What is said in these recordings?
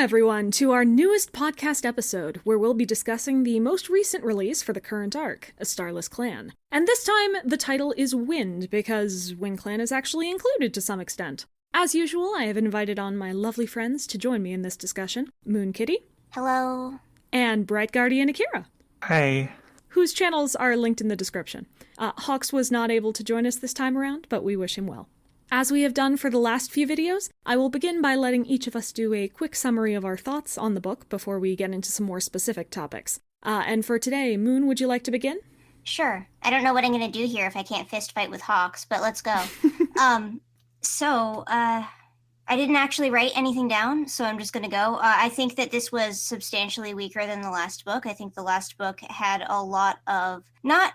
everyone, to our newest podcast episode, where we'll be discussing the most recent release for the current arc, A Starless Clan. And this time, the title is Wind, because Wind Clan is actually included to some extent. As usual, I have invited on my lovely friends to join me in this discussion, Moonkitti. Hello. And BrightGuardianAkira. Hi. Whose channels are linked in the description. Hawkkz was not able to join us this time around, but we wish him well. As we have done for the last few videos, I will begin by letting each of us do a quick summary of our thoughts on the book before we get into some more specific topics. And for today, Moon, would you like to begin? Sure. I don't know what I'm going to do here if I can't fist fight with Hawkkz, but let's go. I didn't actually write anything down, so I'm just going to go. I think that this was substantially weaker than the last book. I think the last book had a lot of not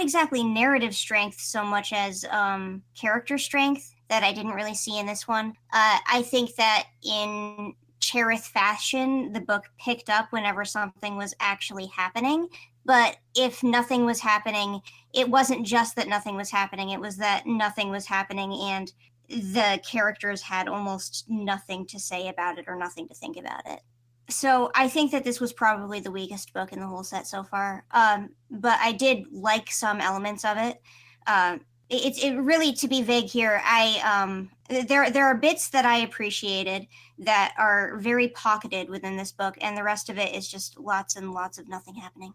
exactly narrative strength so much as character strength that I didn't really see in this one. I think that in Cherith fashion, the book picked up whenever something was actually happening. But if nothing was happening, it wasn't just that nothing was happening. It was that nothing was happening and the characters had almost nothing to say about it or nothing to think about it. So I think that this was probably the weakest book in the whole set so far. But I did like some elements of it. It really, to be vague here, there are bits that I appreciated that are very pocketed within this book, and the rest of it is just lots and lots of nothing happening.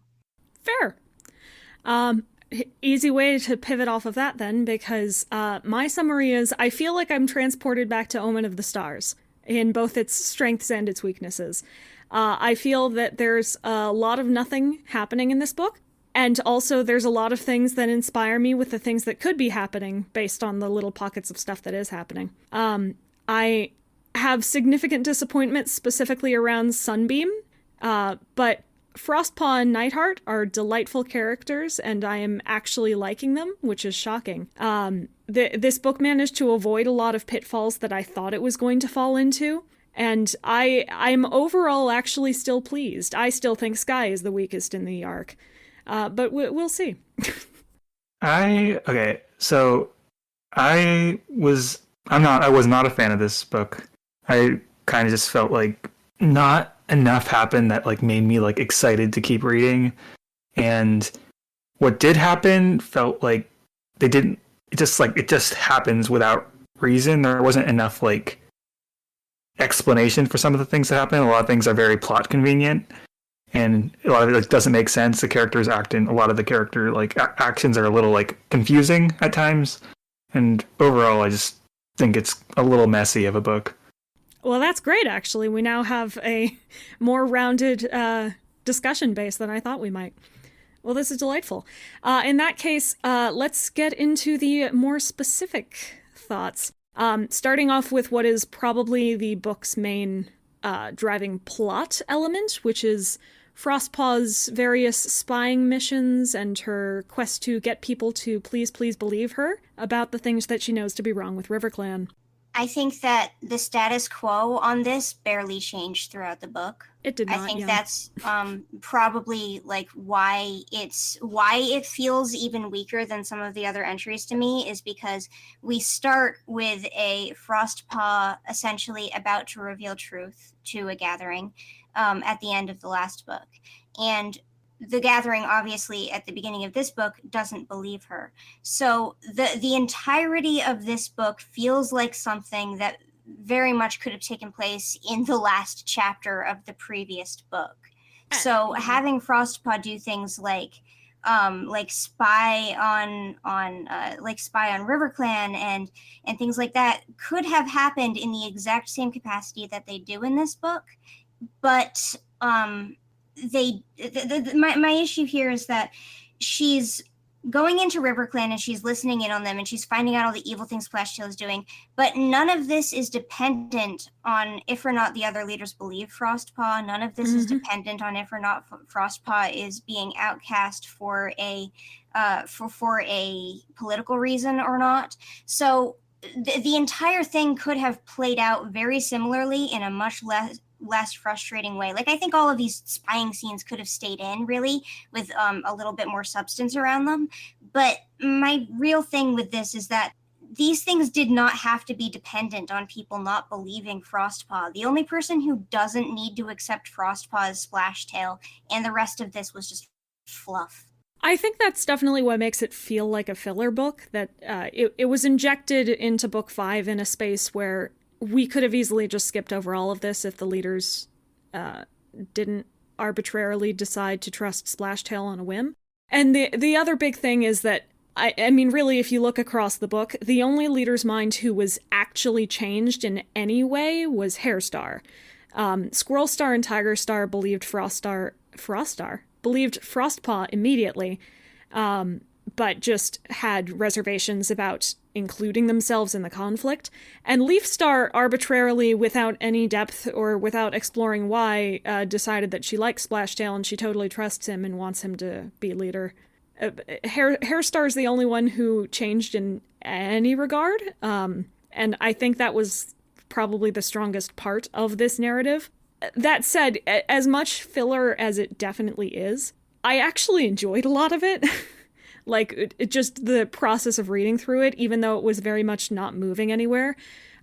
Fair. Easy way to pivot off of that then, because my summary is I feel like I'm transported back to Omen of the Stars in both its strengths and its weaknesses. I feel that there's a lot of nothing happening in this book, and also there's a lot of things that inspire me with the things that could be happening based on the little pockets of stuff that is happening. I have significant disappointment specifically around Sunbeam, but Frostpaw and Nighthart are delightful characters, and I am actually liking them, which is shocking. This book managed to avoid a lot of pitfalls that I thought it was going to fall into, and I'm overall actually still pleased. I still think Sky is the weakest in the arc, but we'll see. I was not a fan of this book. I kind of just felt like not enough happened that like made me like excited to keep reading, and what did happen felt like it just happens without reason. There wasn't enough like explanation for some of the things that happen. A lot of things are very plot convenient, and a lot of it like doesn't make sense. The characters acting, a lot of the character like actions are a little like confusing at times, and overall I just think it's a little messy of a book. Well, that's great, actually. We now have a more rounded discussion base than I thought we might. Well, this is delightful. In that case, let's get into the more specific thoughts. Starting off with what is probably the book's main driving plot element, which is Frostpaw's various spying missions and her quest to get people to please believe her about the things that she knows to be wrong with RiverClan. I think that the status quo on this barely changed throughout the book. It did not. I think that's probably like why it feels even weaker than some of the other entries to me, is because we start with a Frostpaw essentially about to reveal truth to a gathering at the end of the last book, and the gathering, obviously, at the beginning of this book, doesn't believe her. So the entirety of this book feels like something that very much could have taken place in the last chapter of the previous book. So having Frostpaw do things like spy on RiverClan and things like that could have happened in the exact same capacity that they do in this book, but my issue here is that she's going into RiverClan and she's listening in on them and she's finding out all the evil things Splashtail is doing, but none of this is dependent on if or not the other leaders believe Frostpaw. None of this is dependent on if or not Frostpaw is being outcast for a political reason or not. So the entire thing could have played out very similarly in a much less frustrating way. Like, I think all of these spying scenes could have stayed in, really, with a little bit more substance around them. But my real thing with this is that these things did not have to be dependent on people not believing Frostpaw. The only person who doesn't need to accept Frostpaw is Splashtail, and the rest of this was just fluff. I think that's definitely what makes it feel like a filler book, that it was injected into book 5 in a space where we could have easily just skipped over all of this if the leaders didn't arbitrarily decide to trust Splashtail on a whim. And the other big thing is that, I mean, really, if you look across the book, the only leader's mind who was actually changed in any way was Hairstar. Squirrelstar and Tigerstar believed believed Frostpaw immediately, but just had reservations about including themselves in the conflict. And Leafstar arbitrarily, without any depth or without exploring why, decided that she likes Splashtail and she totally trusts him and wants him to be leader. Hairstar is the only one who changed in any regard, and I think that was probably the strongest part of this narrative. That said, as much filler as it definitely is, I actually enjoyed a lot of it. Like, just the process of reading through it, even though it was very much not moving anywhere.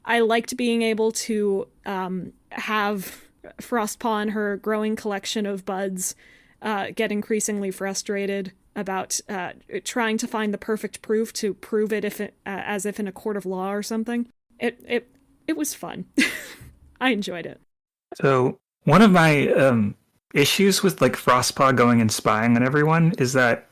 I liked being able to have Frostpaw and her growing collection of buds get increasingly frustrated about trying to find the perfect proof to prove it as if in a court of law or something. It was fun. I enjoyed it. So one of my issues with like Frostpaw going and spying on everyone is that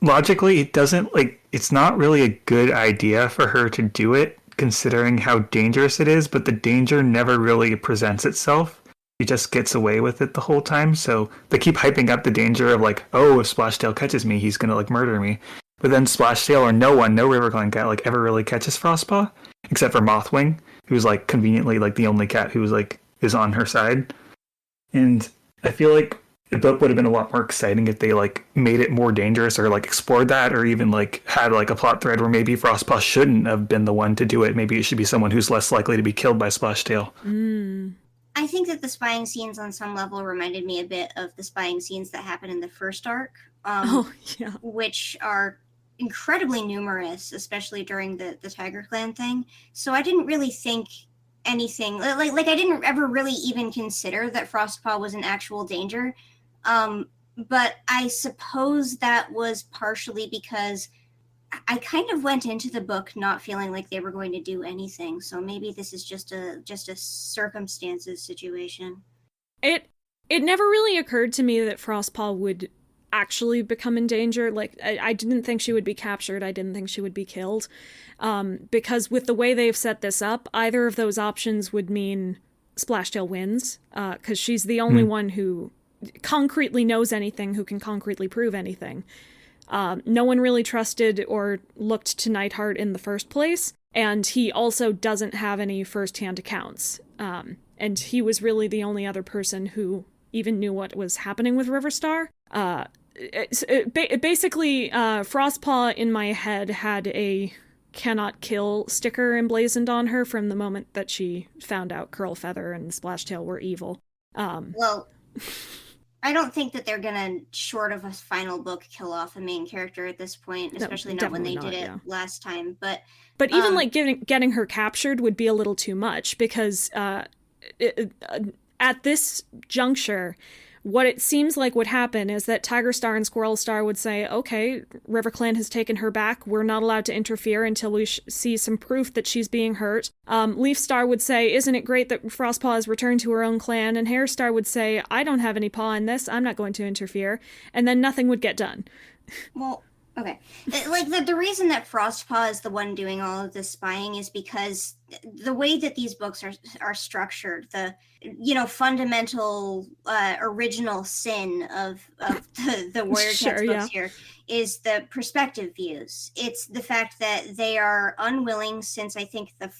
logically it doesn't, like, it's not really a good idea for her to do it considering how dangerous it is, but the danger never really presents itself. She just gets away with it the whole time. So they keep hyping up the danger of like, oh, if Splashtail catches me, he's gonna like murder me. But then Splashtail or no Riverclan cat like ever really catches Frostpaw, except for Mothwing, who's like conveniently like the only cat who's like is on her side. And I feel like the book would have been a lot more exciting if they like made it more dangerous or like explored that, or even like had like a plot thread where maybe Frostpaw shouldn't have been the one to do it. Maybe it should be someone who's less likely to be killed by Splashtail. I think that the spying scenes on some level reminded me a bit of the spying scenes that happen in the first arc, which are incredibly numerous, especially during the Tiger Clan thing. So I didn't really think anything, like I didn't ever really even consider that Frostpaw was in actual danger. But I suppose that was partially because I kind of went into the book not feeling like they were going to do anything. So maybe this is just a circumstances situation. It never really occurred to me that Frostpaw would actually become in danger. Like, I didn't think she would be captured. I didn't think she would be killed. Because with the way they've set this up, either of those options would mean Splashtail wins. Because she's the only one who concretely knows anything, who can concretely prove anything. No one really trusted or looked to Nighthart in the first place, and he also doesn't have any first-hand accounts. And he was really the only other person who even knew what was happening with Riverstar. Basically, Frostpaw in my head had a cannot kill sticker emblazoned on her from the moment that she found out Curlfeather and Splashtail were evil. Well, I don't think that they're gonna, short of a final book, kill off a main character at this point, especially not when they did it last time. But even like getting her captured would be a little too much, because at this juncture, what it seems like would happen is that Tigerstar and Squirrelstar would say, okay, RiverClan has taken her back. We're not allowed to interfere until we see some proof that she's being hurt. Leafstar would say, isn't it great that Frostpaw has returned to her own clan? And Hairstar would say, I don't have any paw in this. I'm not going to interfere. And then nothing would get done. Well, okay. Like, the reason that Frostpaw is the one doing all of this spying is because the way that these books are structured, the fundamental original sin of the Warrior Cats books here is the perspective views. It's the fact that they are unwilling, since I think the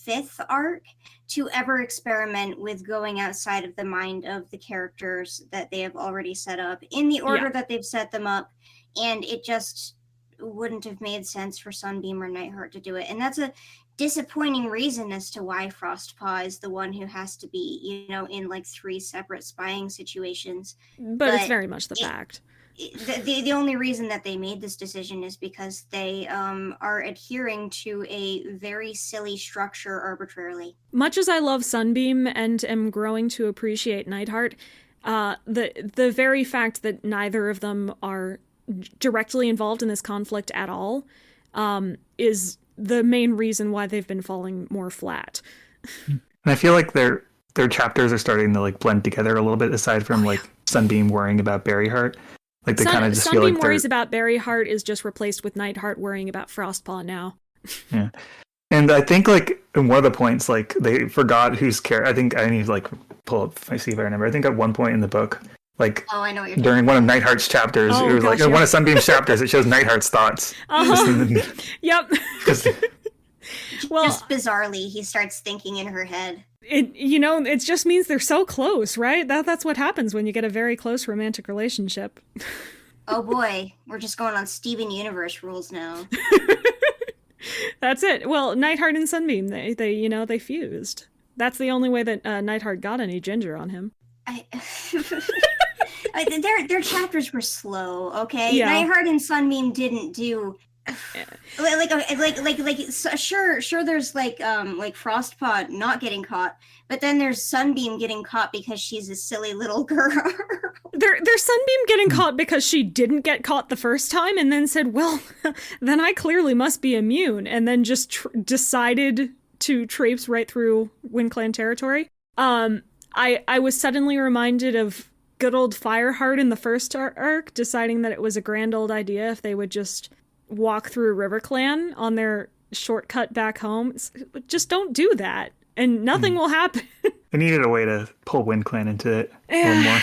5th arc, to ever experiment with going outside of the mind of the characters that they have already set up in the order that they've set them up. And it just wouldn't have made sense for Sunbeam or Nighthart to do it. And that's a disappointing reason as to why Frostpaw is the one who has to be, in like 3 separate spying situations. But it's very much the fact. the only reason that they made this decision is because they are adhering to a very silly structure arbitrarily. Much as I love Sunbeam and am growing to appreciate Nighthart, the very fact that neither of them are directly involved in this conflict at all is the main reason why they've been falling more flat. And I feel like their chapters are starting to like blend together a little bit, aside from like Sunbeam worrying about Berryheart. Like they kind of just feel like Sunbeam worries about Berryheart is just replaced with Nighthart worrying about Frostpaw now. Yeah. And I think like in one of the points, like they forgot whose character. I think I need to like pull up if I see if I remember. I think at one point in the book, like I know what you're during one of Nighthart's chapters, it was like one of Sunbeam's chapters, it shows Nighthart's thoughts. Yep. Well, just bizarrely, he starts thinking in her head. It just means they're so close, right? That's what happens when you get a very close romantic relationship. Oh boy, we're just going on Steven Universe rules now. That's it. Well, Nighthart and Sunbeam, they fused. That's the only way that Nighthart got any ginger on him. Their chapters were slow, okay? Yeah. Nighthart and Sunbeam didn't do sure there's like Frostpaw not getting caught, but then there's Sunbeam getting caught because she's a silly little girl. There's Sunbeam getting caught because she didn't get caught the first time and then said, well, then I clearly must be immune, and then just decided to traipse right through WindClan territory. I was suddenly reminded of good old Fireheart in the first arc, deciding that it was a grand old idea if they would just walk through RiverClan on their shortcut back home. Just don't do that, and nothing will happen. I needed a way to pull WindClan into it a little more.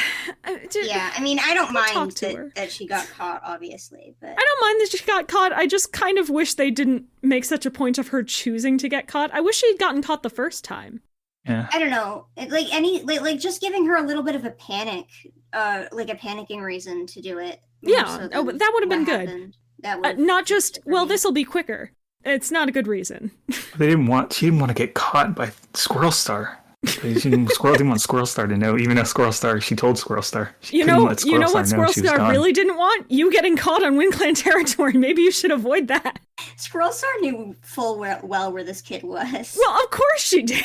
Yeah, I mean, I don't mind that she got caught, obviously, but I don't mind that she got caught. I just kind of wish they didn't make such a point of her choosing to get caught. I wish she had gotten caught the first time. Yeah. I don't know, just giving her a little bit of a panic, like a panicking reason to do it. Yeah, that would have been good. Not just, well, this will be quicker. It's not a good reason. She didn't want to get caught by Squirrel Star. Didn't want Squirrel Star to know, even though she told Squirrel Star. You know what Squirrel Star really didn't want? You getting caught on WindClan territory. Maybe you should avoid that. Squirrel Star knew full well where this kid was. Well, of course she did.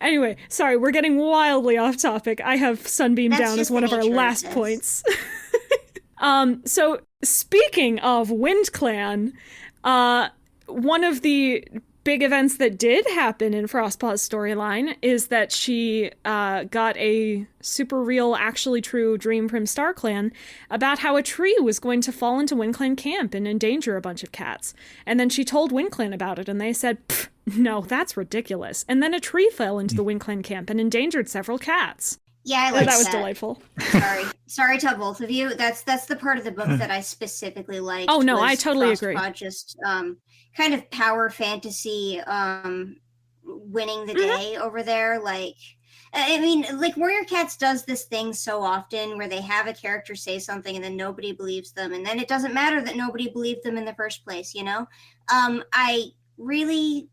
Anyway, sorry, we're getting wildly off topic. I have Sunbeam down as one of our last points. So speaking of WindClan, one of the big events that did happen in Frostpaw's storyline is that she got a super real, actually true dream from StarClan about how a tree was going to fall into WindClan camp and endanger a bunch of cats. And then she told WindClan about it, and they said, no, that's ridiculous. And then a tree fell into the WindClan camp and endangered several cats. Yeah, I like that. Was delightful. Sorry to both of you. That's the part of the book that I specifically liked. Oh no, I totally agree. Just kind of power fantasy, winning the day over there. Like, I mean, like Warrior Cats does this thing so often where they have a character say something and then nobody believes them, and then it doesn't matter that nobody believed them in the first place. I really,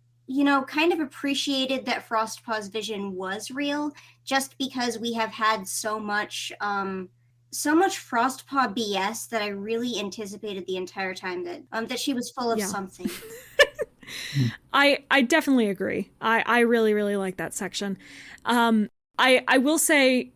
kind of appreciated that Frostpaw's vision was real, just because we have had so much Frostpaw BS that I really anticipated the entire time that she was full of something. I definitely agree. I really, really like that section. I will say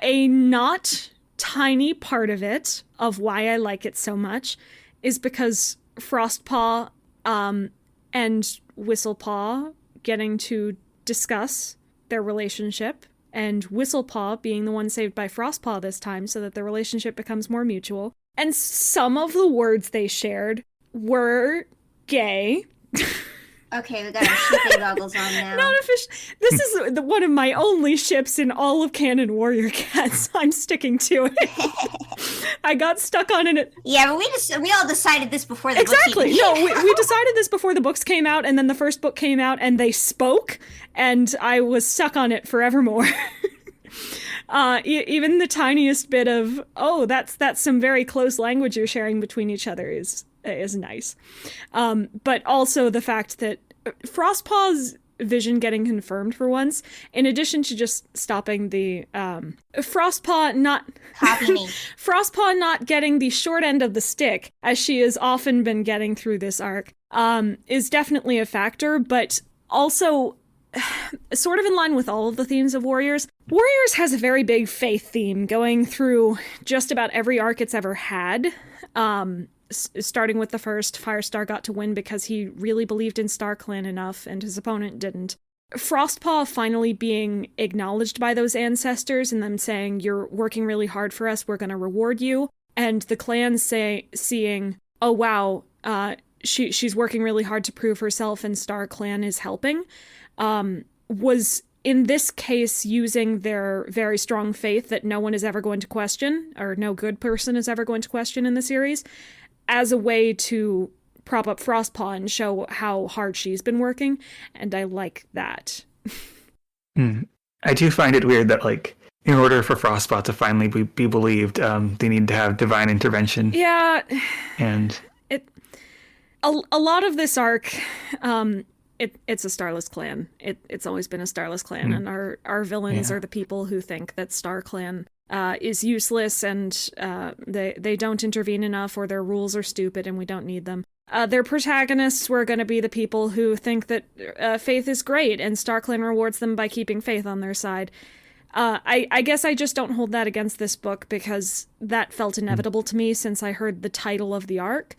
a not tiny part of it, of why I like it so much, is because Frostpaw and Whistlepaw getting to discuss their relationship, and Whistlepaw being the one saved by Frostpaw this time so that the relationship becomes more mutual. And some of the words they shared were gay. Okay, we got our shipping goggles on now. Not official. This is one of my only ships in all of canon Warrior Cats. I'm sticking to it. I got stuck on it. Yeah, but we all decided this before the book came out. No, we decided this before the books came out, and then the first book came out, and they spoke, and I was stuck on it forevermore. Even the tiniest bit of, that's some very close language you're sharing between each other is nice. But also the fact that Frostpaw's vision getting confirmed for once. In addition to just stopping the Frostpaw not getting the short end of the stick, as she has often been getting through this arc, is definitely a factor, but also sort of in line with all of the themes of Warriors. Warriors has a very big faith theme going through just about every arc it's ever had. Starting with the first, Firestar got to win because he really believed in StarClan enough and his opponent didn't. Frostpaw finally being acknowledged by those ancestors and them saying, you're working really hard for us, we're going to reward you. And the clan seeing, oh wow, she's working really hard to prove herself and StarClan is helping, was in this case using their very strong faith that no one is ever going to question, or no good person is ever going to question in the series, as a way to prop up Frostpaw and show how hard she's been working, and I like that. I do find it weird that, like, in order for Frostpaw to finally be believed, they need to have divine intervention. Yeah. And a lot of this arc, it's a Starless Clan. It's always been a Starless Clan, and our villains are the people who think that StarClan is useless and they don't intervene enough, or their rules are stupid and we don't need them. Their protagonists were going to be the people who think that faith is great and StarClan rewards them by keeping faith on their side. I guess I just don't hold that against this book because that felt inevitable to me since I heard the title of the arc.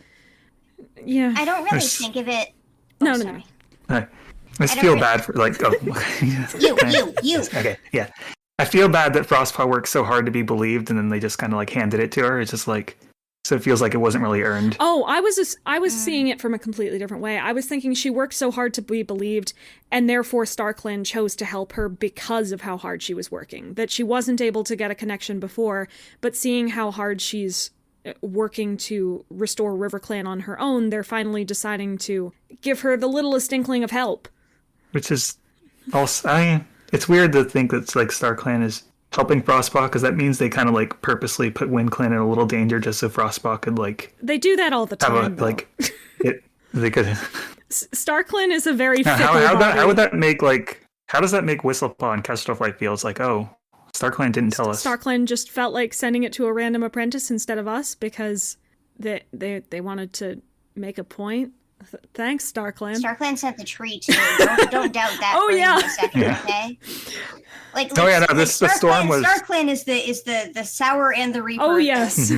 Yeah. I don't really think of it... No. I just feel bad for, like... Oh. You. Okay, yeah. I feel bad that Frostpaw worked so hard to be believed and then they just kind of, like, handed it to her. It's just, like... So it feels like it wasn't really earned. Oh, I was seeing it from a completely different way. I was thinking she worked so hard to be believed, and therefore StarClan chose to help her because of how hard she was working. That she wasn't able to get a connection before, but seeing how hard she's working to restore RiverClan on her own, they're finally deciding to give her the littlest inkling of help. Which is also... it's weird to think that, like, StarClan is helping Frostpaw, because that means they kind of, like, purposely put WindClan in a little danger just so Frostpaw could, like... They do that all the time, they could... StarClan is a very fickle how would that make, like... How does that make Whistlepaw and Kestrelflight feel? It's like, oh, StarClan didn't tell us. StarClan just felt like sending it to a random apprentice instead of us because they wanted to make a point. Thanks, StarClan. StarClan sent the tree too. Don't doubt that. Oh yeah. A second, okay. The storm was... StarClan is the sour and the reaper. Oh yes.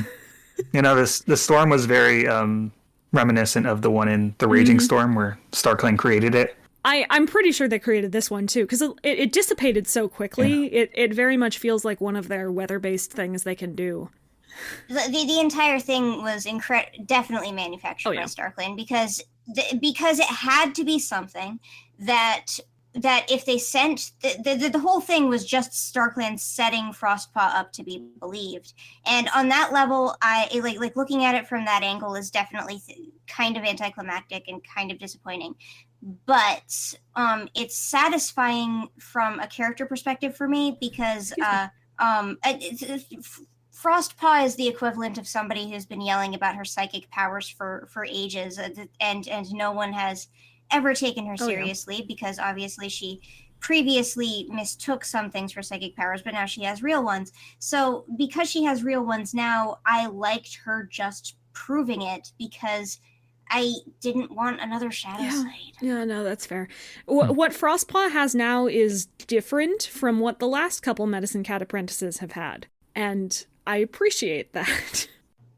The storm was very reminiscent of the one in the Raging Storm where StarClan created it. I'm pretty sure they created this one too, because it dissipated so quickly. Yeah. It very much feels like one of their weather-based things they can do. The entire thing was definitely manufactured by StarClan because it had to be something that if they sent the whole thing was just StarClan setting Frostpaw up to be believed, and on that level, I like looking at it from that angle is definitely kind of anticlimactic and kind of disappointing. But it's satisfying from a character perspective for me because Frostpaw is the equivalent of somebody who's been yelling about her psychic powers for ages, and no one has ever taken her seriously because obviously she previously mistook some things for psychic powers, but now she has real ones. So because she has real ones now, I liked her just proving it because I didn't want another Shadow Side. Yeah, no, that's fair. What Frostpaw has now is different from what the last couple Medicine Cat apprentices have had, and I appreciate that.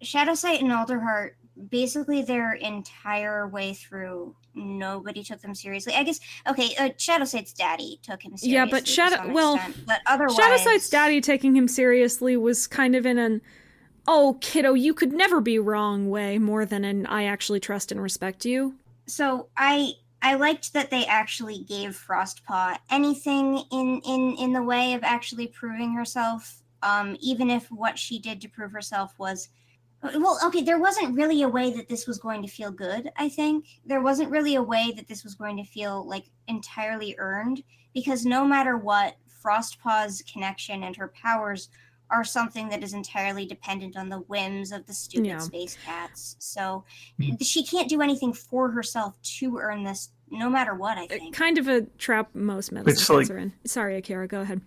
Shadowsight and Alderheart, basically their entire way through, nobody took them seriously. I guess, Shadowsight's daddy took him seriously. Yeah, but but otherwise... Shadowsight's daddy taking him seriously was kind of in an, oh, kiddo, you could never be wrong way more than an I actually trust and respect you. So I liked that they actually gave Frostpaw anything in the way of actually proving herself. Even if what she did to prove herself was... Well, okay, there wasn't really a way that this was going to feel good, I think. There wasn't really a way that this was going to feel, like, entirely earned, because no matter what, Frostpaw's connection and her powers are something that is entirely dependent on the whims of the stupid space cats. So she can't do anything for herself to earn this no matter what, I think. Kind of a trap most medicine kits are in. Sorry, Akira, go ahead.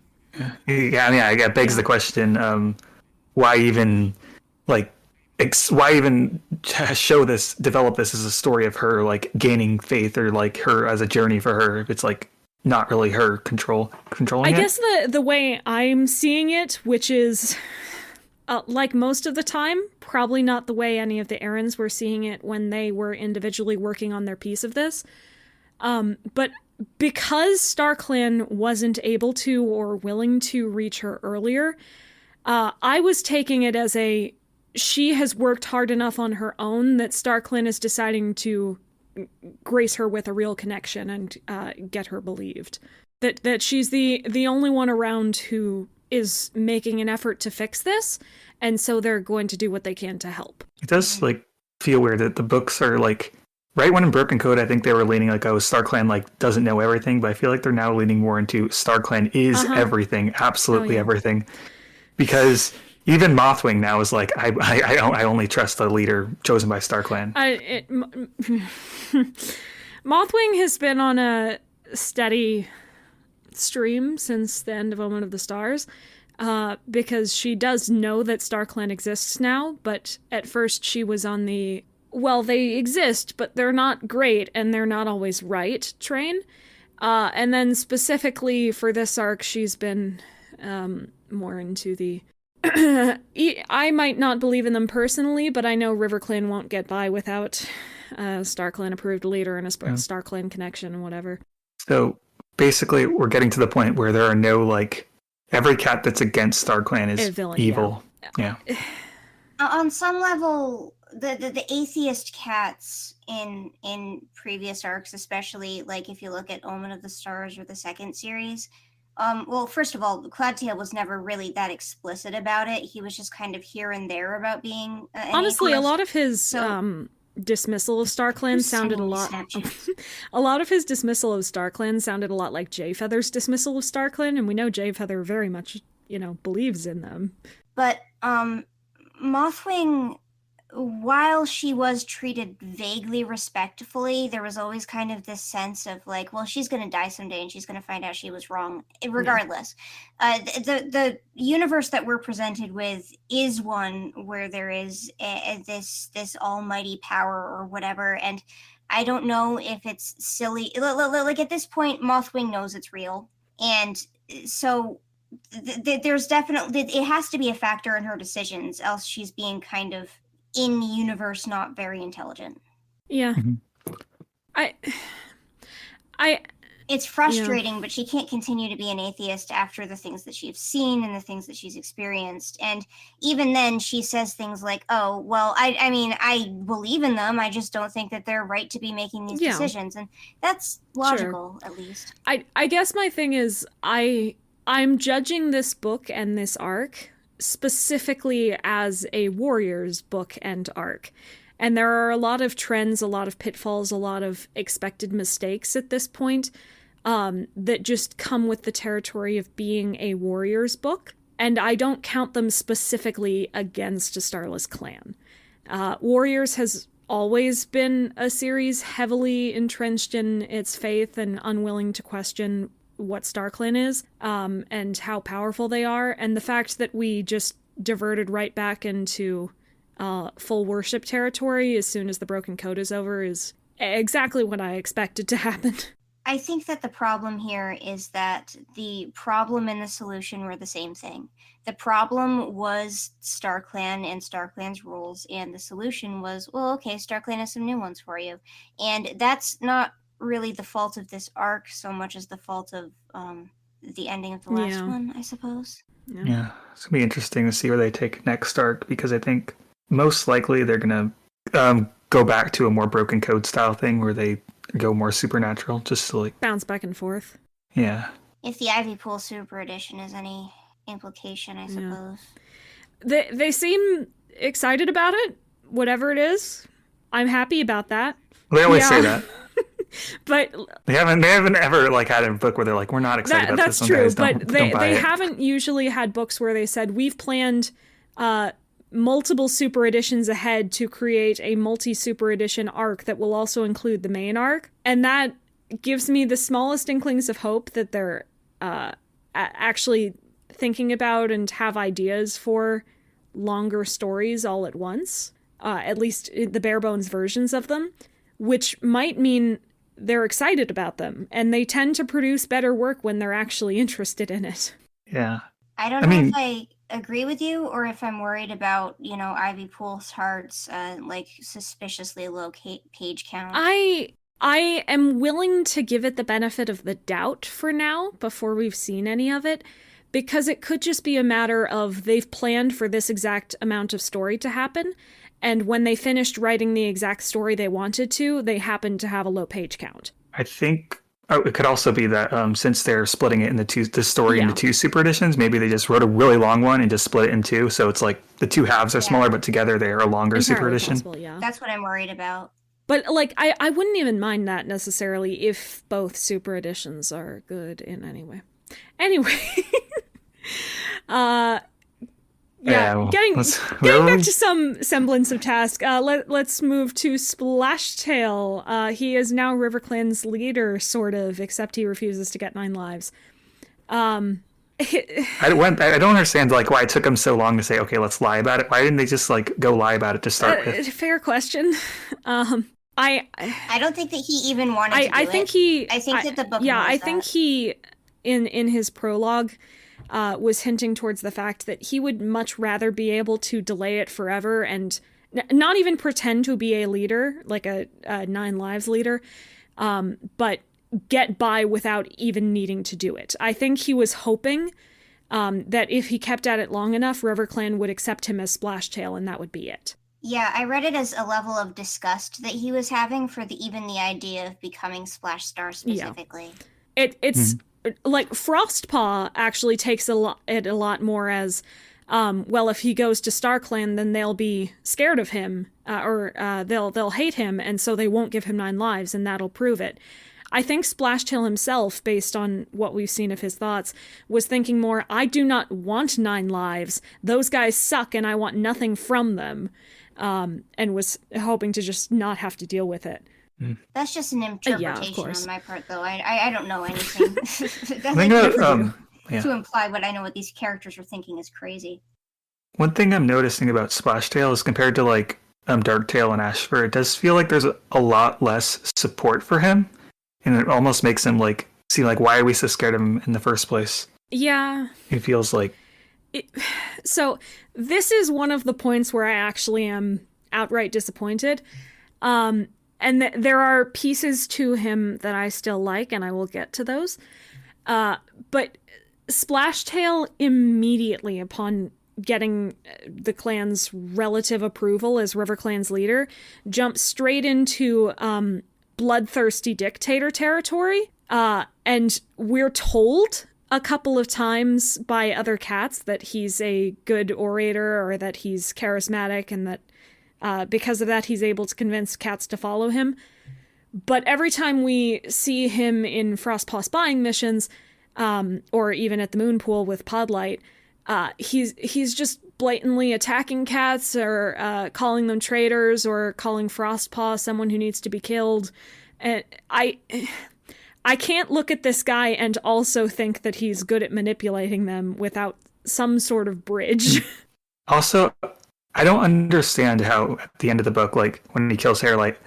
Yeah, it begs the question, why even develop this as a story of her like gaining faith, or like her as a journey for her, if it's like not really her controlling I it? guess the way I'm seeing it, which is like most of the time, probably not the way any of the Errands were seeing it when they were individually working on their piece of this. But because StarClan wasn't able to or willing to reach her earlier, I was taking it as she has worked hard enough on her own that StarClan is deciding to grace her with a real connection and get her believed. That she's the only one around who is making an effort to fix this, and so they're going to do what they can to help. It does like feel weird that the books are like, right when in Broken Code, I think they were leaning like, oh, StarClan like doesn't know everything, but I feel like they're now leaning more into StarClan is everything, absolutely everything, because even Mothwing now is like, I only trust the leader chosen by StarClan. Mothwing has been on a steady stream since the end of Omen of the Stars, because she does know that StarClan exists now, but at first she was on the, well, they exist, but they're not great and they're not always right train. And then specifically for this arc, she's been more into the I might not believe in them personally, but I know RiverClan won't get by without a StarClan approved leader and a StarClan connection and whatever. So basically, we're getting to the point where there are no, like, every cat that's against StarClan is villain, evil. Yeah. On some level, the atheist cats in previous arcs, especially like if you look at Omen of the Stars or the second series. Well, first of all, Cloudtail was never really that explicit about it. He was just kind of here and there about being an honestly, atheist. A lot of his dismissal of StarClan sounded a lot. A lot of his dismissal of StarClan sounded a lot like Jayfeather's dismissal of StarClan, and we know Jayfeather very much, believes in them. But Mothwing, while she was treated vaguely respectfully, there was always kind of this sense of like, well, she's going to die someday and she's going to find out she was wrong regardless. The universe that we're presented with is one where there is this almighty power or whatever, and I don't know if it's silly. Like at this point, Mothwing knows it's real, and so there's definitely, it has to be a factor in her decisions, else she's being kind of in universe not very intelligent. Yeah. Mm-hmm. It's frustrating, but she can't continue to be an atheist after the things that she's seen and the things that she's experienced. And even then she says things like, oh, well, I mean, I believe in them. I just don't think that they're right to be making these decisions. And that's logical, at least. I guess my thing is I'm judging this book and this arc specifically as a Warriors book and arc. And there are a lot of trends, a lot of pitfalls, a lot of expected mistakes at this point that just come with the territory of being a Warriors book. And I don't count them specifically against A Starless Clan. Warriors has always been a series heavily entrenched in its faith and unwilling to question what StarClan is, and how powerful they are, and the fact that we just diverted right back into full worship territory as soon as the Broken Code is over is exactly what I expected to happen. I think that the problem here is that the problem and the solution were the same thing. The problem was StarClan and StarClan's rules, and the solution was, well, okay, StarClan has some new ones for you. And that's not really the fault of this arc so much as the fault of the ending of the last one, I suppose. Yeah, it's gonna be interesting to see where they take next arc, because I think most likely they're gonna go back to a more Broken Code style thing where they go more supernatural, just to like bounce back and forth. Yeah. If the Ivy Pool Super Edition is any implication, I suppose. They seem excited about it, whatever it is. I'm happy about that. They always say that. But they haven't ever like had a book where they're like, we're not excited about this one. That's true, guys. but they haven't usually had books where they said, we've planned multiple super editions ahead to create a multi-super edition arc that will also include the main arc. And that gives me the smallest inklings of hope that they're actually thinking about and have ideas for longer stories all at once, at least the bare bones versions of them, which might mean they're excited about them, and they tend to produce better work when they're actually interested in it. Yeah. I don't know if I agree with you or if I'm worried about, Ivy Pulseheart's like suspiciously low page count. I am willing to give it the benefit of the doubt for now, before we've seen any of it, because it could just be a matter of they've planned for this exact amount of story to happen, and when they finished writing the exact story they wanted to, they happened to have a low page count. I think it could also be that since they're splitting it into the story into two super editions, maybe they just wrote a really long one and just split it in two. So it's like the two halves are smaller, but together they are a longer super edition. Possible, yeah. That's what I'm worried about. But like, I wouldn't even mind that necessarily if both super editions are good in any way. Anyway, getting back to some semblance of task, let's move to Splashtail. He is now RiverClan's leader, sort of, except he refuses to get 9 lives. I don't understand like why it took him so long to say, okay, let's lie about it. Why didn't they just like go lie about it to start with? Fair question. I don't think that he even wanted to do I think it. I think that the book knows think he in his prologue was hinting towards the fact that he would much rather be able to delay it forever and not even pretend to be a leader, like a 9 lives leader, but get by without even needing to do it. I think he was hoping that if he kept at it long enough, RiverClan would accept him as Splashtail, and that would be it. Yeah, I read it as a level of disgust that he was having for even the idea of becoming Splash Star specifically. Yeah. It's like Frostpaw actually takes it a lot more as, well, if he goes to StarClan, then they'll be scared of him, or they'll hate him, and so they won't give him 9 lives, and that'll prove it. I think Splashtail himself, based on what we've seen of his thoughts, was thinking more, I do not want 9 lives. Those guys suck, and I want nothing from them. And was hoping to just not have to deal with it. That's just an interpretation on my part, though. I don't know anything. To imply what I know what these characters are thinking is crazy. One thing I'm noticing about Splashtail is compared to like Darktail and Ashfur, it does feel like there's a lot less support for him, and it almost makes him like seem like, why are we so scared of him in the first place? Yeah, it feels like. So this is one of the points where I actually am outright disappointed. And there are pieces to him that I still like, and I will get to those. But Splashtail, immediately upon getting the clan's relative approval as RiverClan's leader, jumps straight into bloodthirsty dictator territory. And we're told a couple of times by other cats that he's a good orator or that he's charismatic and that because of that he's able to convince cats to follow him. But every time we see him in Frostpaw spying missions, or even at the moon pool with Podlight, he's just blatantly attacking cats or calling them traitors or calling Frostpaw someone who needs to be killed. And I can't look at this guy and also think that he's good at manipulating them without some sort of bridge. Also, I don't understand how at the end of the book, like when he kills Hairlight,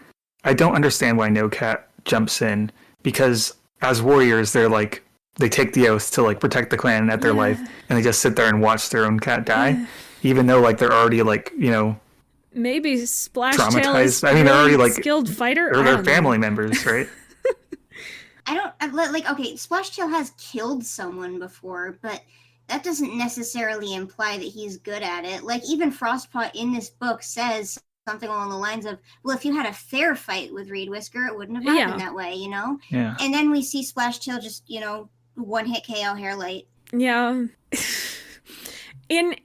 I don't understand why No Cat jumps in, because as warriors, they're like, they take the oath to like protect the clan and at their life, and they just sit there and watch their own cat die, even though like they're already like, maybe Splashtail is they're already like skilled fighter. Or they're family members, right? Okay, Splashtail has killed someone before, but that doesn't necessarily imply that he's good at it. Like, even Frostpaw in this book says something along the lines of, well, if you had a fair fight with Reed Whisker, it wouldn't have happened that way, Yeah. And then we see Splashtail just, one-hit KO Hairlight. Yeah. And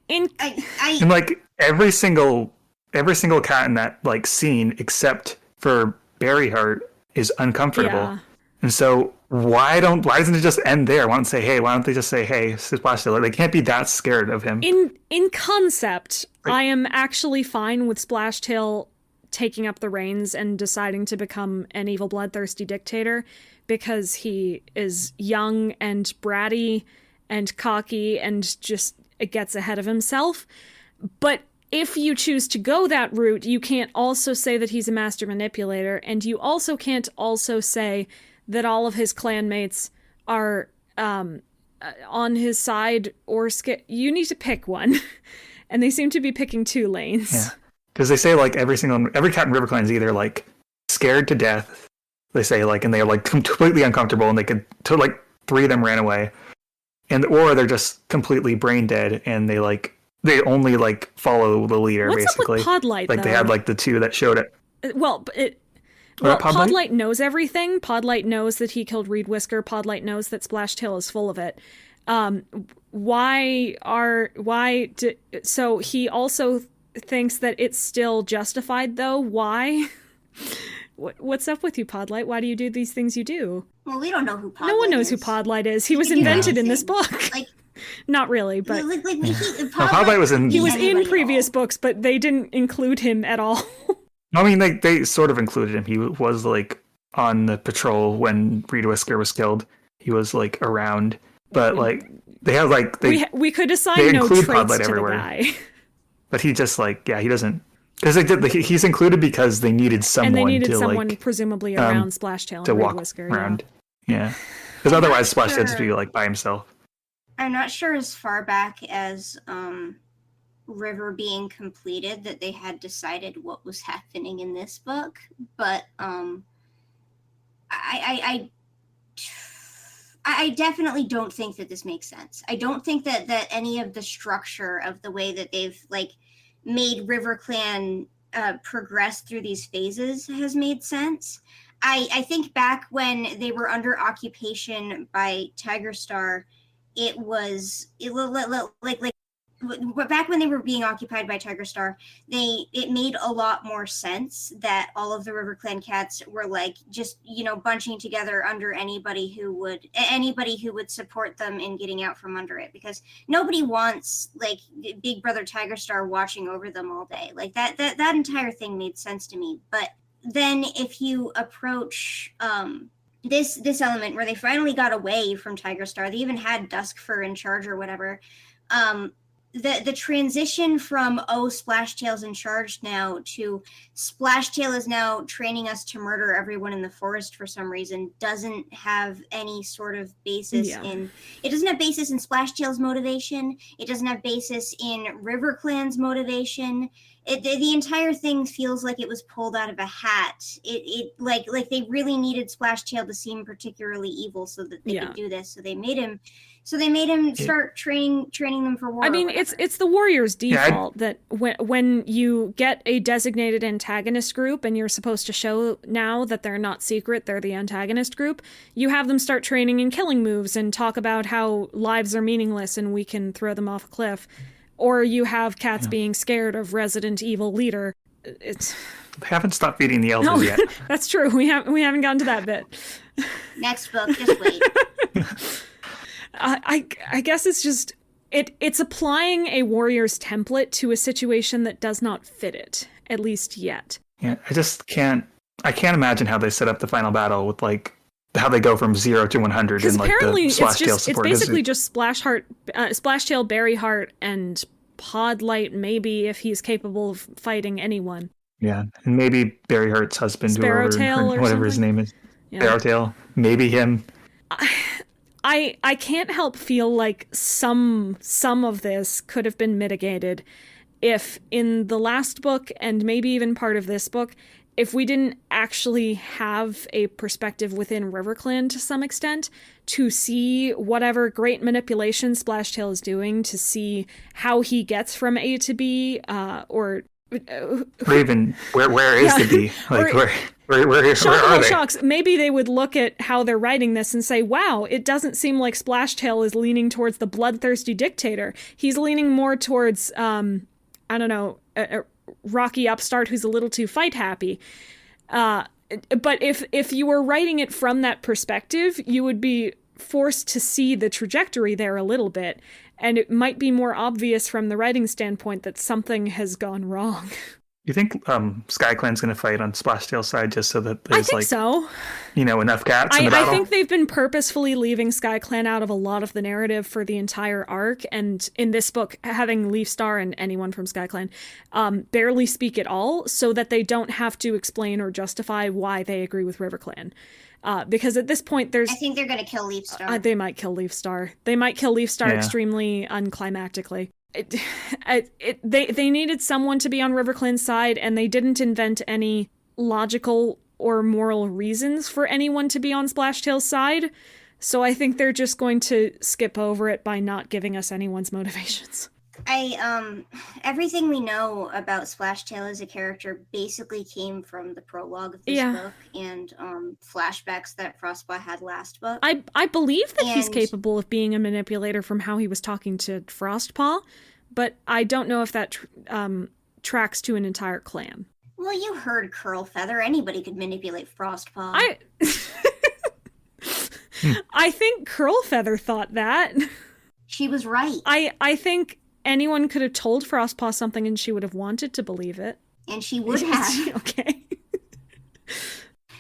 like every single cat in that like scene except for Berryheart is uncomfortable. Yeah. And so why doesn't it just end there? Why don't they just say, hey, Splashtail? Like, they can't be that scared of him. In concept, I am actually fine with Splashtail taking up the reins and deciding to become an evil bloodthirsty dictator, because he is young and bratty and cocky and just gets ahead of himself. But if you choose to go that route, you can't also say that he's a master manipulator, and you also can't also say that all of his clanmates are on his side or you need to pick one. And they seem to be picking two lanes. Yeah, because they say like every cat in River Clan is either like scared to death, they say, like, and they're like completely uncomfortable, and they could like 3 of them ran away, or they're just completely brain dead, and they only like follow the leader. What's basically. Up with Podlight, like though? They had like the 2 that showed it. Podlight knows everything. Podlight knows that he killed Reed Whisker. Podlight knows that Splashtail is full of it. So he also thinks that it's still justified, though. Why? What's up with you, Podlight? Why do you do these things you do? Well, we don't know who Podlight is. No one knows who Podlight is. He was invented in this book. Like, not really, but Podlight was in. He was in previous books, but they didn't include him at all. I mean, they sort of included him. He was like on the patrol when Reed Whisker was killed. He was like around, but like they have like we could assign no traits Podlight to everywhere. The guy. But he just like he doesn't, because he's included because they needed someone and they needed to someone like presumably around Splashtail to and Reed walk Whisker, around. Yeah, because otherwise Splashtail would just be like by himself. I'm not sure as far back as River being completed that they had decided what was happening in this book, but I definitely don't think that this makes sense. I don't think that any of the structure of the way that they've like made River Clan progress through these phases has made sense. I think back when they were under occupation by Tigerstar, it back when they were being occupied by Tigerstar, it made a lot more sense that all of the River Clan cats were like just, bunching together under anybody who would support them in getting out from under it, because nobody wants like Big Brother Tigerstar watching over them all day. Like that entire thing made sense to me. But then if you approach this element where they finally got away from Tigerstar, they even had Duskfur in charge or whatever. The transition from Splashtail's in charge now to Splashtail is now training us to murder everyone in the forest for some reason doesn't have any sort of basis in. It doesn't have basis in Splashtail's motivation. It doesn't have basis in River Clan's motivation. The entire thing feels like it was pulled out of a hat. It like they really needed Splashtail to seem particularly evil so that they could do this. So they made him start training them for war. I mean, it's the Warriors' default that when you get a designated antagonist group and you're supposed to show now that they're not secret, they're the antagonist group, you have them start training in killing moves and talk about how lives are meaningless and we can throw them off a cliff. Or you have cats being scared of Resident Evil leader. They haven't stopped feeding the elders yet. That's true. We haven't gotten to that bit. Next book, just wait. I guess it's just it's applying a warrior's template to a situation that does not fit it, at least yet. Yeah, I can't imagine how they set up the final battle with like how they go from 0 to 100 in like apparently the Splashtail support. It's basically just Splashtail, Berryheart, and Podlight, maybe if he's capable of fighting anyone. Yeah, and maybe Berryheart's husband, whatever his name is. Yeah. Sparrowtail, maybe him. I can't help feel like some of this could have been mitigated if in the last book and maybe even part of this book, if we didn't actually have a perspective within River Clan to some extent to see whatever great manipulation Splashtail is doing, to see how he gets from A to B, or even where is the B? Like where are they? Shocks. Maybe they would look at how they're writing this and say, wow, it doesn't seem like Splashtail is leaning towards the bloodthirsty dictator. He's leaning more towards, a rocky upstart who's a little too fight happy. But if you were writing it from that perspective, you would be forced to see the trajectory there a little bit, and it might be more obvious from the writing standpoint that something has gone wrong. You think SkyClan's going to fight on Splashtail's side just so that there's so. Enough cats in the battle? I think they've been purposefully leaving SkyClan out of a lot of the narrative for the entire arc, and in this book, having Leafstar and anyone from SkyClan barely speak at all, so that they don't have to explain or justify why they agree with RiverClan. Because at this point, I think they're going to kill Leafstar. They might kill Leafstar. They might kill Leafstar extremely unclimactically. They needed someone to be on RiverClan's side, and they didn't invent any logical or moral reasons for anyone to be on Splashtail's side. So I think they're just going to skip over it by not giving us anyone's motivations. Everything we know about Splashtail as a character basically came from the prologue of this book and flashbacks that Frostpaw had last book. I believe that he's capable of being a manipulator from how he was talking to Frostpaw, but I don't know if that tracks to an entire clan. Well, you heard Curlfeather. Anybody could manipulate Frostpaw. I think Curlfeather thought that. She was right. I think anyone could have told Frostpaw something and she would have wanted to believe it. And she would have. Okay.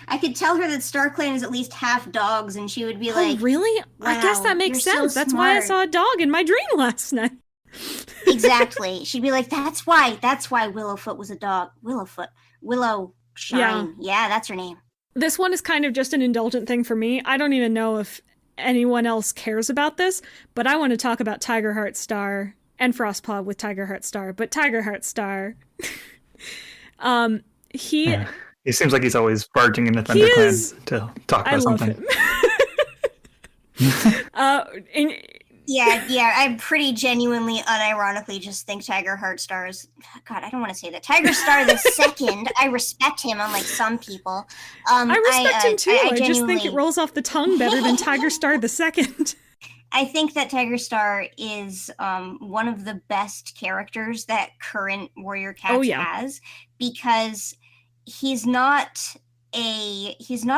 I could tell her that StarClan is at least half dogs, and she would be like, really? Wow, I guess that makes sense. So that's why I saw a dog in my dream last night. Exactly. She'd be like, that's why Willowfoot was a dog. Willow Shine. Yeah, that's her name. This one is kind of just an indulgent thing for me. I don't even know if anyone else cares about this, but I want to talk about Tigerheartstar and Frostpaw with Tigerheartstar. But Tigerheartstar, he seems like he's always barging into ThunderClan to talk about something. Yeah, I pretty genuinely, unironically just think Tigerheartstar is... God, I don't want to say that. Tigerstar the second, I respect him, unlike some people. I respect him too. I just think it rolls off the tongue better than Tigerstar the second. I think that Tigerstar is one of the best characters that current Warrior Cats has, because he's not a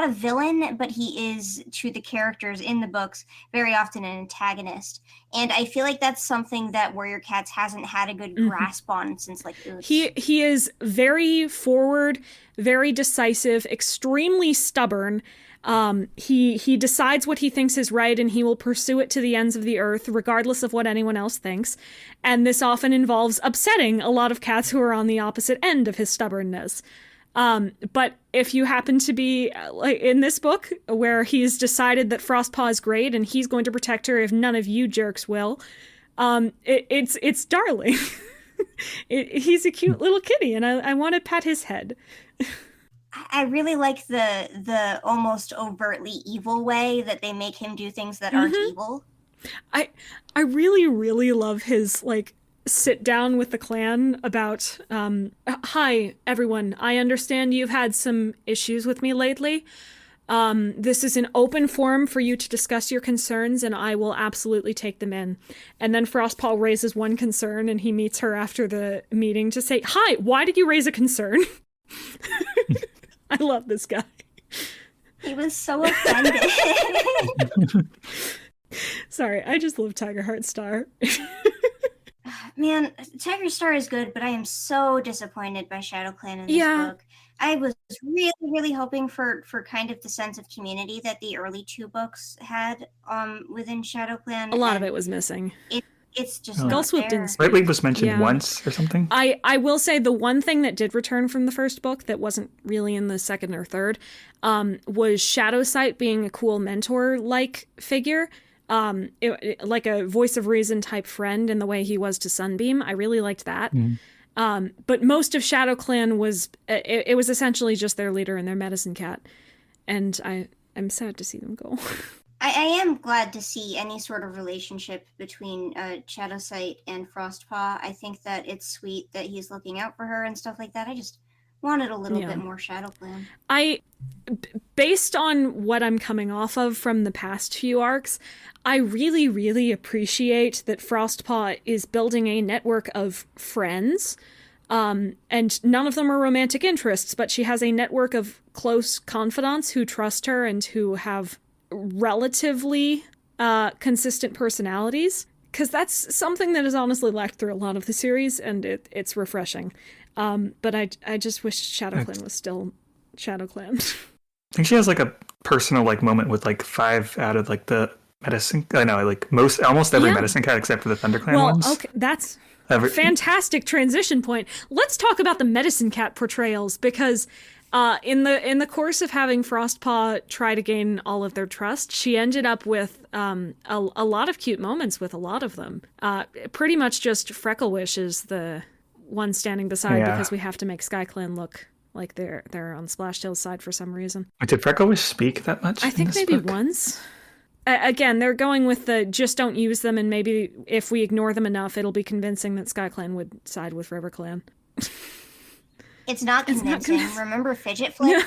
villain, but he is, to the characters in the books, very often an antagonist. And I feel like that's something that Warrior Cats hasn't had a good grasp on since Hawkkz. He is very forward, very decisive, extremely stubborn. He decides what he thinks is right, and he will pursue it to the ends of the earth, regardless of what anyone else thinks. And this often involves upsetting a lot of cats who are on the opposite end of his stubbornness. But if you happen to be like in this book where he's decided that Frostpaw is great and he's going to protect her if none of you jerks will, it's darling. He's a cute little kitty, and I want to pat his head. I really like the almost overtly evil way that they make him do things that aren't evil. I really, really love his sit down with the clan about, hi, everyone. I understand you've had some issues with me lately. This is an open forum for you to discuss your concerns, and I will absolutely take them in. And then Frostpaw raises one concern, and he meets her after the meeting to say, hi, why did you raise a concern? I love this guy. He was so offended. Sorry, I just love Tigerheartstar. Man, Tigerstar is good, but I am so disappointed by ShadowClan in this book. I was really, really hoping for kind of the sense of community that the early two books had within ShadowClan. A lot of it was missing. It's just Gullswip didn't speak. Bright League was mentioned once or something. I will say the one thing that did return from the first book that wasn't really in the second or third was Shadowsight being a cool mentor-like figure. Like a voice of reason type friend in the way he was to Sunbeam. I really liked that. But most of ShadowClan was it was essentially just their leader and their medicine cat, and I'm sad to see them go. I am glad to see any sort of relationship between Shadowsight and Frostpaw. I think that it's sweet that he's looking out for her and stuff like that. I just wanted a little bit more ShadowClan. Based on what I'm coming off of from the past few arcs, I really, really appreciate that Frostpaw is building a network of friends. And none of them are romantic interests, but she has a network of close confidants who trust her and who have relatively consistent personalities. because that's something that is honestly lacked through a lot of the series, and it's refreshing. But I just wish ShadowClan was still ShadowClan. I think she has like a personal like moment with like 5 out of like the medicine. I know, like almost every medicine cat except for the ThunderClan ones. Well, okay, that's a fantastic transition point. Let's talk about the medicine cat portrayals, because in the course of having Frostpaw try to gain all of their trust, she ended up with a lot of cute moments with a lot of them. Pretty much just Frecklewish is the one standing beside because we have to make SkyClan look like they're on Splashtail's side for some reason. Did Frecklewish speak that much? I think maybe once. Again, they're going with the just don't use them, and maybe if we ignore them enough, it'll be convincing that SkyClan would side with RiverClan. It's not convincing. Remember Fidget Flip?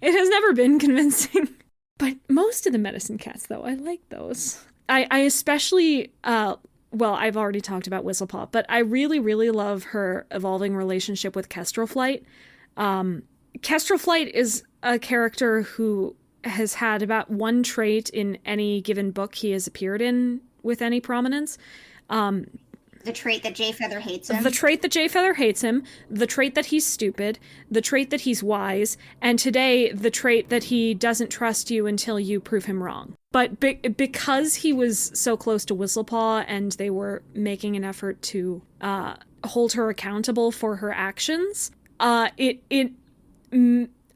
It has never been convincing. But most of the medicine cats, though, I like those. I especially... well, I've already talked about Whistlepaw, but I really, really love her evolving relationship with Kestrelflight. Kestrelflight is a character who has had about one trait in any given book he has appeared in with any prominence. The trait that Jayfeather hates him. The trait that Jayfeather hates him, the trait that he's stupid, the trait that he's wise, and today the trait that he doesn't trust you until you prove him wrong. But because he was so close to Whistlepaw and they were making an effort to hold her accountable for her actions,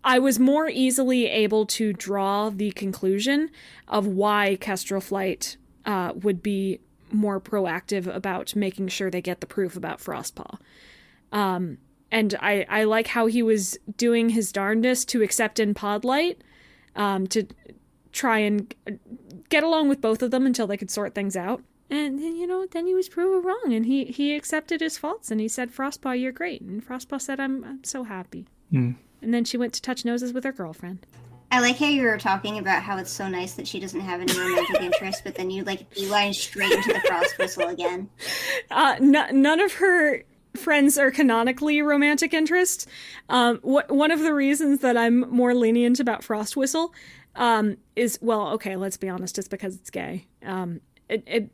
I was more easily able to draw the conclusion of why Kestrelflight would be more proactive about making sure they get the proof about Frostpaw. And I like how he was doing his darndest to accept in Podlight, to try and get along with both of them until they could sort things out. And then he was proven wrong, and he accepted his faults, and he said, Frostpaw, you're great. And Frostpaw said, I'm so happy. And then she went to touch noses with her girlfriend. I like how you were talking about how it's so nice that she doesn't have any romantic interest, but then you beeline straight into the Frost Whistle again. None of her friends are canonically romantic interests. One of the reasons that I'm more lenient about Frost Whistle is, well, okay, let's be honest, it's because it's gay.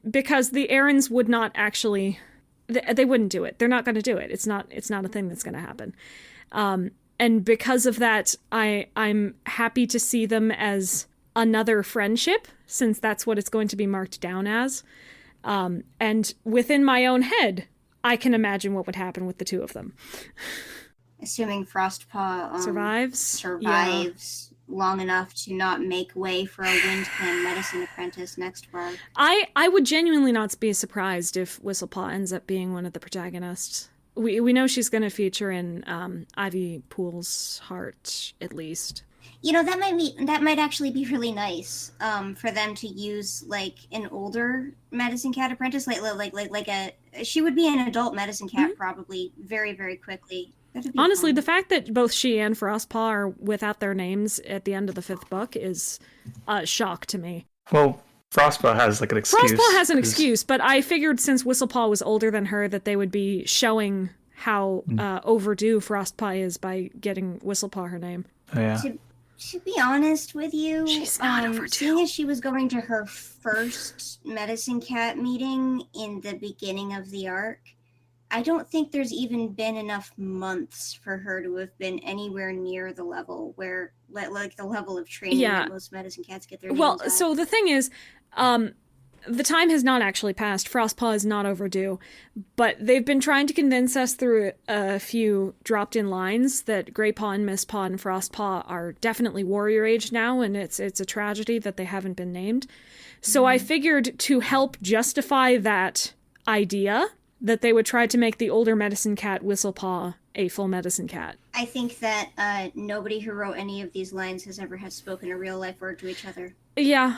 Because the Aarons would not actually, they wouldn't do it. They're not going to do it. It's not a thing that's going to happen. And because of that, I'm happy to see them as another friendship, since that's what it's going to be marked down as. And within my own head, I can imagine what would happen with the two of them. Assuming Frostpaw survives long enough to not make way for a Windclan medicine apprentice next part. I would genuinely not be surprised if Whistlepaw ends up being one of the protagonists. We know she's going to feature in Ivy Pool's Heart, at least. That might actually be really nice for them to use an older medicine cat apprentice, she would be an adult medicine cat probably very, very quickly. Honestly, the fact that both she and Frostpaw are without their names at the end of the 5th book is a shock to me. Well, Frostpaw has an excuse. Frostpaw has an excuse, but I figured since Whistlepaw was older than her that they would be showing how overdue Frostpaw is by getting Whistlepaw her name. Oh, yeah. To be honest with you, she's not overdue. Seeing as she was going to her first medicine cat meeting in the beginning of the arc, I don't think there's even been enough months for her to have been anywhere near the level where, the level of training that most medicine cats get their names at. So the thing is, the time has not actually passed. Frostpaw is not overdue, but they've been trying to convince us through a few dropped-in lines that Greypaw and Mistpaw and Frostpaw are definitely warrior age now, and it's a tragedy that they haven't been named. So I figured to help justify that idea that they would try to make the older medicine cat Whistlepaw a full medicine cat. I think that nobody who wrote any of these lines has ever spoken a real-life word to each other. Yeah.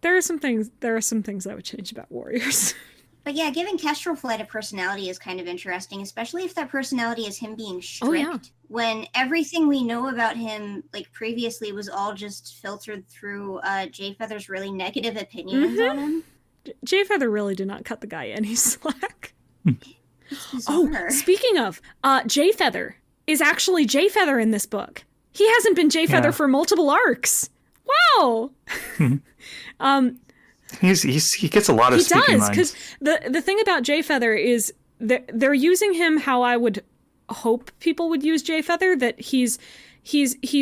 There are some things I would change about warriors. But yeah, giving Kestrelflight a personality is kind of interesting, especially if that personality is him being strict. Oh, yeah. When everything we know about him, previously, was all just filtered through Jayfeather's really negative opinions on him. Jayfeather really did not cut the guy any slack. Speaking of, Jayfeather is actually Jayfeather in this book. He hasn't been Jayfeather for multiple arcs. Wow! He gets a lot of He speaking does, lines. because the thing about Jay Feather is that they're using him how I would hope people would use Jay Feather, that he's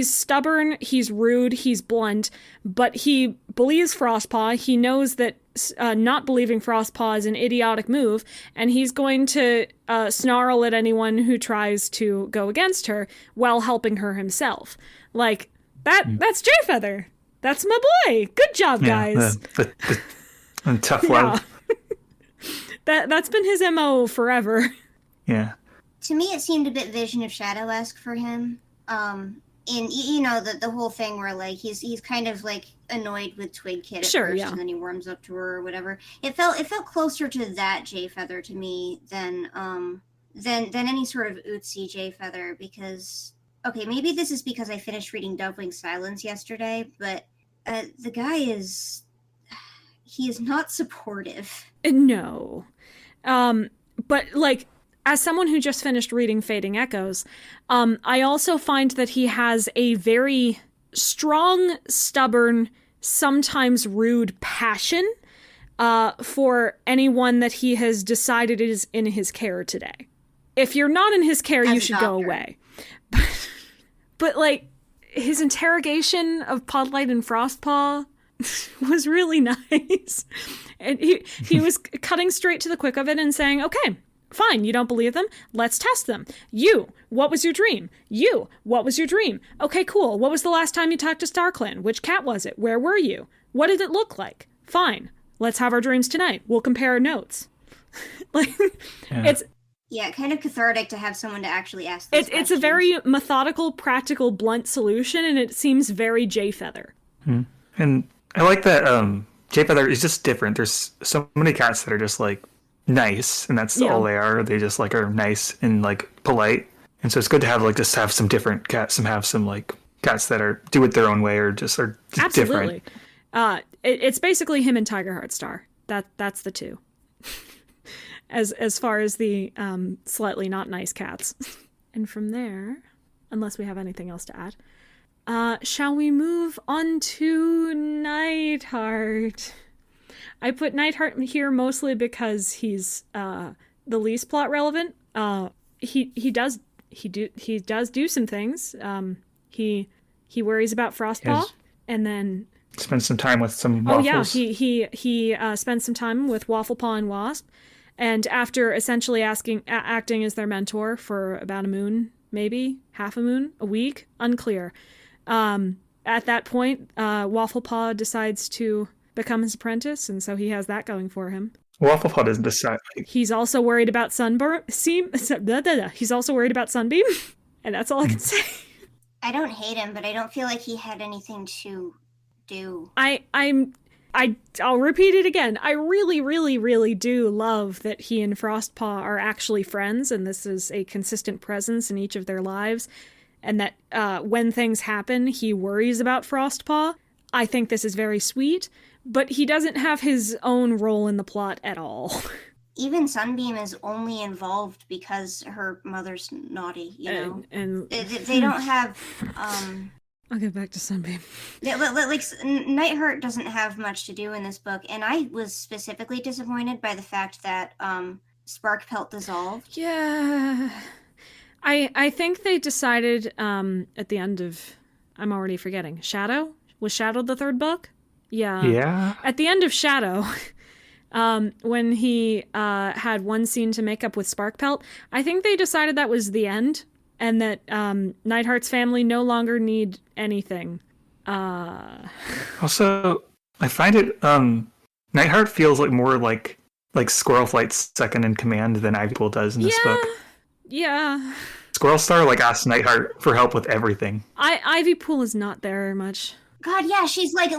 stubborn, he's rude, he's blunt, but he believes Frostpaw. He knows that not believing Frostpaw is an idiotic move, and he's going to snarl at anyone who tries to go against her while helping her himself. Like, that's Jay Feather. That's my boy. Good job, guys. The tough love. That's been his MO forever. Yeah. To me, it seemed a bit Vision of Shadow-esque for him. In the whole thing where like he's kind of like annoyed with Twig Kid at first, and then he warms up to her or whatever. It felt closer to that Jay Feather to me than any sort of Ootsy Jay Feather, because okay, maybe this is because I finished reading Doubling Silence yesterday, but the guy is not supportive. No. But like, as someone who just finished reading Fading Echoes, I also find that he has a very strong, stubborn, sometimes rude passion for anyone that he has decided is in his care today. If you're not in his care, you should go away. But like, his interrogation of Podlight and Frostpaw was really nice. And he was cutting straight to the quick of it and saying, okay, fine, you don't believe them? Let's test them. You, what was your dream? You, what was your dream? Okay, cool. What was the last time you talked to StarClan? Which cat was it? Where were you? What did it look like? Fine. Let's have our dreams tonight. We'll compare our notes. Like, it's... Yeah, kind of cathartic to have someone to actually ask those questions. It's a very methodical, practical, blunt solution, and it seems very Jay Feather. And I like that Jay Feather is just different. There's so many cats that are just like nice, and that's all they are. They just like are nice and like polite, and so it's good to have like just have some different cats and have some like cats that are do it their own way or just are just absolutely different. It's basically him and Tigerheartstar. That's the two. As far as the slightly not nice cats. And from there, unless we have anything else to add, shall we move on to Nighthart? I put Nighthart here mostly because he's the least plot relevant. He does do some things. He worries about Frostpaw, and then spends some time with some waffles. Oh yeah, he spends some time with Wafflepaw and Wasp. And after essentially acting as their mentor for about a moon, maybe half a moon, a week, unclear. At that point, Wafflepaw decides to become his apprentice, and so he has that going for him. Wafflepaw doesn't decide. He's also worried about He's also worried about Sunbeam, and that's all I can say. I don't hate him, but I don't feel like he had anything to do. I'll repeat it again. I really, really, really do love that he and Frostpaw are actually friends, and this is a consistent presence in each of their lives, and that when things happen, he worries about Frostpaw. I think this is very sweet, but he doesn't have his own role in the plot at all. Even Sunbeam is only involved because her mother's naughty, you know? And they don't have... I'll get back to Sunbeam. Yeah, but like Nighthart doesn't have much to do in this book, and I was specifically disappointed by the fact that Sparkpelt dissolved. Yeah, I think they decided at the end of, I'm already forgetting. Shadow? Was Shadow the third book? Yeah. Yeah. At the end of Shadow, when he had one scene to make up with Sparkpelt, I think they decided that was the end. And that Nighthart's family no longer need anything. Also, I find it Nighthart feels like more like Squirrelflight's second in command than Ivypool does in this book. Yeah. Squirrelstar like asks Nighthart for help with everything. Ivypool is not there much. God, yeah, she's like,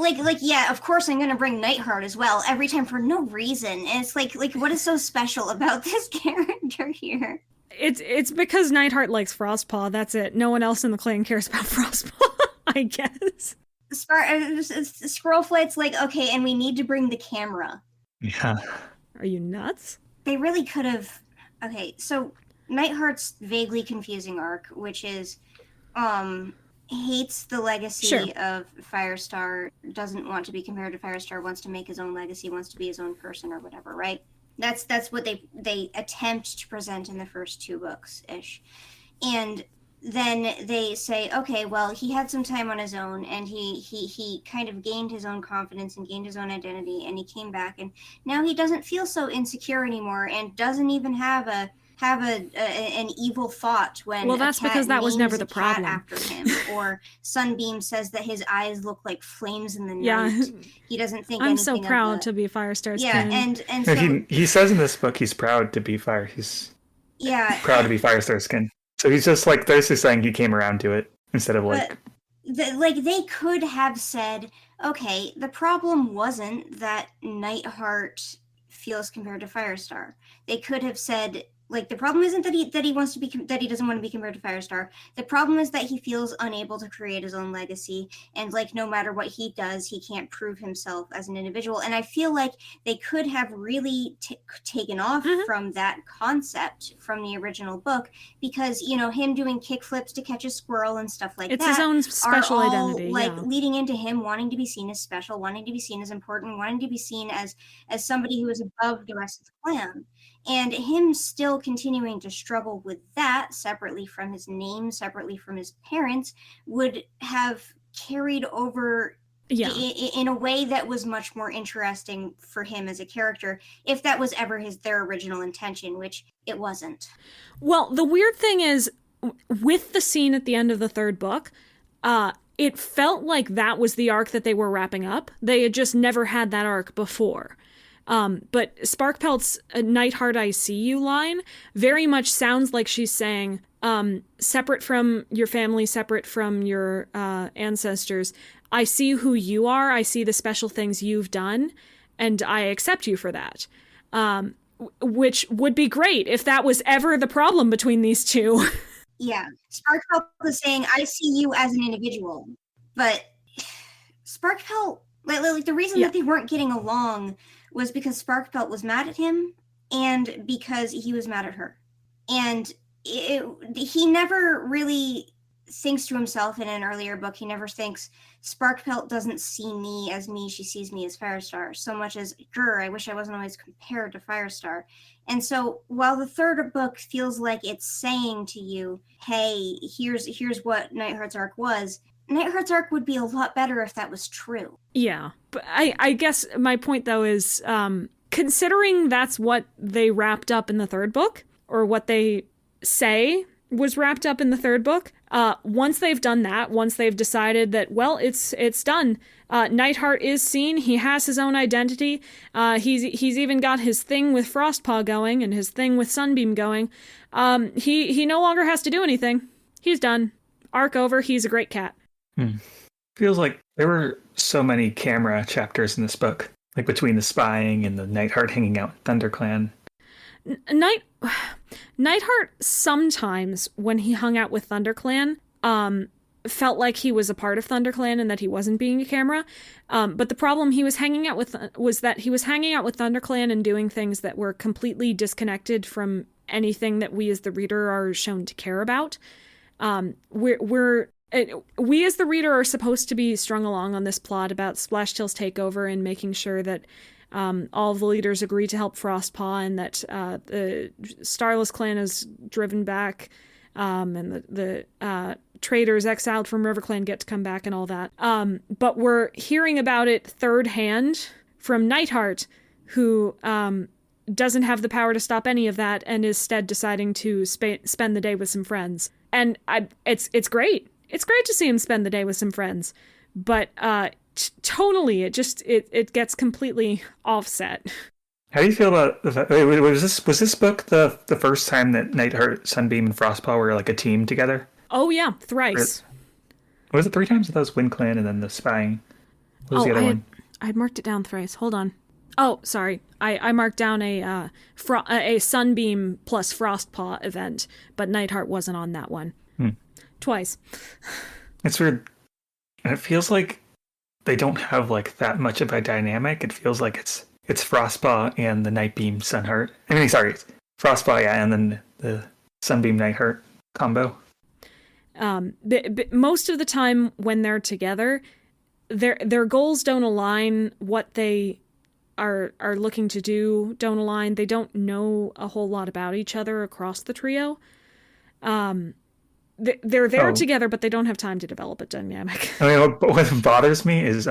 yeah, of course I'm gonna bring Nighthart as well every time for no reason. And it's like what is so special about this character here? It's because Nighthart likes Frostpaw. That's it. No one else in the clan cares about Frostpaw, I guess. Squirrelflight's like, okay, and we need to bring the camera. Yeah. Are you nuts? They really could have... Okay, so Nightheart's vaguely confusing arc, which is hates the legacy Sure. of Firestar, doesn't want to be compared to Firestar, wants to make his own legacy, wants to be his own person or whatever, right? That's what they attempt to present in the first 2 books ish. And then they say, okay, well, he had some time on his own, and he kind of gained his own confidence and gained his own identity, and he came back, and now he doesn't feel so insecure anymore, and doesn't even have an evil thought when that's because that was never the problem after him, or Sunbeam says that his eyes look like flames in the night. Yeah. He doesn't think I'm anything so proud of to be Firestar's yeah, kin. and No, so he says in this book he's proud to be He's proud to be Firestar's kin. So he's just like basically saying he came around to it instead of like. They could have said, okay, the problem wasn't that Nighthart feels compared to Firestar. They could have said, like, the problem isn't that he wants to be that he doesn't want to be compared to Firestar. The problem is that he feels unable to create his own legacy, and like no matter what he does, he can't prove himself as an individual. And I feel like they could have really taken off from that concept from the original book, because him doing kickflips to catch a squirrel and stuff like It's that. his own special identity, Leading into him wanting to be seen as special, wanting to be seen as important, wanting to be seen as somebody who is above the rest of the clan. And him still continuing to struggle with that separately from his name, separately from his parents, would have carried over in a way that was much more interesting for him as a character, if that was ever their original intention, which it wasn't. Well, the weird thing is, with the scene at the end of the 3rd book, it felt like that was the arc that they were wrapping up. They had just never had that arc before. But Sparkpelt's Nighthart I See You line very much sounds like she's saying, separate from your family, separate from your ancestors, I see who you are, I see the special things you've done, and I accept you for that. Which would be great if that was ever the problem between these two. Yeah, Sparkpelt is saying, I see you as an individual. But Sparkpelt, like the reason that they weren't getting along was because Sparkpelt was mad at him, and because he was mad at her. And he never really thinks to himself in an earlier book, he never thinks, Sparkpelt doesn't see me as me, she sees me as Firestar, so much as, I wish I wasn't always compared to Firestar. And so while the 3rd book feels like it's saying to you, hey, here's what Nightheart's arc was, Nightheart's arc would be a lot better if that was true. Yeah. But I guess my point, though, is considering that's what they wrapped up in the 3rd book, or what they say was wrapped up in the 3rd book, once they've done that, once they've decided that, well, it's done, Nighthart is seen, he has his own identity, he's even got his thing with Frostpaw going, and his thing with Sunbeam going, he no longer has to do anything. He's done. Arc over, he's a great cat. Feels like there were so many camera chapters in this book, like between the spying and the Nighthart hanging out with ThunderClan. Nighthart sometimes, when he hung out with ThunderClan, felt like he was a part of ThunderClan and that he wasn't being a camera. But the problem he was hanging out with was that he was hanging out with ThunderClan and doing things that were completely disconnected from anything that we as the reader are shown to care about. We as the reader are supposed to be strung along on this plot about Splashtail's takeover and making sure that all the leaders agree to help Frostpaw, and that the Starless Clan is driven back, and the traders exiled from RiverClan get to come back and all that. But we're hearing about it third hand from Nighthart, who doesn't have the power to stop any of that and is instead deciding to spend the day with some friends. And it's great. It's great to see him spend the day with some friends, but tonally, it gets completely offset. How do you feel about the fact, was this book the first time that Nighthart, Sunbeam, and Frostpaw were like a team together? Oh yeah, thrice. Was it 3 times? That was Wind Clan and then the spying. What was the other one? I'd marked it down thrice. Hold on. Oh, sorry. I marked down a Sunbeam plus Frostpaw event, but Nighthart wasn't on that one. Twice. It's weird. And it feels like they don't have like that much of a dynamic. It feels like it's Frostpaw and the Nightbeam Sunheart. Frostpaw, yeah, and then the Sunbeam Nighthart combo. Most of the time when they're together, their goals don't align. What they are looking to do don't align. They don't know a whole lot about each other across the trio. They're there together, but they don't have time to develop a dynamic. I mean, what bothers me is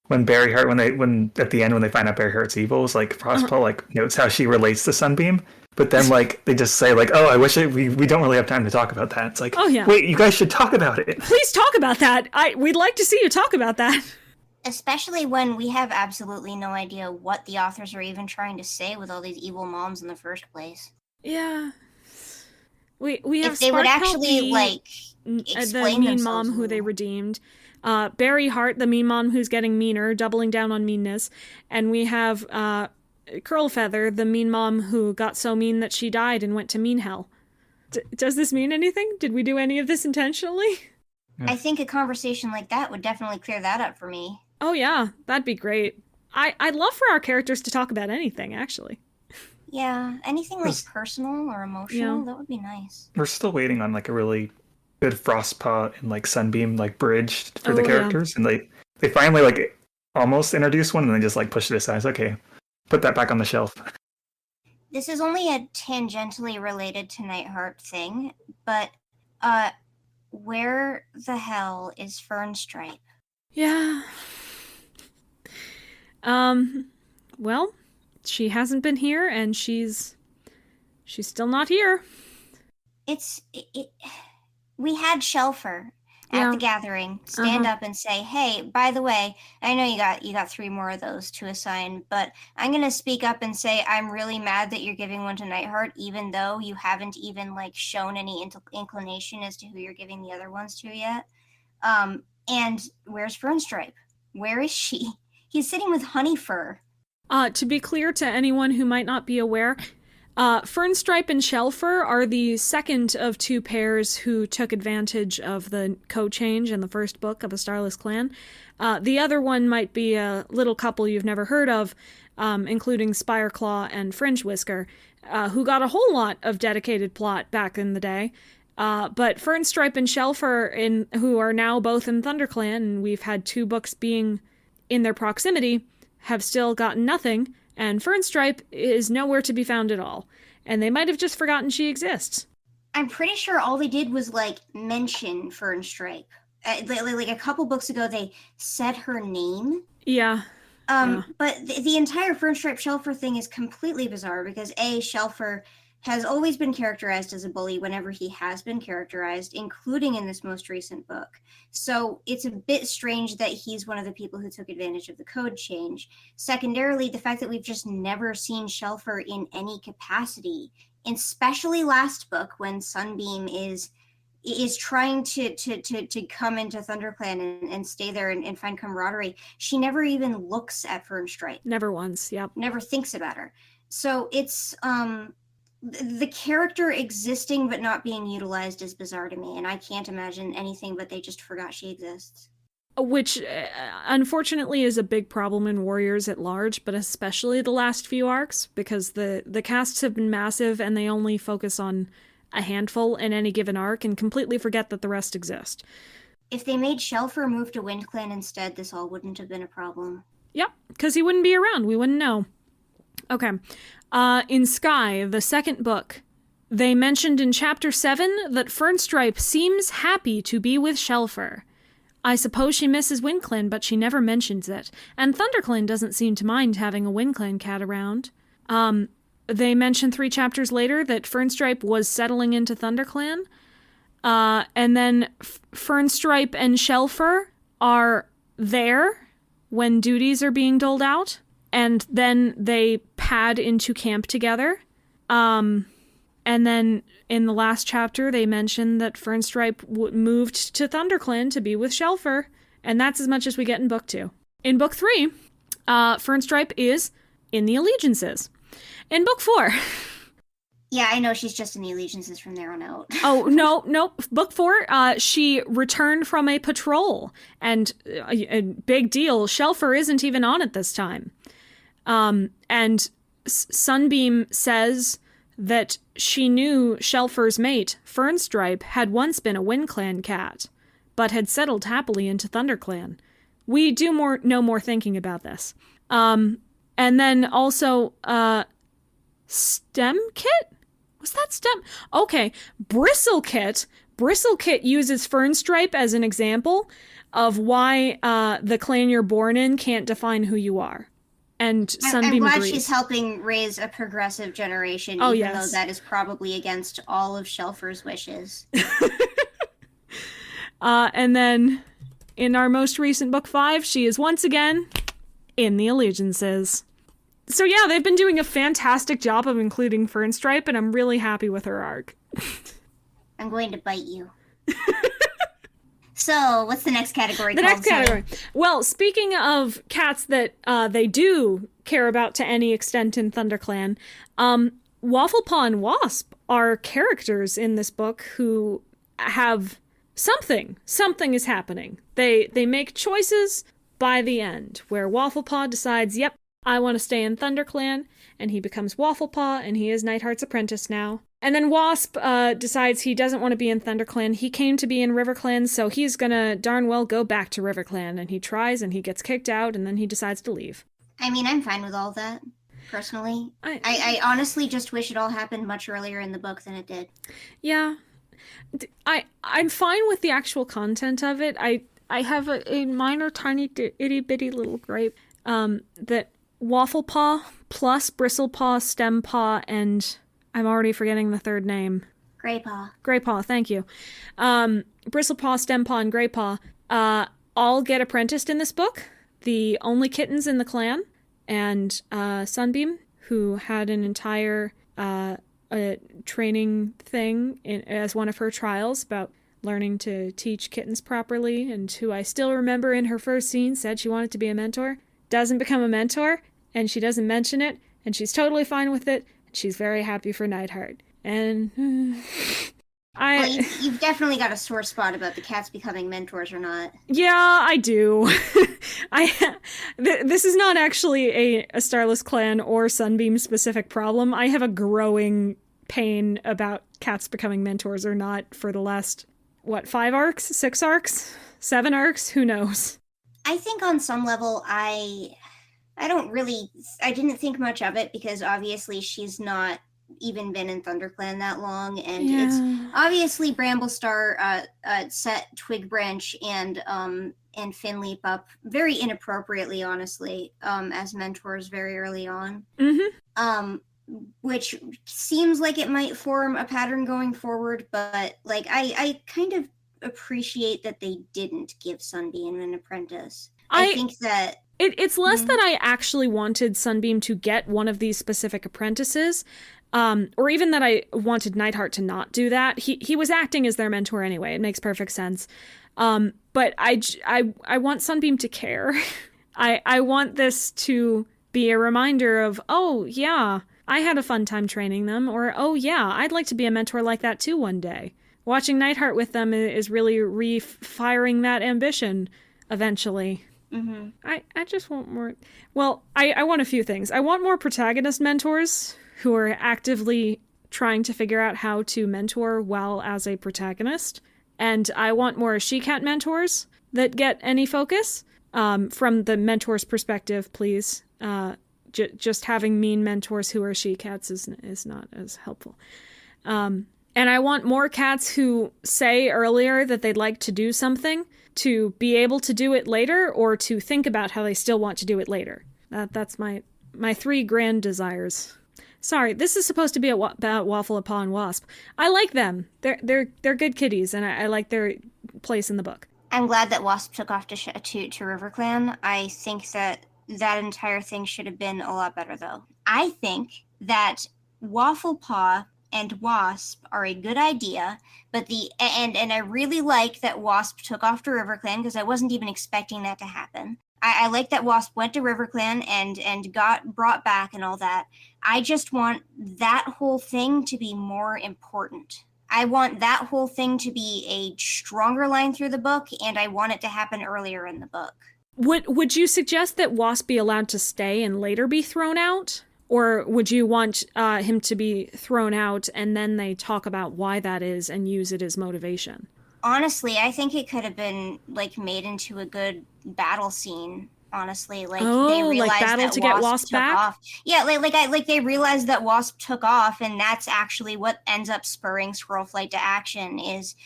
when Berryheart, when at the end when they find out Berryheart's evil, is like Frostpaw like notes how she relates to Sunbeam, but then like they just say like, oh, I wish we don't really have time to talk about that. It's like, oh yeah, wait, you guys should talk about it. Please talk about that. We'd like to see you talk about that. Especially when we have absolutely no idea what the authors are even trying to say with all these evil moms in the first place. Yeah. We have if they would actually explain the mean mom who they redeemed, Berryheart, the mean mom who's getting meaner, doubling down on meanness, and we have Curlfeather, the mean mom who got so mean that she died and went to mean hell. Does this mean anything? Did we do any of this intentionally? I think a conversation like that would definitely clear that up for me. Oh yeah, that'd be great. I'd love for our characters to talk about anything, actually. Yeah, anything like personal or emotional, that would be nice. We're still waiting on like a really good Frostpaw and like Sunbeam like bridge for the characters, and they finally like almost introduced one, and then just like pushed it aside. It's okay, put that back on the shelf. This is only a tangentially related to Nighthart thing, but where the hell is Fernstripe? Yeah. Well, she hasn't been here, and she's still not here. We had Shelfer at the gathering stand up and say, "Hey, by the way, I know you got 3 more of those to assign, but I'm gonna speak up and say I'm really mad that you're giving one to Nighthart, even though you haven't even like shown any inclination as to who you're giving the other ones to yet." And where's Fernstripe? Where is she? He's sitting with Honeyfur. To be clear to anyone who might not be aware, Fernstripe and Shelfer are the second of 2 pairs who took advantage of the code change in the first book of A Starless Clan. The other one might be a little couple you've never heard of, including Spireclaw and Fringe Whisker, who got a whole lot of dedicated plot back in the day. But Fernstripe and Shelfer, who are now both in ThunderClan, and we've had 2 books being in their proximity, have still gotten nothing, and Fernstripe is nowhere to be found at all. And they might have just forgotten she exists. I'm pretty sure all they did was, like, mention Fernstripe. Like, a couple books ago, they said her name. Yeah. But the entire Fernstripe Shelfer thing is completely bizarre, because Shelfer has always been characterized as a bully whenever he has been characterized, including in this most recent book. So it's a bit strange that he's one of the people who took advantage of the code change. Secondarily, the fact that we've just never seen Shelfer in any capacity, especially last book when Sunbeam is trying to come into ThunderClan and stay there and find camaraderie. She never even looks at Fernstripe. Never once, yep. Never thinks about her. So it's the character existing but not being utilized is bizarre to me, and I can't imagine anything but they just forgot she exists. Which, unfortunately, is a big problem in Warriors at large, but especially the last few arcs, because the casts have been massive and they only focus on a handful in any given arc and completely forget that the rest exist. If they made Shelfer move to WindClan instead, this all wouldn't have been a problem. Yep, because he wouldn't be around. We wouldn't know. Okay. In Sky, the second book, they mentioned in Chapter 7 that Fernstripe seems happy to be with Shelfer. I suppose she misses WindClan, but she never mentions it. And ThunderClan doesn't seem to mind having a WindClan cat around. They mentioned 3 chapters later that Fernstripe was settling into ThunderClan. And then Fernstripe and Shelfer are there when duties are being doled out. And then they pad into camp together. And then in the last chapter, they mentioned that Fernstripe moved to ThunderClan to be with Shelfer. And that's as much as we get in Book 2. In Book 3, Fernstripe is in the Allegiances. In Book 4... Yeah, I know she's just in the Allegiances from there on out. Oh, no. Book 4, she returned from a patrol. And a big deal, Shelfer isn't even on it this time. And Sunbeam says that she knew Shelfer's mate, Fernstripe, had once been a WindClan cat, but had settled happily into ThunderClan. We do no more thinking about this. And then also, Stem Kit? Was that Stem? Okay, Bristle Kit. Bristle Kit uses Fernstripe as an example of why the clan you're born in can't define who you are. And Sunbeam I'm glad agrees. she's helping raise a progressive generation, even though that is probably against all of Shelfer's wishes. And then in our most recent book 5, she is once again in the Allegiances. So yeah, they've been doing a fantastic job of including Fernstripe, and I'm really happy with her arc. I'm going to bite you. So, what's the next category called? The next category. Well, speaking of cats that they do care about to any extent in ThunderClan, Wafflepaw and Wasp are characters in this book who have something. Something is happening. They make choices by the end, where Wafflepaw decides, yep, I want to stay in ThunderClan, and he becomes Wafflepaw, and he is Nighthart's apprentice now. And then Wasp decides he doesn't want to be in ThunderClan. He came to be in RiverClan, so he's gonna darn well go back to RiverClan. And he tries, and he gets kicked out, and then he decides to leave. I mean, I'm fine with all that, personally. I honestly just wish it all happened much earlier in the book than it did. Yeah. I'm fine with the actual content of it. I have a minor, tiny, itty-bitty little gripe that Wafflepaw plus Bristlepaw, Stempaw, and I'm already forgetting the third name. Greypaw. Greypaw, thank you. Bristlepaw, Stempaw, and Greypaw all get apprenticed in this book. The only kittens in the clan. And Sunbeam, who had an entire training thing as one of her trials about learning to teach kittens properly, and who I still remember in her first scene said she wanted to be a mentor, doesn't become a mentor, and she doesn't mention it, and she's totally fine with it. She's very happy for Nighthart. And well, you've definitely got a sore spot about the cats becoming mentors or not. Yeah, I do. This is not actually a Starless Clan or Sunbeam specific problem. I have a growing pain about cats becoming mentors or not for the last, 5 arcs? 6 arcs? 7 arcs? Who knows? I think on some level, I didn't think much of it because obviously she's not even been in ThunderClan that long, and it's obviously Bramblestar set Twigbranch and Finleap up very inappropriately, honestly, as mentors very early on. Mm-hmm. Which seems like it might form a pattern going forward, but like I kind of appreciate that they didn't give Sunbeam an apprentice. I think that it's less that I actually wanted Sunbeam to get one of these specific apprentices, or even that I wanted Nighthart to not do that. He was acting as their mentor anyway. It makes perfect sense. But I want Sunbeam to care. I want this to be a reminder of, oh yeah, I had a fun time training them, or oh yeah, I'd like to be a mentor like that too one day. Watching Nighthart with them is really re-firing that ambition eventually. Mm-hmm. I just want more. Well, I want a few things. I want more protagonist mentors who are actively trying to figure out how to mentor while as a protagonist. And I want more she-cat mentors that get any focus. From the mentor's perspective, please. Just having mean mentors who are she-cats is not as helpful. And I want more cats who say earlier that they'd like to do something to be able to do it later, or to think about how they still want to do it later. That's my 3 grand desires. Sorry, this is supposed to be about Wafflepaw and Wasp. I like them. They're good kitties, and I like their place in the book. I'm glad that Wasp took off to RiverClan. I think that entire thing should have been a lot better, though. I think that Wafflepaw and Wasp are a good idea, but and I really like that Wasp took off to RiverClan because I wasn't even expecting that to happen. I like that Wasp went to RiverClan and got brought back and all that. I just want that whole thing to be more important. I want that whole thing to be a stronger line through the book, and I want it to happen earlier in the book. Would you suggest that Wasp be allowed to stay and later be thrown out? Or would you want him to be thrown out and then they talk about why that is and use it as motivation? Honestly, I think it could have been like made into a good battle scene. Honestly, like they realized like battle that to get Wasp took back? off. Yeah, like they realized that Wasp took off, and that's actually what ends up spurring Squirrelflight to action. Is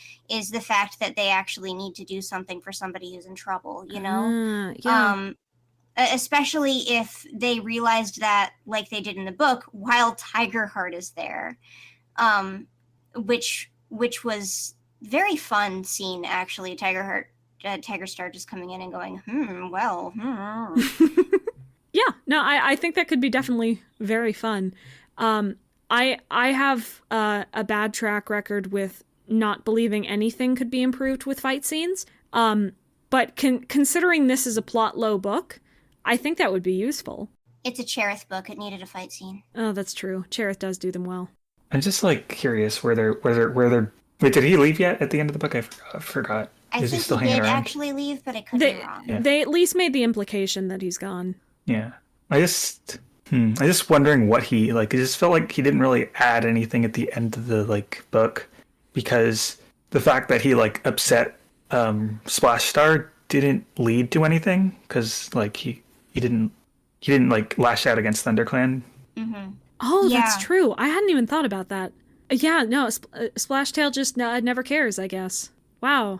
the fact that they actually need to do something for somebody who's in trouble. You know, Yeah. Especially if they realized that, like they did in the book, while Tigerheart is there, which was very fun scene actually. Tigerstar just coming in and going, Yeah, no, I think that could be definitely very fun. I have a bad track record with not believing anything could be improved with fight scenes. But considering this is a plot low book, I think that would be useful. It's a Cherith book. It needed a fight scene. Oh, that's true. Cherith does do them well. I'm just like curious where they're. Wait, did he leave yet at the end of the book? I forgot. I Is he think still he hanging did around? actually leave, but I could be wrong. Yeah. They at least made the implication that he's gone. Yeah. I just wondering what he like. It just felt like he didn't really add anything at the end of the like book, because the fact that he like upset Splashstar didn't lead to anything, because like he didn't like lash out against ThunderClan. Mm-hmm. Oh, Yeah. that's true. I hadn't even thought about that. Yeah, no, Splashtail just never cares, I guess. Wow.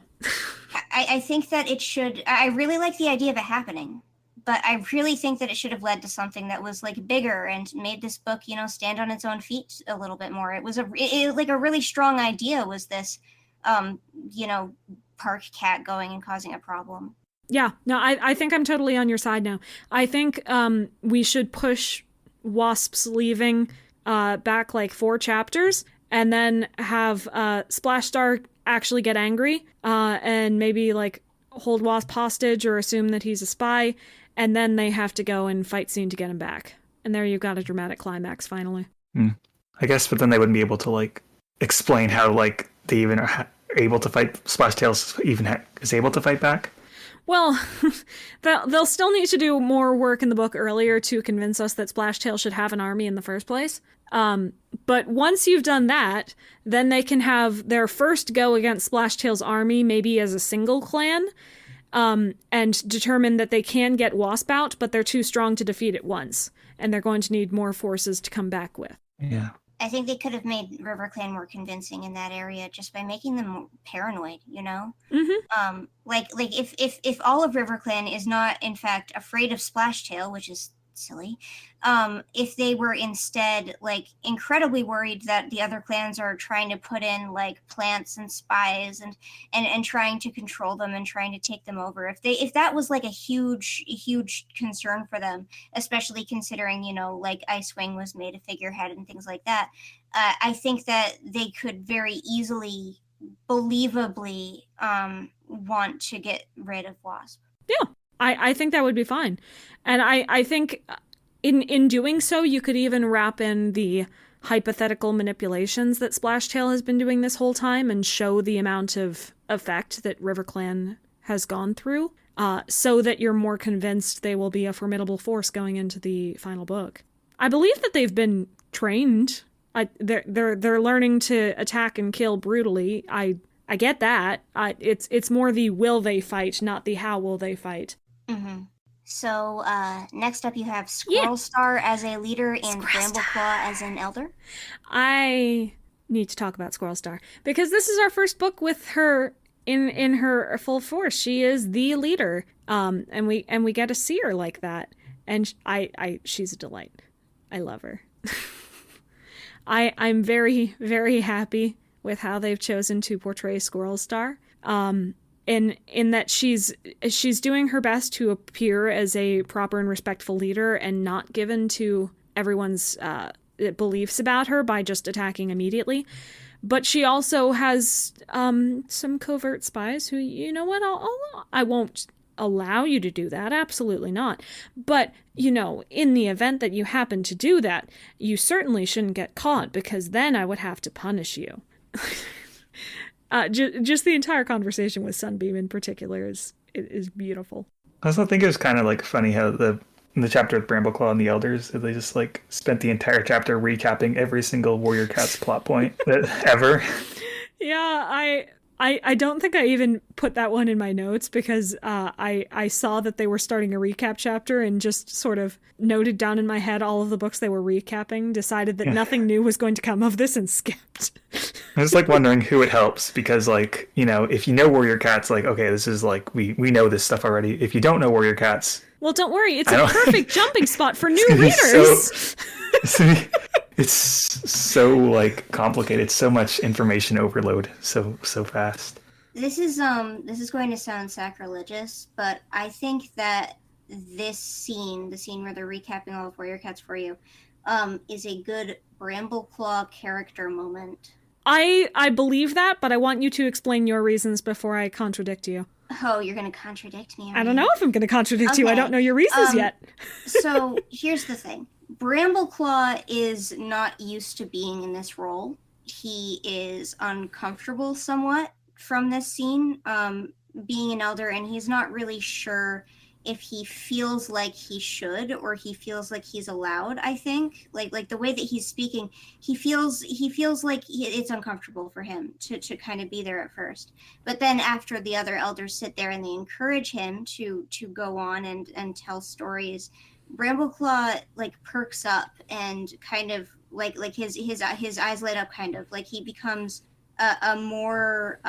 I think that it should. I really like the idea of it happening, but I really think that it should have led to something that was like bigger and made this book, stand on its own feet a little bit more. It was like a really strong idea. Was this, park cat going and causing a problem? Yeah, no, I think I'm totally on your side now. I think we should push Wasp's leaving back like 4 chapters, and then have Splashstar actually get angry and maybe like hold Wasp hostage or assume that he's a spy, and then they have to go and fight scene to get him back. And there you've got a dramatic climax finally. I guess, but then they wouldn't be able to like explain how like they even are able to fight. Splashtail even is able to fight back. Well, they'll still need to do more work in the book earlier to convince us that Splashtail should have an army in the first place. But once you've done that, then they can have their first go against Splashtail's army, maybe as a single clan, and determine that they can get Wasp out, but they're too strong to defeat it once, and they're going to need more forces to come back with. Yeah. I think they could have made RiverClan more convincing in that area just by making them paranoid, Mm-hmm. Like if all of RiverClan is not in fact afraid of Splashtail, which is silly, if they were instead like incredibly worried that the other clans are trying to put in like plants and spies and trying to control them and trying to take them over, if that was like a huge concern for them, especially considering like Icewing was made a figurehead and things like that, I think that they could very easily believably want to get rid of Wasp. Yeah, I think that would be fine. And I think in doing so, you could even wrap in the hypothetical manipulations that Splashtail has been doing this whole time and show the amount of effect that RiverClan has gone through, so that you're more convinced they will be a formidable force going into the final book. I believe that they've been trained. They're learning to attack and kill brutally. I get that. It's more the will they fight, not the how will they fight. Mm-hmm. So next up you have Squirrelstar as a leader and Brambleclaw as an elder. I need to talk about Squirrelstar because this is our first book with her in her full force. She is the leader, and we get to see her like that, and she's a delight. I love her. I'm very, very happy with how they've chosen to portray Squirrelstar. In that she's doing her best to appear as a proper and respectful leader and not given to everyone's beliefs about her by just attacking immediately. But she also has some covert spies who, you know what, I won't allow you to do that, absolutely not. But, in the event that you happen to do that, you certainly shouldn't get caught, because then I would have to punish you. Just the entire conversation with Sunbeam in particular is beautiful. I also think it was kind of like funny how the in the chapter with Brambleclaw and the Elders, they just like spent the entire chapter recapping every single Warrior Cats plot point ever. Yeah, I don't think I even put that one in my notes because I saw that they were starting a recap chapter and just sort of noted down in my head all of the books they were recapping, decided that nothing new was going to come of this and skipped. I was like wondering who it helps because, like, you know, if you know Warrior Cats, like, okay, this is like, we know this stuff already. If you don't know Warrior Cats... Well, don't worry. It's a perfect jumping spot for new readers. It's so like complicated, so much information overload, so fast. This is going to sound sacrilegious, but I think that this scene, the scene where they're recapping all of Warrior Cats for you, is a good Brambleclaw character moment. I believe that, but I want you to explain your reasons before I contradict you. Oh, you're going to contradict me? I don't know if I'm going to contradict you. I don't know your reasons yet. So here's the thing. Brambleclaw is not used to being in this role. He is uncomfortable somewhat from this scene, being an elder, and he's not really sure if he feels like he should or he feels like he's allowed. I think like the way that he's speaking, he feels like it's uncomfortable for him to kind of be there at first. But then after the other elders sit there and they encourage him to go on and tell stories, Brambleclaw like perks up and kind of like his eyes light up, kind of like he becomes a more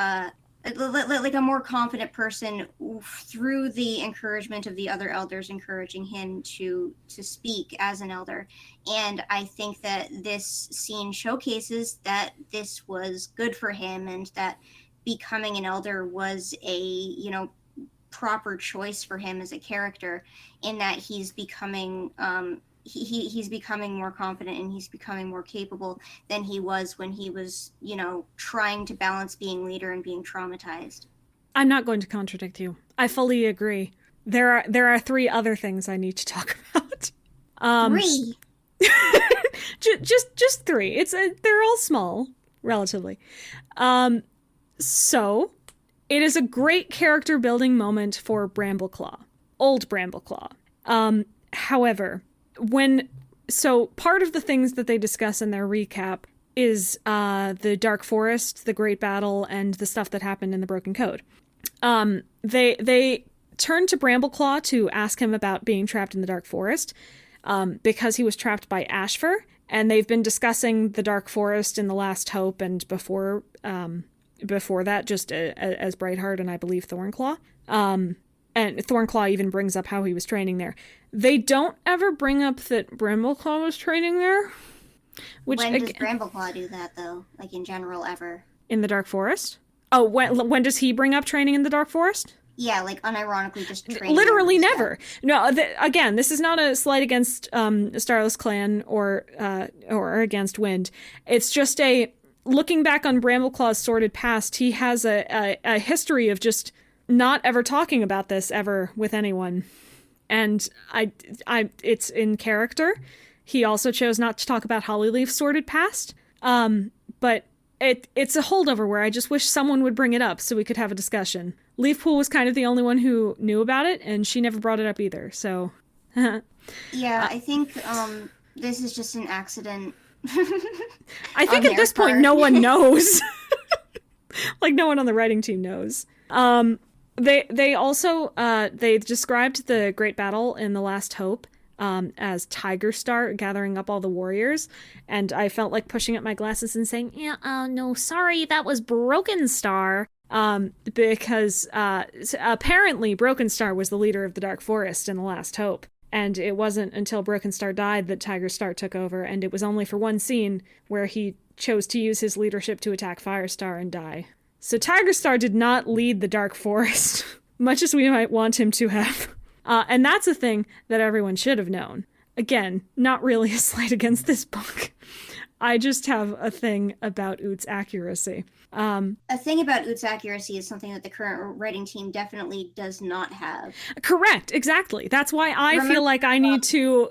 like a more confident person through the encouragement of the other elders encouraging him to speak as an elder. And I think that this scene showcases that this was good for him and that becoming an elder was a, you know, proper choice for him as a character, in that he's becoming he's becoming more confident and he's becoming more capable than he was when he was, you know, trying to balance being leader and being traumatized. I'm not going to contradict you. I fully agree. There are 3 other things I need to talk about. 3? just 3. They're all small, relatively. So it is a great character building moment for Brambleclaw, old Brambleclaw. However, part of the things that they discuss in their recap is the Dark Forest, the Great Battle, and the stuff that happened in the Broken Code. They turn to Brambleclaw to ask him about being trapped in the Dark Forest because he was trapped by Ashfur, and they've been discussing the Dark Forest in The Last Hope and before that, just as Brightheart and I believe Thornclaw. And Thornclaw even brings up how he was training there. They don't ever bring up that Brambleclaw was training there. When does Brambleclaw do that, though? Like, in general, ever? In the Dark Forest? Oh, when does he bring up training in the Dark Forest? Yeah, like, unironically just training. Literally never. No, again, this is not a slight against Starless Clan or against Wind. It's just looking back on Brambleclaw's sordid past, he has a history of just not ever talking about this ever with anyone. And it's in character. He also chose not to talk about Hollyleaf's sordid past. But it's a holdover where I just wish someone would bring it up so we could have a discussion. Leafpool was kind of the only one who knew about it, and she never brought it up either, so... Yeah, I think this is just an accident. I think at this point no one knows. Like, no one on the writing team knows. They also they described the Great Battle in The Last Hope as Tigerheartstar gathering up all the warriors, and I felt like pushing up my glasses and saying, no, sorry, that was Broken Star, because apparently Broken Star was the leader of the Dark Forest in The Last Hope, and it wasn't until Broken Star died that Tigerheartstar took over, and it was only for one scene where he chose to use his leadership to attack Firestar and die. So Tigerheartstar did not lead the Dark Forest, much as we might want him to have. And that's a thing that everyone should have known. Again, not really a slight against this book. I just have a thing about Oot's accuracy. A thing about Oot's accuracy is something that the current writing team definitely does not have. Correct, exactly. That's why I feel like I need to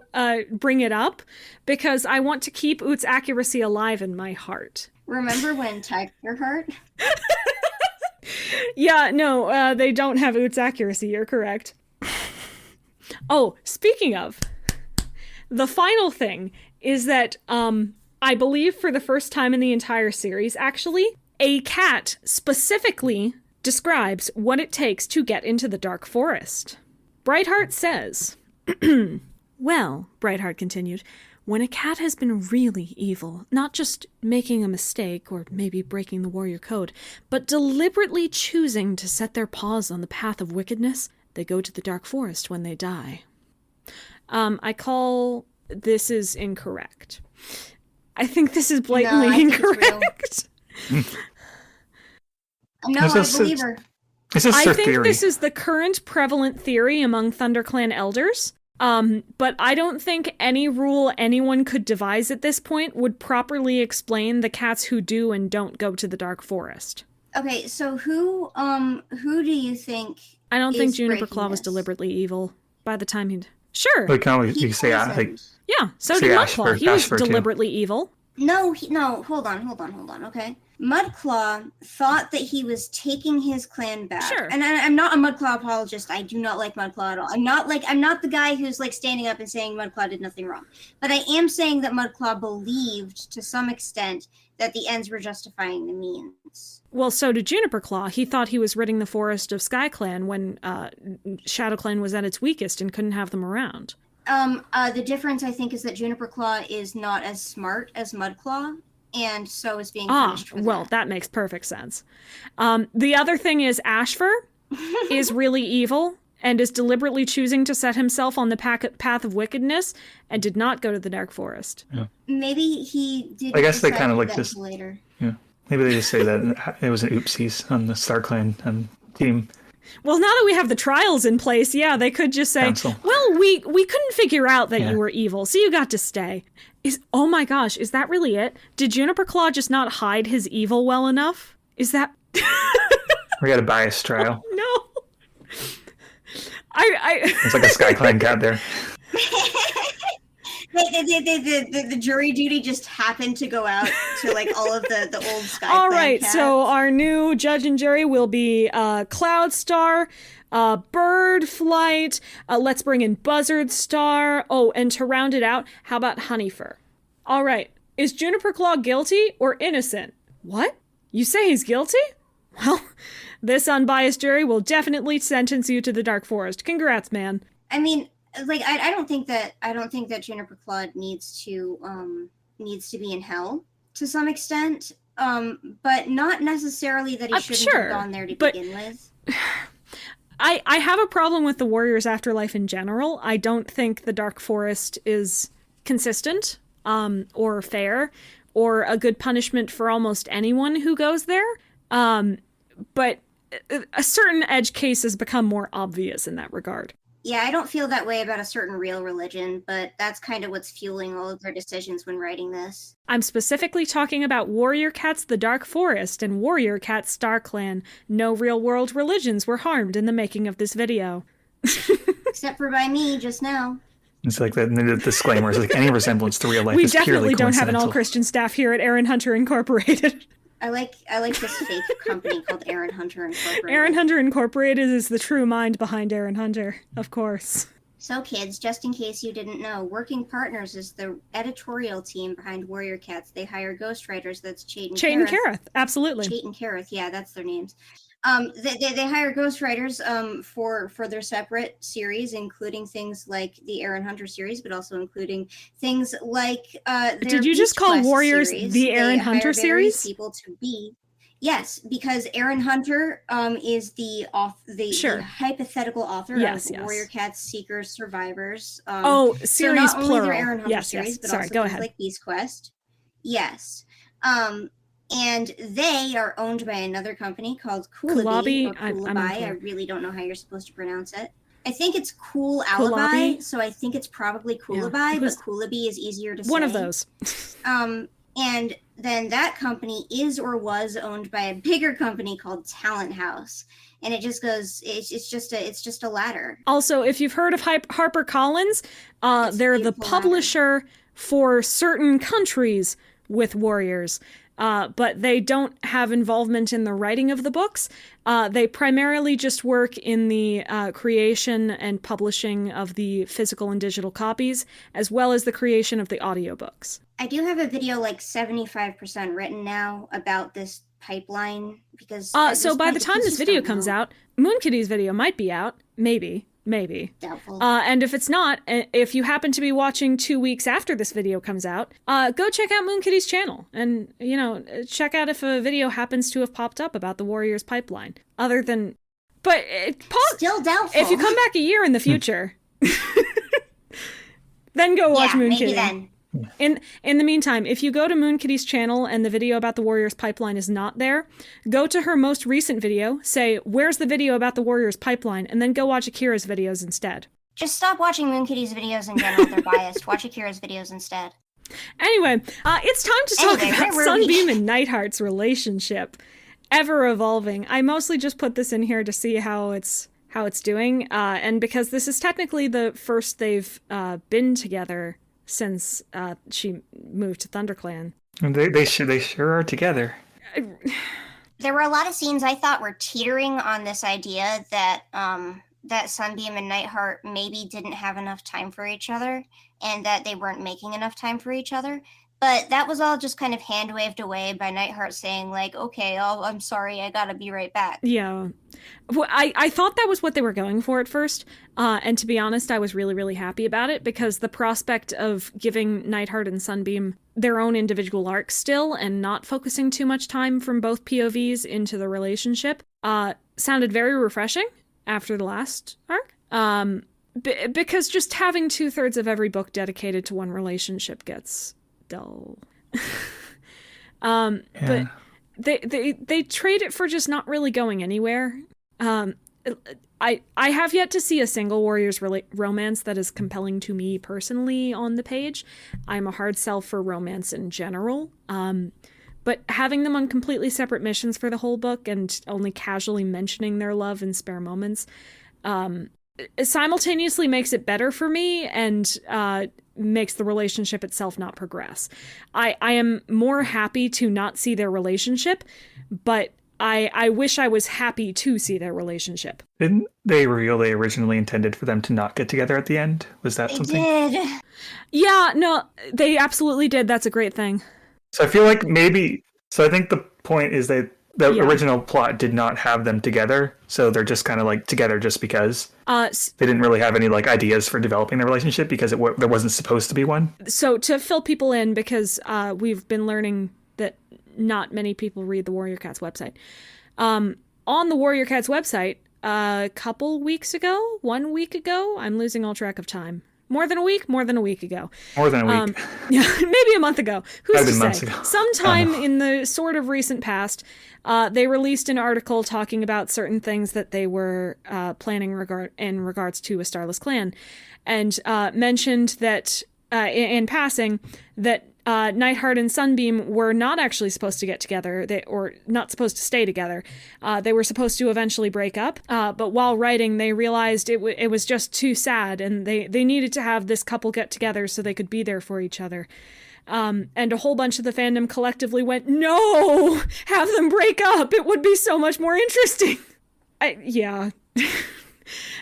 bring it up, because I want to keep Oot's accuracy alive in my heart. Remember when Tigerheart? Yeah, no, they don't have Oot's accuracy, you're correct. Oh, speaking of, the final thing is that I believe for the first time in the entire series, actually, a cat specifically describes what it takes to get into the Dark Forest. Brightheart says, "Well," Brightheart continued, "when a cat has been really evil, not just making a mistake or maybe breaking the warrior code, but deliberately choosing to set their paws on the path of wickedness, they go to the Dark Forest when they die." I call this is incorrect. I think this is blatantly incorrect. No, I believe her. I think this is the current prevalent theory among ThunderClan elders. But I don't think any rule anyone could devise at this point would properly explain the cats who do and don't go to the Dark Forest. Okay, so who do you think? I don't think Juniperclaw was deliberately evil by the time he'd. Sure. Like, you can say, yeah, so did Mudclaw. He was deliberately evil. No, hold on, okay? Mudclaw thought that he was taking his clan back. Sure. And I'm not a Mudclaw apologist. I do not like Mudclaw at all. I'm not the guy who's like standing up and saying Mudclaw did nothing wrong. But I am saying that Mudclaw believed to some extent that the ends were justifying the means. Well, so did Juniperclaw. He thought he was ridding the forest of SkyClan when ShadowClan was at its weakest and couldn't have them around. The difference, I think, is that Juniperclaw is not as smart as Mudclaw, and so is being punished for that. Well, that makes perfect sense. The other thing is Ashfur is really evil and is deliberately choosing to set himself on the path of wickedness and did not go to the Dark Forest. Yeah. Maybe he did. I guess they kind of like this later. Yeah. Maybe they just say that it was an oopsies on the StarClan team. Well, now that we have the trials in place, yeah, they could just say, Cancel. well, we couldn't figure out that you were evil, so you got to stay. Oh my gosh, is that really it? Did Juniperclaw just not hide his evil well enough? Is that... We got a bias trial. Oh, no. It's like a SkyClan cat there. The jury duty just happened to go out to like all of the old SkyClan All right, cats. so our new judge and jury will be Cloudstar, Birdflight, let's bring in Buzzardstar. Oh, and to round it out, how about Honeyfur? All right, is Juniperclaw guilty or innocent? What? You say he's guilty? Well, this unbiased jury will definitely sentence you to the Dark Forest. Congrats, man. I mean, like I don't think that Juniperclaw needs to be in hell to some extent, but not necessarily that he shouldn't have gone there to begin with. I have a problem with the Warriors Afterlife in general. I don't think the Dark Forest is consistent, or fair, or a good punishment for almost anyone who goes there. But a certain edge cases become more obvious in that regard. Yeah, I don't feel that way about a certain real religion, but that's kind of what's fueling all of their decisions when writing this. I'm specifically talking about Warrior Cats the Dark Forest and Warrior Cats StarClan. No real-world religions were harmed in the making of this video. Except for by me just now. It's like the disclaimer. It's like any resemblance to real life is purely definitely don't have an coincidental. all-Christian staff here at Aaron Hunter Incorporated. I like this fake company called Aaron Hunter Incorporated. Aaron Hunter Incorporated is the true mind behind Aaron Hunter, of course. So kids, just in case you didn't know, Working Partners is the editorial team behind Warrior Cats. They hire ghostwriters. That's Chait and Kareth, absolutely. Chait and Kareth, yeah, that's their names. They hire ghostwriters for their separate series, including things like the Aaron Hunter series, but also including things like their Did you just call Beast Quest Warriors series. the Aaron Hunter series? People to be. Yes, because Aaron Hunter is the hypothetical author of Warrior Cats, Seekers, Survivors. Series so not plural. Only their Aaron Hunter series, but Sorry, also go things ahead. like Beast Quest. Yes. And they are owned by another company called Coolaby. I really don't know how you're supposed to pronounce it. I think it's Cool Alibi, so I think it's probably Coolaby, but Coolaby is easier to say. One of those. And then that company is or was owned by a bigger company called Talent House. And it just goes, it's just a ladder. Also, if you've heard of HarperCollins, they're the publisher for certain countries with warriors. But they don't have involvement in the writing of the books. They primarily just work in the creation and publishing of the physical and digital copies, as well as the creation of the audiobooks. I do have a video like 75% written now about this pipeline because so by the time this video comes out, Moonkitty's video might be out. Maybe. Doubtful. And if it's not, if you happen to be watching 2 weeks after this video comes out, go check out Moonkitty's channel and, check out if a video happens to have popped up about the Warriors pipeline. Other than, but still doubtful. If you come back a year in the future, then go watch Moonkitty. Maybe then. In the meantime, if you go to Moonkitty's channel and the video about the Warriors pipeline is not there, go to her most recent video, say, where's the video about the Warriors pipeline, and then go watch Akira's videos instead. Just stop watching Moonkitty's videos in general. They're biased. Watch Akira's videos instead. Anyway, it's time to talk about Sunbeam and Nightheart's relationship. Ever evolving. I mostly just put this in here to see how it's doing, and because this is technically the first they've been together since she moved to ThunderClan. And they sure are together. There were a lot of scenes I thought were teetering on this idea that that Sunbeam and Nightheart maybe didn't have enough time for each other and that they weren't making enough time for each other. But that was all just kind of hand-waved away by Nightheart saying, like, okay, I'm sorry, I gotta be right back. Yeah. Well, I thought that was what they were going for at first. And to be honest, I was really, really happy about it because the prospect of giving Nighthart and Sunbeam their own individual arcs still and not focusing too much time from both POVs into the relationship sounded very refreshing after the last arc. Because just having 2/3 of every book dedicated to one relationship gets dull. But they trade it for just not really going anywhere. I have yet to see a single Warriors romance that is compelling to me personally on the page. I'm a hard sell for romance in general. But having them on completely separate missions for the whole book and only casually mentioning their love in spare moments simultaneously makes it better for me and makes the relationship itself not progress. I am more happy to not see their relationship, but I wish I was happy to see their relationship. Didn't they reveal they originally intended for them to not get together at the end? Was that something? They did. Yeah, no, they absolutely did. That's a great thing. So I feel like I think the point is that the original plot did not have them together, so they're just kind of like together just because. They didn't really have any like ideas for developing the relationship because there wasn't supposed to be one. So to fill people in, because we've been learning that not many people read the Warrior Cats website. On the Warrior Cats website, a couple weeks ago, 1 week ago, I'm losing all track of time. More than a week ago. More than a week. Yeah, maybe a month ago. Who's to months say? Ago. Sometime in the sort of recent past, they released an article talking about certain things that they were planning in regards to A Starless Clan, and mentioned that, in passing, that Nighthart and Sunbeam were not actually supposed to get together, or not supposed to stay together. They were supposed to eventually break up, but while writing, they realized it was just too sad, and they needed to have this couple get together so they could be there for each other. And a whole bunch of the fandom collectively went, no! Have them break up! It would be so much more interesting! Yeah.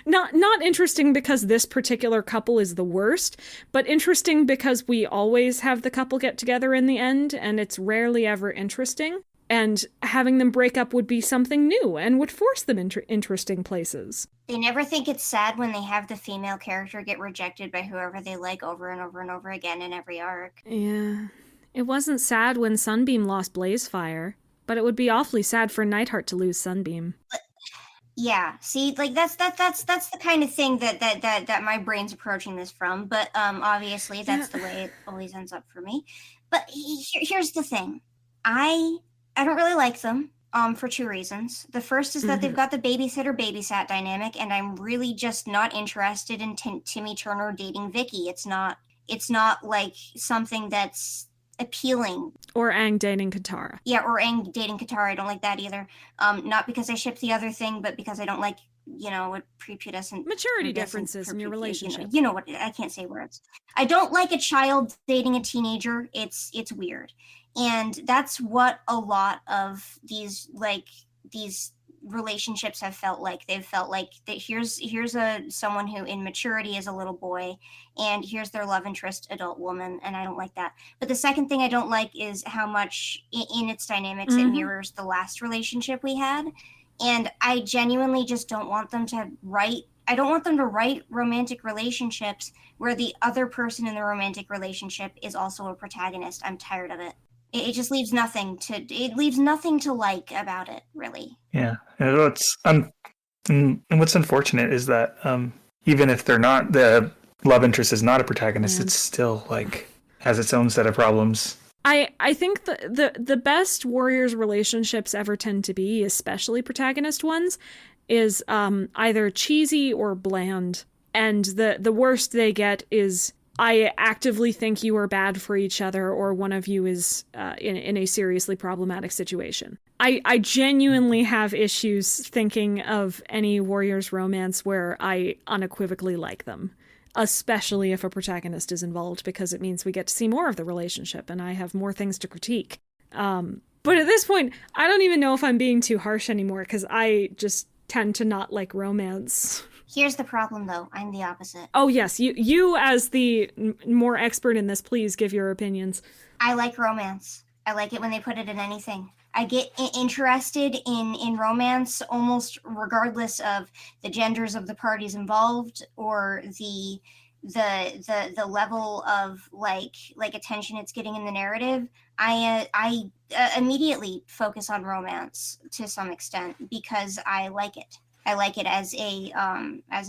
Not interesting because this particular couple is the worst, but interesting because we always have the couple get together in the end, and it's rarely ever interesting. And having them break up would be something new and would force them into interesting places. They never think it's sad when they have the female character get rejected by whoever they like over and over and over again in every arc. Yeah. It wasn't sad when Sunbeam lost Blazefire, but it would be awfully sad for Nighthart to lose Sunbeam. Yeah, see, like that's the kind of thing that my brain's approaching this from, but obviously that's the way it always ends up for me. But here's the thing. I don't really like them for two reasons. The first is that they've got the babysitter-babysat dynamic, and I'm really just not interested in Timmy Turner dating Vicky. It's not like something that's appealing. Or Aang dating Katara. Yeah, or Aang dating Katara. I don't like that either. Not because I ship the other thing, but because I don't like, what prepubescent maturity differences in your relationship. You know what? I can't say words. I don't like a child dating a teenager. It's weird, and that's what a lot of these relationships have felt like. They've felt like that here's someone who in maturity is a little boy, and here's their love interest adult woman, and I don't like that. But the second thing I don't like is how much in its dynamics it mirrors the last relationship we had, and I genuinely just don't want them to write romantic relationships where the other person in the romantic relationship is also a protagonist. I'm tired of it. It just leaves nothing to like about it, really. Yeah, and what's unfortunate is that even if they're not, the love interest is not a protagonist, it's still like has its own set of problems. I think the best warriors relationships ever tend to be, especially protagonist ones, is either cheesy or bland, and the worst they get is I actively think you are bad for each other, or one of you is in a seriously problematic situation. I genuinely have issues thinking of any warriors romance where I unequivocally like them, especially if a protagonist is involved, because it means we get to see more of the relationship and I have more things to critique. But at this point, I don't even know if I'm being too harsh anymore, because I just tend to not like romance. Here's the problem, though. I'm the opposite. Oh, yes. You as the more expert in this, please give your opinions. I like romance. I like it when they put it in anything. I get interested in romance almost regardless of the genders of the parties involved or the level of like attention it's getting in the narrative. I immediately focus on romance to some extent because I like it. I like it as a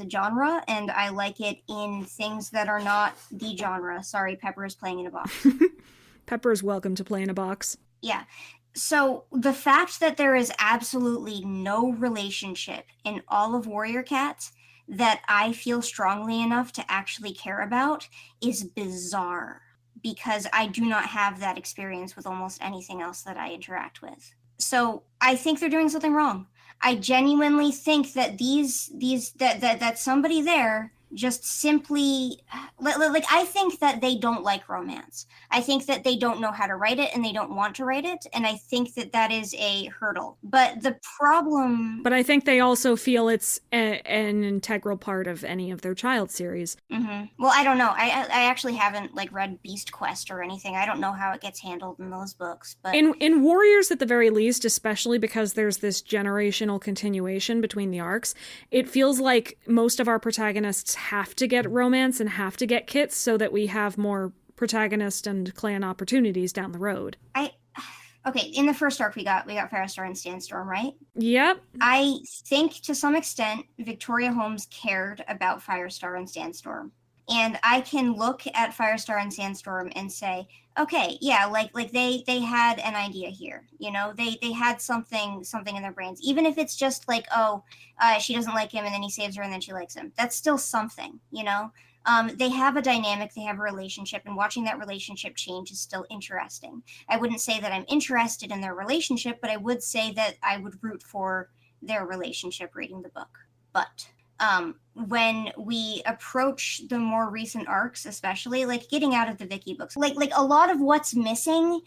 genre, and I like it in things that are not the genre. Sorry, Pepper is playing in a box. Pepper is welcome to play in a box. Yeah. So the fact that there is absolutely no relationship in all of Warrior Cats that I feel strongly enough to actually care about is bizarre, because I do not have that experience with almost anything else that I interact with. So I think they're doing something wrong. I genuinely think that that somebody there just simply like I think that they don't like romance. I think that they don't know how to write it and they don't want to write it, and I think that is a hurdle. But the problem... But I think they also feel it's an integral part of any of their child series. Mm-hmm. Well, I don't know. I actually haven't read Beast Quest or anything. I don't know how it gets handled in those books. But in Warriors, at the very least, especially because there's this generational continuation between the arcs, it feels like most of our protagonists have to get romance and have to get kits so that we have more protagonist and clan opportunities down the road. Okay, in the first arc we got Firestar and Sandstorm, right? Yep. I think to some extent Victoria Holmes cared about Firestar and Sandstorm. And I can look at Firestar and Sandstorm and say, okay, yeah, like they had an idea here. They had something in their brains. Even if it's just she doesn't like him and then he saves her and then she likes him. That's still something, They have a dynamic, they have a relationship, and watching that relationship change is still interesting. I wouldn't say that I'm interested in their relationship, but I would say that I would root for their relationship reading the book. But when we approach the more recent arcs, especially getting out of the Vicky books, a lot of what's missing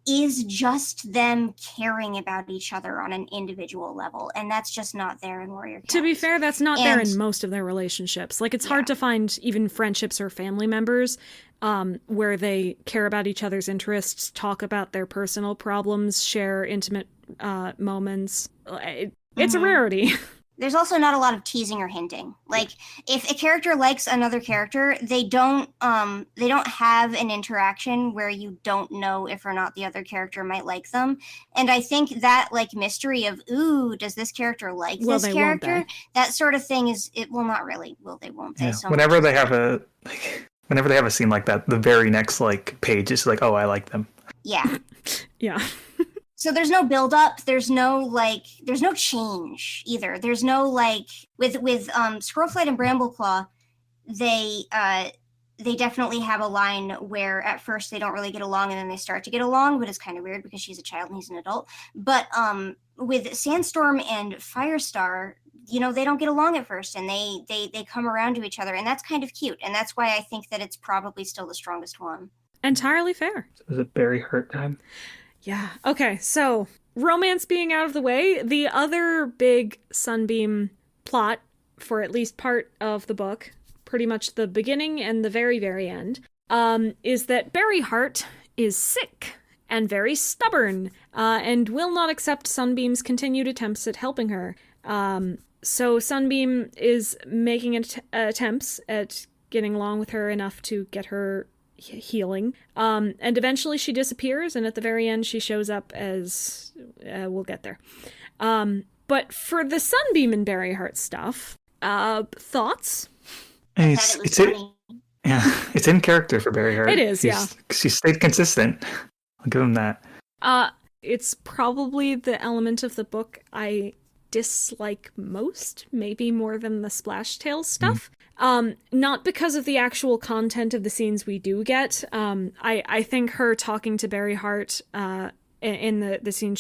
is just them caring about each other on an individual level, and that's just not there in Warrior Cats. To be fair, that's not there in most of their relationships. It's hard to find even friendships or family members where they care about each other's interests, talk about their personal problems, share intimate moments. It's a rarity. There's also not a lot of teasing or hinting. If a character likes another character, they don't have an interaction where you don't know if or not the other character might like them. And I think that mystery of, ooh, does this character like this character? That sort of thing not really. Well, they won't. Yeah. Whenever they have a scene like that, the very next page is oh, I like them. Yeah. Yeah. So there's no build up. There's no change either. There's no with Squirrelflight and Brambleclaw, they they definitely have a line where at first they don't really get along and then they start to get along, but it's kind of weird because she's a child and he's an adult. But with Sandstorm and Firestar, you know, they don't get along at first and they come around to each other, and that's kind of cute. And that's why I think that it's probably still the strongest one. Entirely fair. Is it Berryheart time? Yeah. Okay, so romance being out of the way, the other big Sunbeam plot for at least part of the book, pretty much the beginning and the very, very end, is that Berryheart is sick and very stubborn and will not accept Sunbeam's continued attempts at helping her. So Sunbeam is making attempts at getting along with her enough to get her healing. And eventually she disappears, and at the very end she shows up as... we'll get there. But for the Sunbeam and Berryheart stuff, thoughts? It's in character for Berryheart. It is, yeah. She stayed consistent. I'll give him that. It's probably the element of the book I dislike most, maybe more than the Splashtail stuff. Not because of the actual content of the scenes we do get. I think her talking to Berryheart in the scene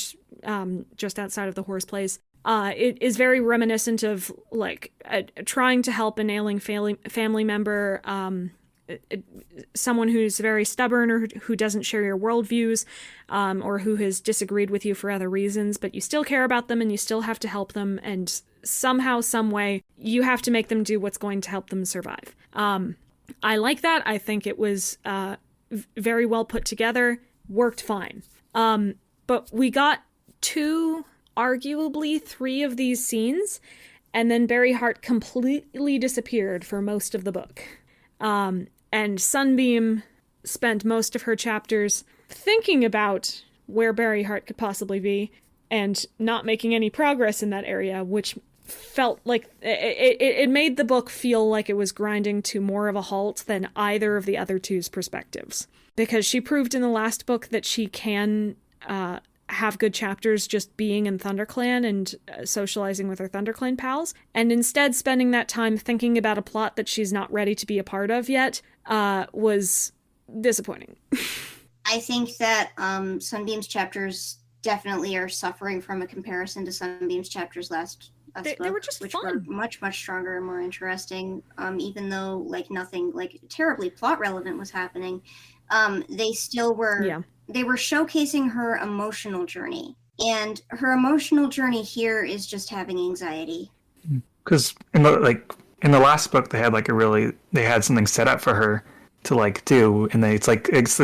just outside of the horse place, it is very reminiscent of like trying to help an ailing family member, someone who's very stubborn or who doesn't share your worldviews, or who has disagreed with you for other reasons, but you still care about them and you still have to help them, and somehow, some way, you have to make them do what's going to help them survive. I like that. I think it was very well put together, worked fine. But we got arguably three of these scenes, and then Berryheart completely disappeared for most of the book. And Sunbeam spent most of her chapters thinking about where Berryheart could possibly be and not making any progress in that area, which felt like it made the book feel like it was grinding to more of a halt than either of the other two's perspectives. Because she proved in the last book that she can have good chapters just being in ThunderClan and socializing with her ThunderClan pals, and instead spending that time thinking about a plot that she's not ready to be a part of yet was disappointing. I think that Sunbeam's chapters definitely are suffering from a comparison to Sunbeam's chapters last book, they were just which fun. were much, much stronger and more interesting, even though like nothing like terribly plot relevant was happening. They still were they were showcasing her emotional journey, and her emotional journey here is just having anxiety. Because in the last book they had something set up for her to do, and it's the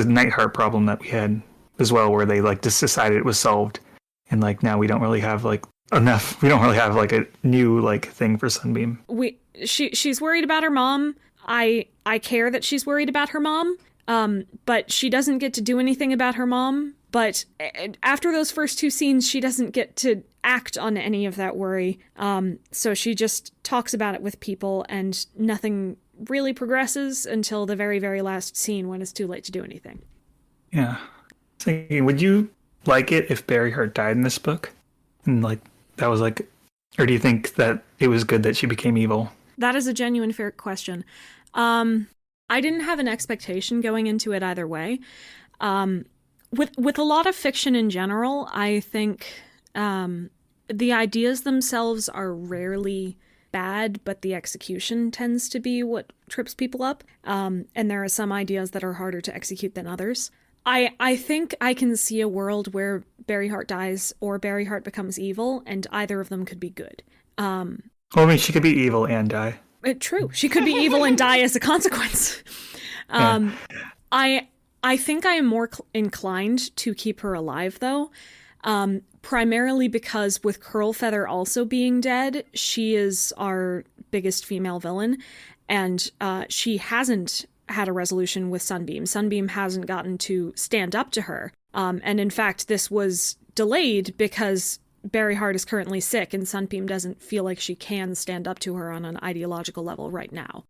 Nighthart problem that we had as well, where they just decided it was solved, and now we don't really have enough. We don't really have a new thing for Sunbeam. She's worried about her mom. I care that she's worried about her mom. But she doesn't get to do anything about her mom. But after those first two scenes, she doesn't get to act on any of that worry. So she just talks about it with people, and nothing really progresses until the very, very last scene when it's too late to do anything. Yeah. Thinking, would you like it if Berryheart died in this book? And that was or do you think that it was good that she became evil? That is a genuine fair question. I didn't have an expectation going into it either way. With a lot of fiction in general, I think the ideas themselves are rarely bad, but the execution tends to be what trips people up. And there are some ideas that are harder to execute than others. I think I can see a world where Berryheart dies or Berryheart becomes evil, and either of them could be good. She could be evil and die. True. She could be evil and die as a consequence. I think I am more inclined to keep her alive, though, primarily because with Curlfeather also being dead, she is our biggest female villain, and she hasn't had a resolution with Sunbeam. Sunbeam hasn't gotten to stand up to her, and in fact, this was delayed because Berryheart is currently sick, and Sunbeam doesn't feel like she can stand up to her on an ideological level right now.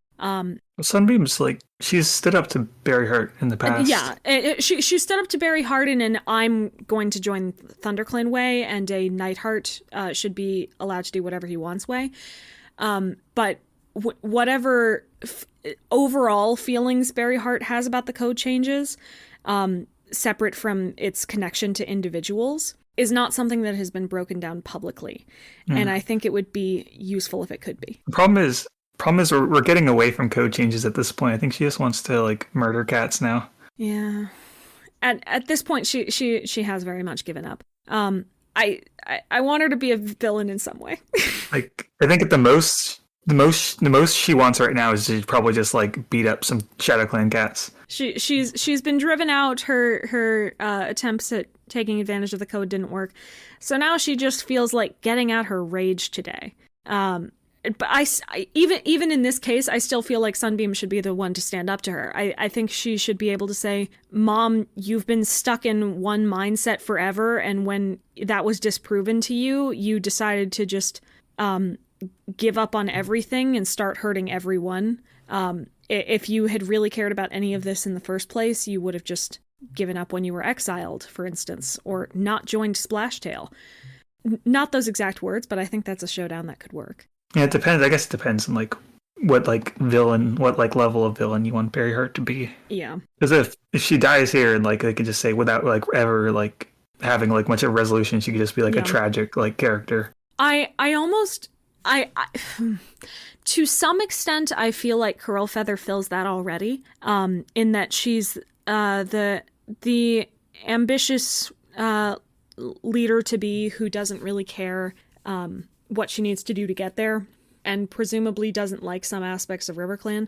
Sunbeam's she's stood up to Berryheart in the past. Yeah, she stood up to Berryheart in an I'm going to join ThunderClan way, and a Nighthart should be allowed to do whatever he wants way. But whatever overall feelings Berryheart has about the code changes, separate from its connection to individuals, is not something that has been broken down publicly. And I think it would be useful if it could be. The problem is we're getting away from code changes at this point. I think she just wants to like murder cats now. Yeah. At this point, she has very much given up. I want her to be a villain in some way. Like, I think at the most she wants right now is to probably just like beat up some ShadowClan cats. She's been driven out. Her attempts at taking advantage of the code didn't work, so now she just feels like getting out her rage today. But I even in this case, I still feel like Sunbeam should be the one to stand up to her. I think she should be able to say, "Mom, you've been stuck in one mindset forever, and when that was disproven to you, you decided to just give up on everything and start hurting everyone. If you had really cared about any of this in the first place, you would have just given up when you were exiled, for instance, or not joined Splashtail." Not those exact words, but I think that's a showdown that could work. Yeah, it depends. I guess it depends on like what like level of villain you want Berryheart to be. Yeah. Because if she dies here and like they could just say without like ever like having like much of a resolution, she could just be like a tragic like character. I to some extent I feel like Curlfeather fills that already. In that she's the ambitious leader to be who doesn't really care what she needs to do to get there, and presumably doesn't like some aspects of RiverClan.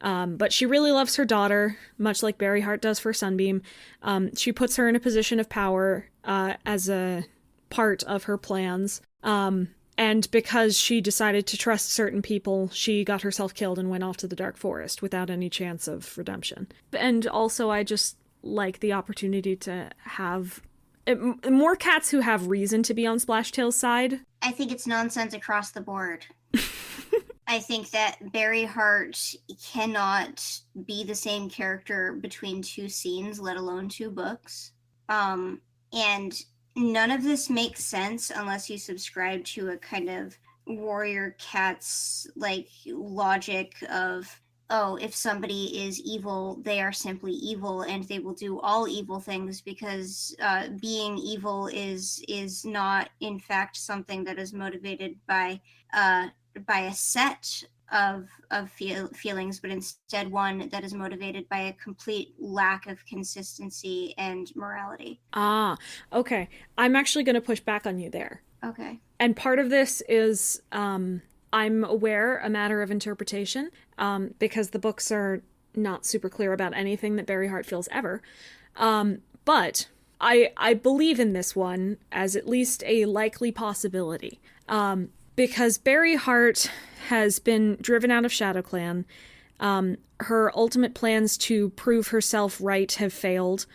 But she really loves her daughter, much like Berryheart does for Sunbeam. She puts her in a position of power as a part of her plans. And because she decided to trust certain people, she got herself killed and went off to the Dark Forest without any chance of redemption. And also, I just like the opportunity to have more cats who have reason to be on Splashtail's side. I think it's nonsense across the board. I think that Berryheart cannot be the same character between two scenes, let alone two books. And none of this makes sense unless you subscribe to a kind of warrior cat's like logic of, oh, if somebody is evil, they are simply evil and they will do all evil things because being evil is not in fact something that is motivated by a set of feelings, but instead one that is motivated by a complete lack of consistency and morality. Ah, okay. I'm actually going to push back on you there. Okay. And part of this is I'm aware a matter of interpretation, because the books are not super clear about anything that Berryheart feels ever. But I believe in this one as at least a likely possibility. Because Berryheart has been driven out of ShadowClan. Her ultimate plans to prove herself right have failed.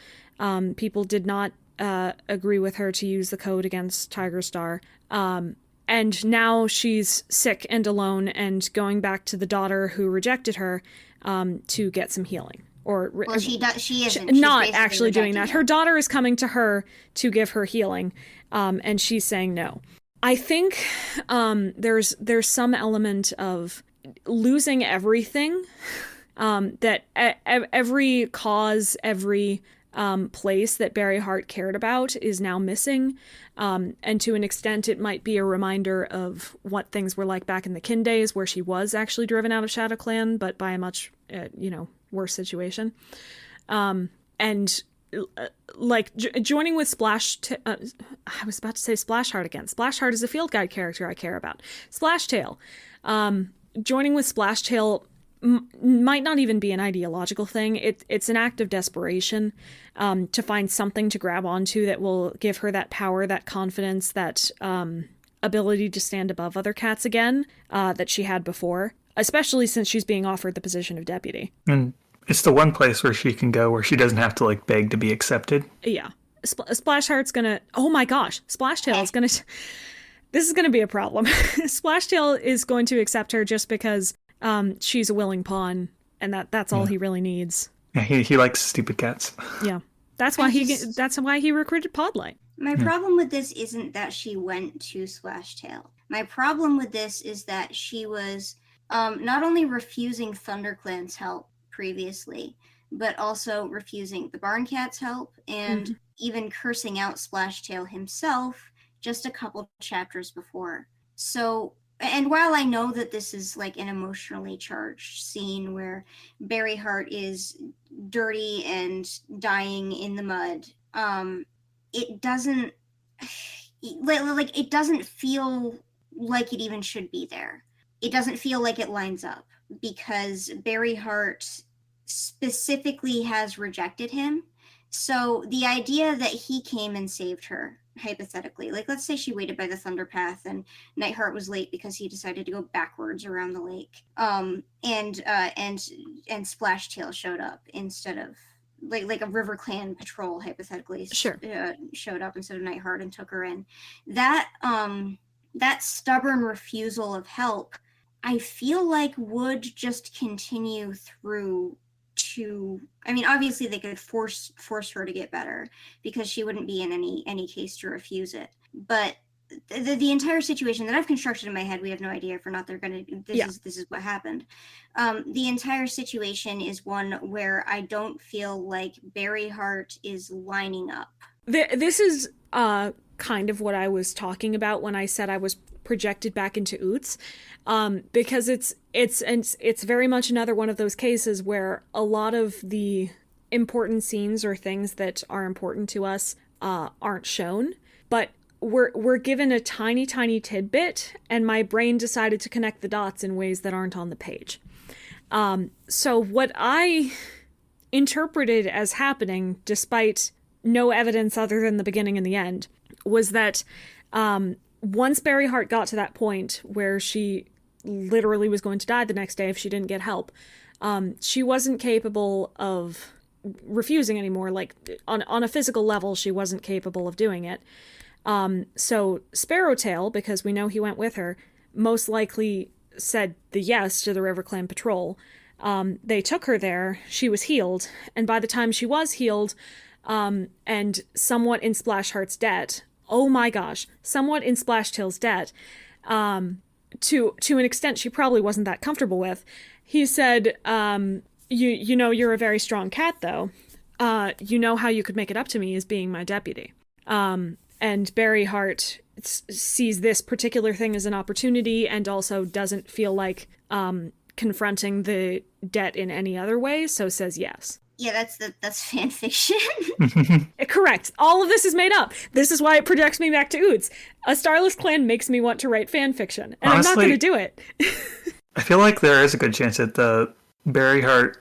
People did not agree with her to use the code against Tigerheartstar. And now she's sick and alone and going back to the daughter who rejected her to get some healing. Well, she isn't. She's not actually doing that. Her daughter is coming to her to give her healing, and she's saying no. I think there's some element of losing everything, that every cause, every place that Berryheart cared about is now missing, and to an extent it might be a reminder of what things were like back in the Kin days, where she was actually driven out of ShadowClan, but by a much worse situation, and like joining with I was about to say Splashheart again. Splashheart is a field guide character I care about. Splashtail. Joining with Splashtail might not even be an ideological thing. It's an act of desperation, to find something to grab onto that will give her that power, that confidence, that ability to stand above other cats again, that she had before, especially since she's being offered the position of deputy. And it's the one place where she can go where she doesn't have to like beg to be accepted. Yeah. Splashheart's gonna... Oh my gosh. Splashtail is gonna... This is gonna be a problem. Splashtail is going to accept her just because she's a willing pawn, and that's all he really needs. Yeah, he likes stupid cats. Yeah. That's why he recruited Podlight. My problem with this isn't that she went to Splashtail. My problem with this is that she was not only refusing ThunderClan's help previously, but also refusing the Barncat's help and even cursing out Splashtail himself just a couple chapters before. So, and while I know that this is like an emotionally charged scene where Berryheart is dirty and dying in the mud, it doesn't it doesn't feel like it even should be there. It doesn't feel like it lines up because Berryheart specifically has rejected him. So the idea that he came and saved her, hypothetically, like let's say she waited by the Thunder Path and Nighthart was late because he decided to go backwards around the lake, and Splashtail showed up instead of like a River Clan patrol, hypothetically, showed up instead of Nighthart and took her in. That stubborn refusal of help, I feel like would just continue through to, I mean, obviously they could force her to get better because she wouldn't be in any case to refuse it. But the entire situation that I've constructed in my head, we have no idea if or not they're going to, this is what happened. The entire situation is one where I don't feel like Berryheart is lining up. This is kind of what I was talking about when I said I was projected back into Hawkkz, because it's very much another one of those cases where a lot of the important scenes or things that are important to us aren't shown, but we're given a tiny tidbit, and my brain decided to connect the dots in ways that aren't on the page. So what I interpreted as happening, despite no evidence other than the beginning and the end, was that once Berryheart got to that point where she literally was going to die the next day if she didn't get help, she wasn't capable of refusing anymore. Like, on a physical level, she wasn't capable of doing it. So Sparrowtail, because we know he went with her, most likely said the yes to the River Clan patrol. They took her there, she was healed, and by the time she was healed, and somewhat in Splashheart's debt, oh my gosh, somewhat in Splashtail's debt, to an extent she probably wasn't that comfortable with, he said, you know you're a very strong cat, though. You know how you could make it up to me is being my deputy. And Berryheart sees this particular thing as an opportunity and also doesn't feel like confronting the debt in any other way, so says yes. Yeah, that's fan fiction. Correct. All of this is made up. This is why it projects me back to Hawkkz. A Starless Clan makes me want to write fan fiction, and honestly, I'm not going to do it. I feel like there is a good chance that the Berryheart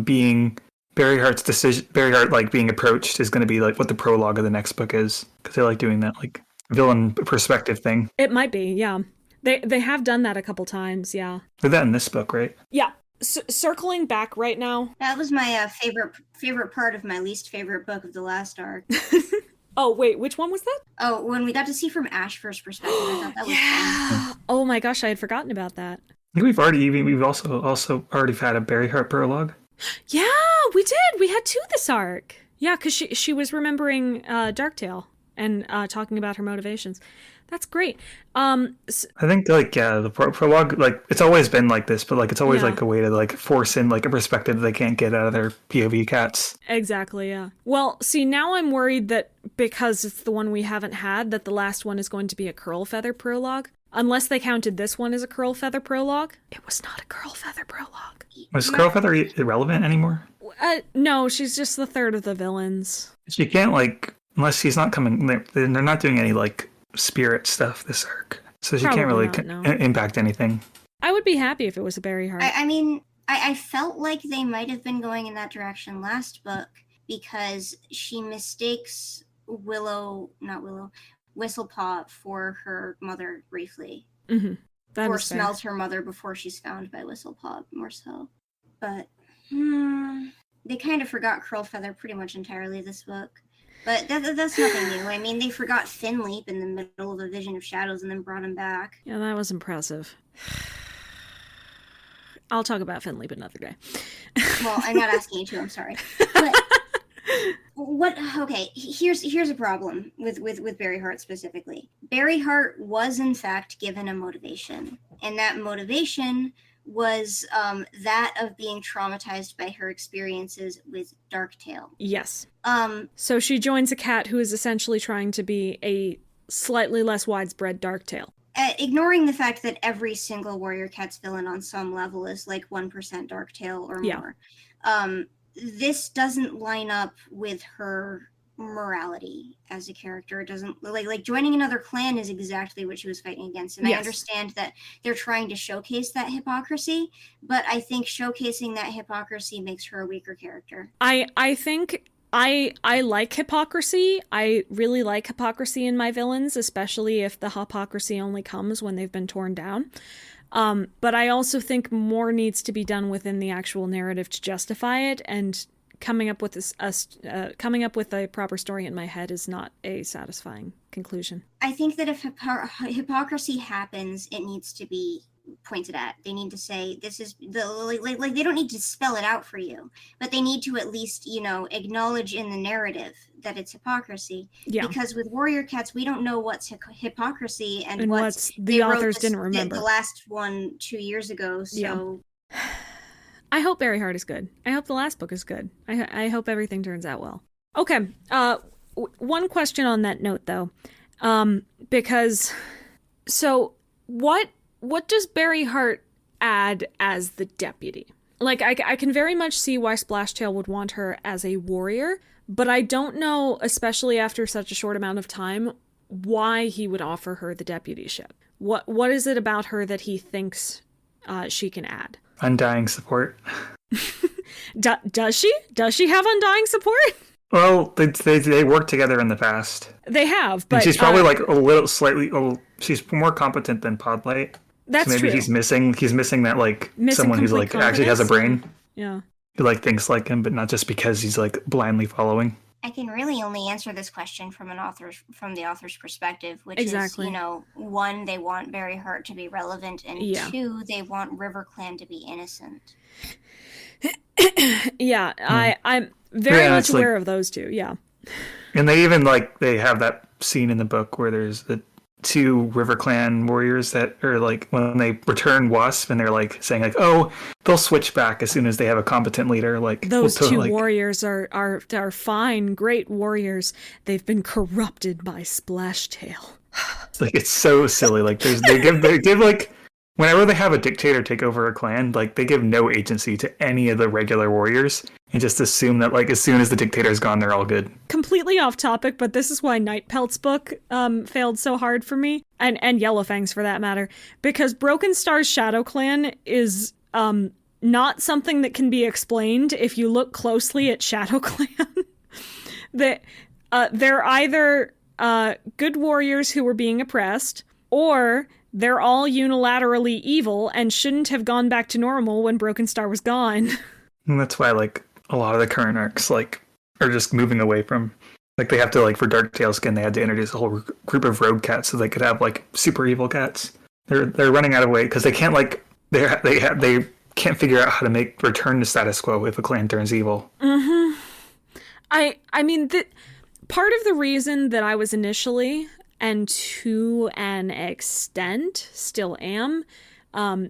being Berryheart's decision, Berryheart like being approached, is going to be like what the prologue of the next book is, because they like doing that like villain perspective thing. It might be, yeah. They have done that a couple times, yeah. Did that in this book, right? Yeah. Circling back right now. That was my favorite part of my least favorite book of the last arc. Oh, wait, which one was that? Oh, when we got to see from Ashfur's perspective, I thought that was fun. Oh my gosh, I had forgotten about that. I think we've also already had a Berryheart prologue. Yeah, we did. We had two this arc. Yeah, because she was remembering Darktail and talking about her motivations. That's great. I think the prologue, like, it's always been like this, but like it's always like a way to like force in like a perspective that they can't get out of their POV cats. Exactly, yeah. Well, see, now I'm worried that because it's the one we haven't had, that the last one is going to be a Curl Feather prologue. Unless they counted this one as a Curl Feather prologue. It was not a Curl Feather prologue. Was Curl Feather irrelevant anymore? No, she's just the third of the villains. She can't, like, unless she's not coming, they're not doing any like spirit stuff this arc, so she can't really impact anything. I would be happy if it was a Berryheart. I mean, I felt like they might have been going in that direction last book because she mistakes Whistlepaw for her mother briefly. Mm-hmm. Or smells her mother before she's found by Whistlepaw, more so. But they kind of forgot Curl Feather pretty much entirely this book. But that's nothing new. I mean, they forgot Finleap in the middle of a Vision of Shadows and then brought him back. Yeah, that was impressive. I'll talk about Finleap another day. Well, I'm not asking you to, I'm sorry. But here's a problem with Berryheart specifically. Berryheart was in fact given a motivation, and that motivation was that of being traumatized by her experiences with Darktail. Yes. So she joins a cat who is essentially trying to be a slightly less widespread Darktail. Ignoring the fact that every single Warrior Cats villain on some level is like 1% Darktail or more. This doesn't line up with her morality as a character. It doesn't like joining another clan is exactly what she was fighting against, and I understand that they're trying to showcase that hypocrisy, but I think showcasing that hypocrisy makes her a weaker character. I think I like hypocrisy. I really like hypocrisy in my villains, especially if the hypocrisy only comes when they've been torn down. But I also think more needs to be done within the actual narrative to justify it, and coming up with a proper story in my head is not a satisfying conclusion. I think that if hypocrisy happens, it needs to be pointed at. They need to say this is like they don't need to spell it out for you, but they need to at least acknowledge in the narrative that it's hypocrisy. Because with Warrior Cats, we don't know what's hypocrisy and what's the authors didn't remember. The last one 2 years ago. So. I hope Berryheart is good. I hope the last book is good. I hope everything turns out well. Okay, one question on that note, though. Because, so, what does Berryheart add as the deputy? Like, I can very much see why Splashtail would want her as a warrior, but I don't know, especially after such a short amount of time, why he would offer her the deputyship. What is it about her that he thinks she can add? Undying support. Does she? Does she have undying support? Well, they worked together in the past. They have, but and she's probably she's more competent than Podlight. That's so maybe true. He's missing that someone who's actually has a brain. Yeah. Who thinks like him, but not just because he's blindly following. I can really only answer this question from the author's perspective, which is, one, they want Berryheart to be relevant, and two, they want River Clan to be innocent. I'm very much aware of those two, And they even, they have that scene in the book where there's the two River Clan warriors that are, when they return Wasp, and they're, saying, oh, they'll switch back as soon as they have a competent leader. Those two warriors are fine, great warriors. They've been corrupted by Splashtail. It's so silly. They give whenever they have a dictator take over a clan, they give no agency to any of the regular warriors and just assume that as soon as the dictator's gone, they're all good. Completely off topic, but this is why Nightpelt's book failed so hard for me, and Yellowfang's for that matter, because Broken Star's ShadowClan is not something that can be explained if you look closely at ShadowClan. They're either good warriors who were being oppressed, or they're all unilaterally evil and shouldn't have gone back to normal when Broken Star was gone. And that's why, a lot of the current arcs, are just moving away from... they have to, for Darktail Skin, they had to introduce a whole group of rogue cats so they could have, super evil cats. They're running out of way, because they can't, they can't figure out how to return to status quo if a clan turns evil. Mm-hmm. I mean, part of the reason that I was initially... and to an extent still am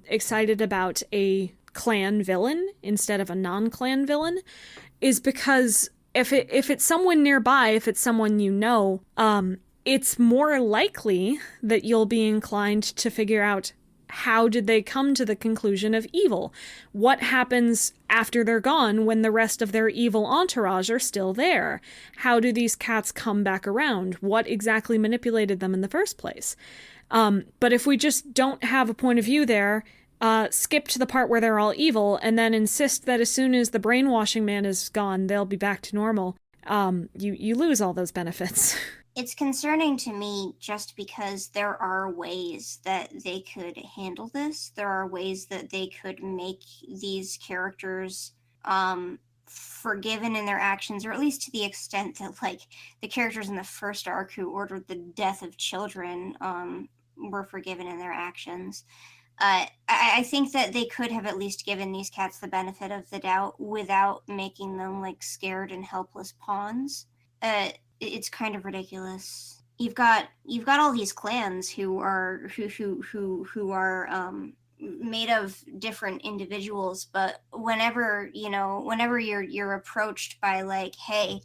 excited about a clan villain instead of a non-clan villain is because if it's someone nearby, if it's someone it's more likely that you'll be inclined to figure out how did they come to the conclusion of evil? What happens after they're gone when the rest of their evil entourage are still there? How do these cats come back around? What exactly manipulated them in the first place? But if we just don't have a point of view there, skip to the part where they're all evil, and then insist that as soon as the brainwashing man is gone, they'll be back to normal, you lose all those benefits. It's concerning to me just because there are ways that they could handle this. There are ways that they could make these characters forgiven in their actions, or at least to the extent that the characters in the first arc who ordered the death of children were forgiven in their actions. I think that they could have at least given these cats the benefit of the doubt without making them scared and helpless pawns. It's kind of ridiculous. You've got all these clans who are made of different individuals, but whenever you're approached by like, hey,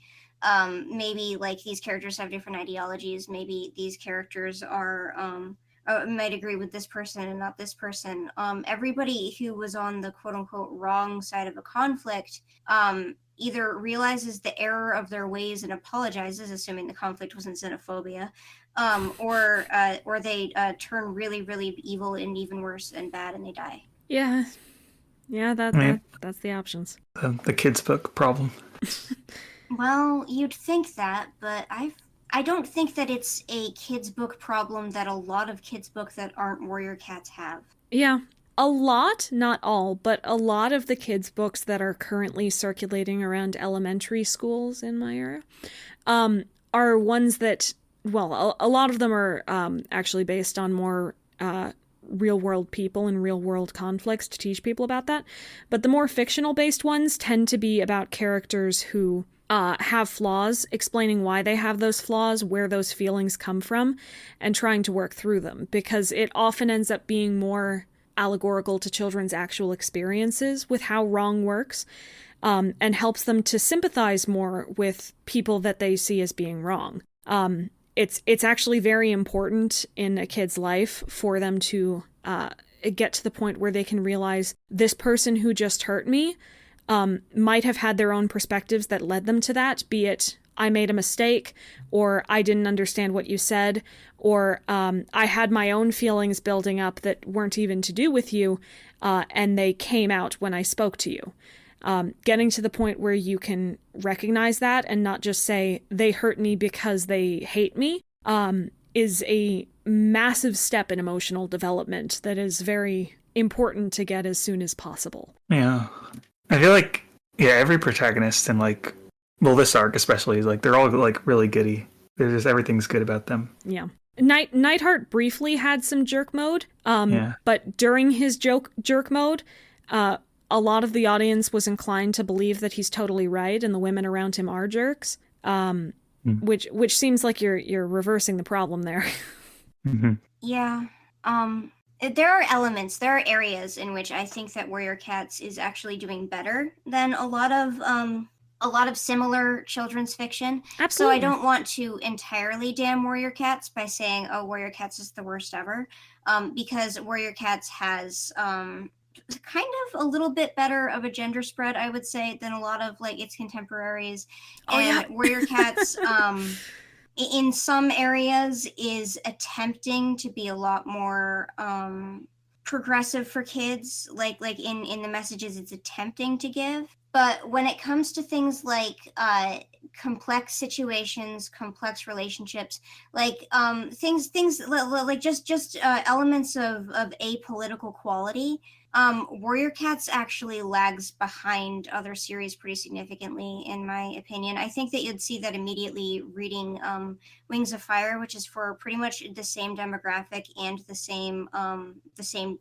maybe like these characters have different ideologies, maybe these characters are might agree with this person and not this person. Everybody who was on the quote unquote wrong side of a conflict either realizes the error of their ways and apologizes, assuming the conflict wasn't xenophobia, or they turn really, really evil and even worse and bad, and they die. Yeah, that's the options. The kids' book problem. Well, you'd think that, but I don't think that it's a kids' book problem that a lot of kids' books that aren't warrior cats have. Yeah. A lot, not all, but a lot of the kids' books that are currently circulating around elementary schools in my area are ones that, well, a lot of them are actually based on more real-world people and real-world conflicts to teach people about that. But the more fictional-based ones tend to be about characters who have flaws, explaining why they have those flaws, where those feelings come from, and trying to work through them. Because it often ends up being more allegorical to children's actual experiences with how wrong works, and helps them to sympathize more with people that they see as being wrong. It's actually very important in a kid's life for them to get to the point where they can realize this person who just hurt me might have had their own perspectives that led them to that, be it I made a mistake, or I didn't understand what you said, or I had my own feelings building up that weren't even to do with you, and they came out when I spoke to you. Getting to the point where you can recognize that and not just say, they hurt me because they hate me, is a massive step in emotional development that is very important to get as soon as possible. Yeah. I feel like, every protagonist in like, well, this arc especially, is like, they're all like really goody. They're just, everything's good about them. Yeah. Nighthart briefly had some jerk mode, but during his jerk mode, a lot of the audience was inclined to believe that he's totally right and the women around him are jerks, which seems like you're reversing the problem there. Mm-hmm. Yeah. There are areas in which I think that Warrior Cats is actually doing better than a lot of similar children's fiction. Absolutely. So I don't want to entirely damn Warrior Cats by saying, oh, Warrior Cats is the worst ever, because Warrior Cats has kind of a little bit better of a gender spread, I would say, than a lot of like its contemporaries. Warrior Cats in some areas is attempting to be a lot more progressive for kids, like in the messages it's attempting to give. But when it comes to things like complex situations, complex relationships, like things like just elements of apolitical quality, Warrior Cats actually lags behind other series pretty significantly, in my opinion. I think that you'd see that immediately reading Wings of Fire, which is for pretty much the same demographic and the same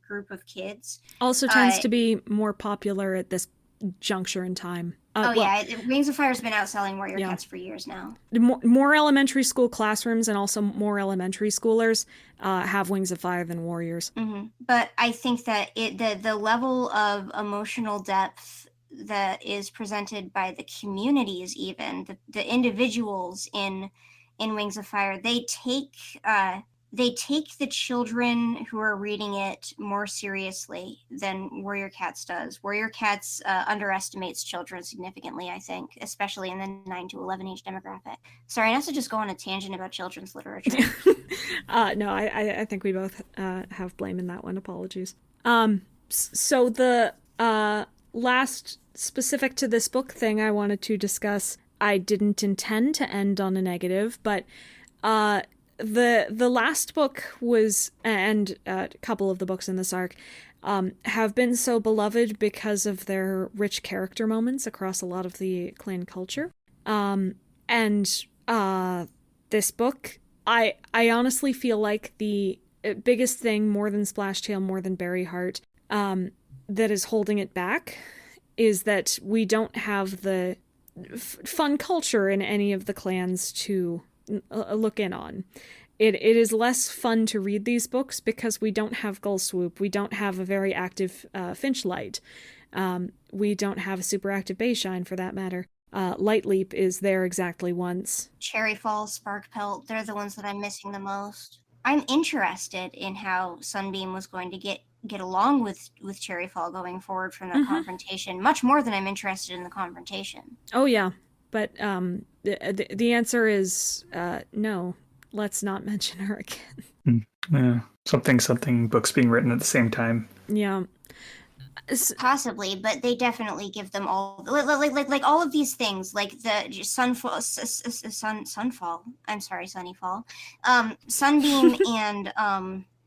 group of kids. Also tends to be more popular at this juncture in time. Wings of Fire has been outselling Warrior Cats for years now. More elementary school classrooms and also more elementary schoolers have Wings of Fire than Warriors. Mm-hmm. But I think that the level of emotional depth that is presented by the communities, even the individuals in Wings of Fire, they take the children who are reading it more seriously than Warrior Cats does. Warrior Cats underestimates children significantly, I think, especially in the 9 to 11 age demographic. Sorry, not to just go on a tangent about children's literature. No, I think we both have blame in that one. Apologies. So the last specific to this book thing I wanted to discuss, I didn't intend to end on a negative, but the last book was, and a couple of the books in this arc, have been so beloved because of their rich character moments across a lot of the clan culture. And this book, I honestly feel like the biggest thing, more than Splashtail, more than Berryheart, that is holding it back is that we don't have the fun culture in any of the clans to look in on. it is less fun to read these books because we don't have Gull Swoop, we don't have a very active Finchlight, we don't have a super active Bayshine for that matter. Light Leap is there exactly once. Cherryfall, Sparkpelt, they're the ones that I'm missing the most. I'm interested in how Sunbeam was going to get along with Cherryfall going forward from that confrontation, much more than I'm interested in the confrontation. Oh yeah, but the answer is no. Let's not mention her again. Yeah, something books being written at the same time. Yeah. Possibly, but they definitely give them all like all of these things, like the Sunfall. I'm sorry, Sunnyfall. Sunbeam and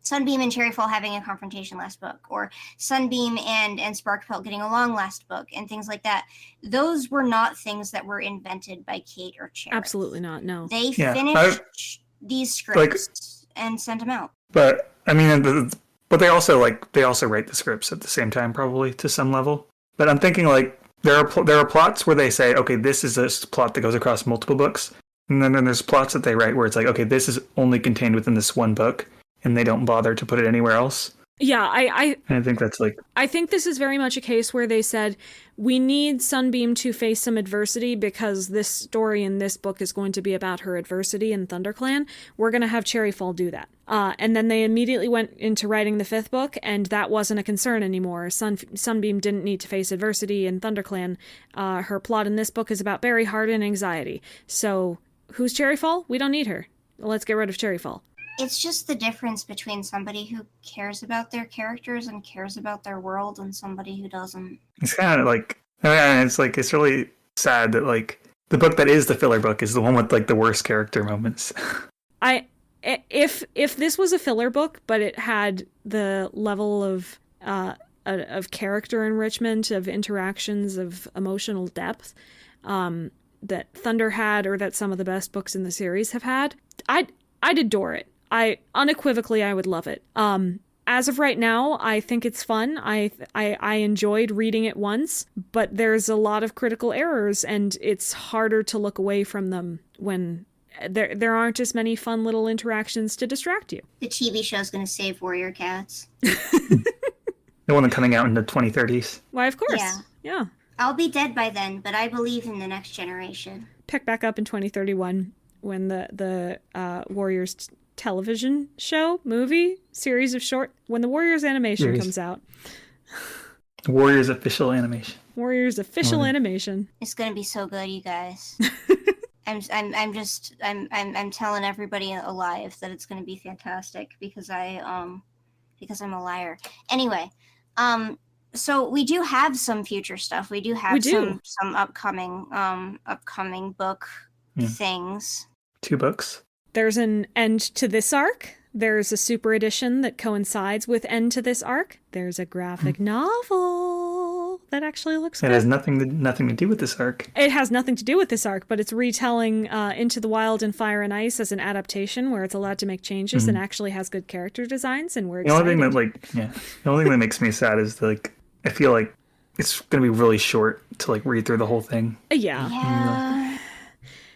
Sunbeam and Cherryfall having a confrontation last book, or Sunbeam and Sparkpelt getting along last book, and things like that. Those were not things that were invented by Kate or Cherry. Absolutely not. No. They finished these scripts and sent them out. But I mean, but they also write the scripts at the same time, probably to some level. But I'm thinking like there are plots where they say, okay, this is a plot that goes across multiple books, and then there's plots that they write where it's like, okay, this is only contained within this one book, and they don't bother to put it anywhere else. Yeah, I think that's like... I think this is very much a case where they said, we need Sunbeam to face some adversity because this story in this book is going to be about her adversity in ThunderClan. We're going to have Cherryfall do that. And then they immediately went into writing the 5th book, and that wasn't a concern anymore. Sunbeam didn't need to face adversity in ThunderClan. Her plot in this book is about Berryheart and anxiety. So, who's Cherryfall? We don't need her. Let's get rid of Cherryfall. It's just the difference between somebody who cares about their characters and cares about their world and somebody who doesn't. It's kind of like, it's really sad that like the book that is the filler book is the one with like the worst character moments. If this was a filler book, but it had the level of character enrichment, of interactions, of emotional depth that Thunder had, or that some of the best books in the series have had, I'd adore it. I would love it. As of right now, I think it's fun. I enjoyed reading it once, but there's a lot of critical errors, and it's harder to look away from them when there aren't as many fun little interactions to distract you. The TV show's going to save Warrior Cats. The one that's coming out in the 2030s. Why, of course. Yeah. I'll be dead by then, but I believe in the next generation. Pick back up in 2031 when the Warriors television show, movie, series of when the Warriors animation comes out. Warriors official animation. Warriors official animation. It's gonna be so good, you guys. I'm telling everybody alive that it's gonna be fantastic because I'm a liar. Anyway, so we do have some future stuff. We do have some upcoming book things. 2 books. There's an end to this arc. There's a super edition that coincides with end to this arc. There's a graphic novel that actually looks good. It has nothing to do with this arc. It has nothing to do with this arc, but it's retelling Into the Wild and Fire and Ice as an adaptation where it's allowed to make changes and actually has good character designs, and we're excited. The only thing that makes me sad is I feel like it's going to be really short to like read through the whole thing. Yeah.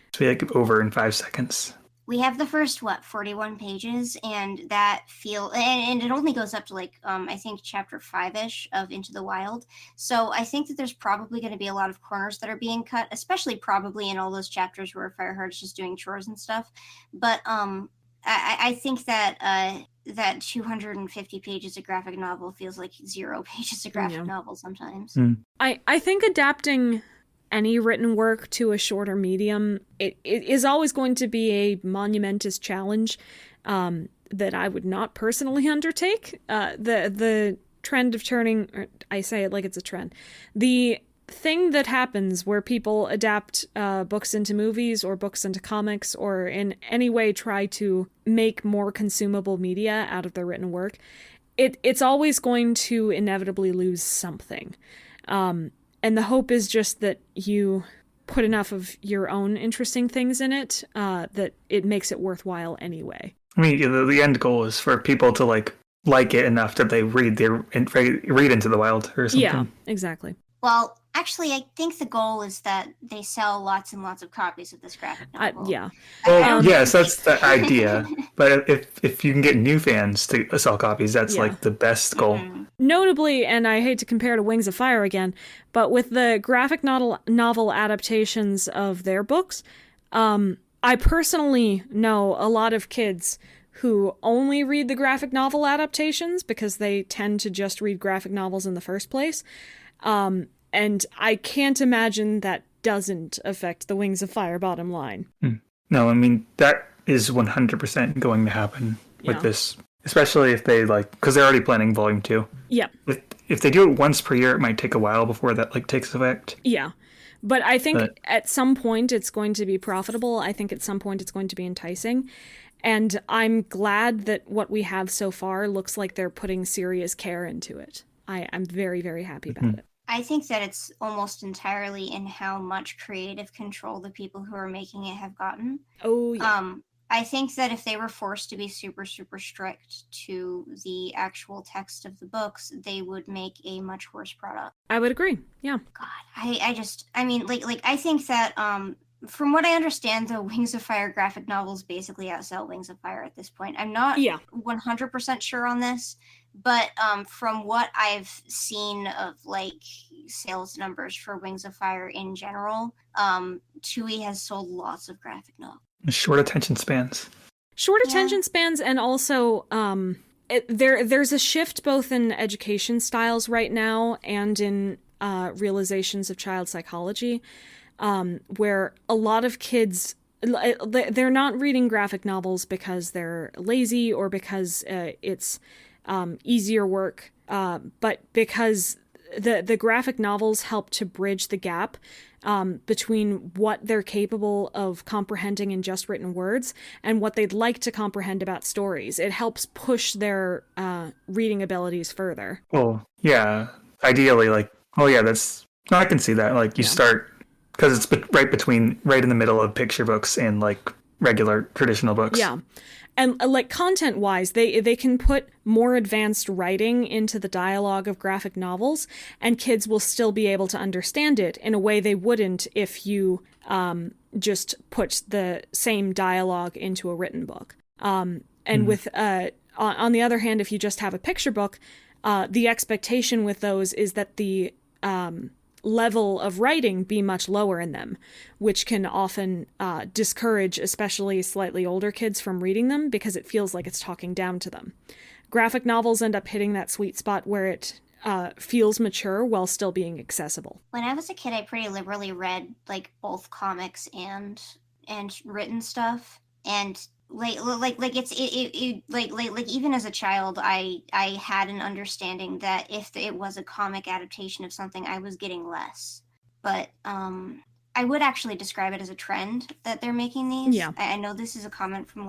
It's be like over in 5 seconds. We have the first 41 pages, and that and it only goes up to like I think chapter 5-ish of Into the Wild. So I think that there's probably going to be a lot of corners that are being cut, especially probably in all those chapters where Fireheart's just doing chores and stuff. But I think that that 250 pages of graphic novel feels like 0 pages of graphic novel sometimes. I think adapting any written work to a shorter medium, it is always going to be a monumentous challenge that I would not personally undertake. The trend of turning, or I say it like it's a trend, the thing that happens where people adapt books into movies or books into comics or in any way try to make more consumable media out of their written work, it's always going to inevitably lose something. And the hope is just that you put enough of your own interesting things in it that it makes it worthwhile anyway. I mean, the end goal is for people to like it enough that they read Into the Wild or something. Yeah, exactly. Well, Actually, I think the goal is that they sell lots and lots of copies of this graphic novel. Yeah. Well, yes, that's the idea. But if you can get new fans to sell copies, that's like the best goal. Notably, and I hate to compare to Wings of Fire again, but with the graphic novel adaptations of their books, I personally know a lot of kids who only read the graphic novel adaptations because they tend to just read graphic novels in the first place. And I can't imagine that doesn't affect the Wings of Fire bottom line. No, I mean, that is 100% going to happen with this. Especially if they, because they're already planning Volume 2. Yeah. If they do it once per year, it might take a while before that, takes effect. Yeah. But I think at some point it's going to be profitable. I think at some point it's going to be enticing. And I'm glad that what we have so far looks like they're putting serious care into it. I'm very, very happy about it. I think that it's almost entirely in how much creative control the people who are making it have gotten. Oh, yeah. I think that if they were forced to be super, super strict to the actual text of the books, they would make a much worse product. I would agree. Yeah. God, I think that from what I understand, the Wings of Fire graphic novels basically outsell Wings of Fire at this point. I'm not 100% sure on this, but from what I've seen of sales numbers for Wings of Fire in general, Toei has sold lots of graphic novels. Short attention spans. Attention spans, and also there's a shift both in education styles right now and in realizations of child psychology, where a lot of kids, they're not reading graphic novels because they're lazy or because it's easier work, but because the graphic novels help to bridge the gap between what they're capable of comprehending in just written words and what they'd like to comprehend about stories. It helps push their reading abilities further. Well, yeah. Ideally, I can see that. You start, because it's right in the middle of picture books and regular traditional books. Yeah. And content-wise, they can put more advanced writing into the dialogue of graphic novels, and kids will still be able to understand it in a way they wouldn't if you just put the same dialogue into a written book. With on the other hand, if you just have a picture book, the expectation with those is that the level of writing be much lower in them, which can often discourage especially slightly older kids from reading them because it feels like it's talking down to them. Graphic novels end up hitting that sweet spot where it feels mature while still being accessible. When I was a kid, I pretty liberally read both comics and written stuff, and even as a child, I had an understanding that if it was a comic adaptation of something, I was getting less. But I would actually describe it as a trend that they're making these. Yeah. I know this is a comment from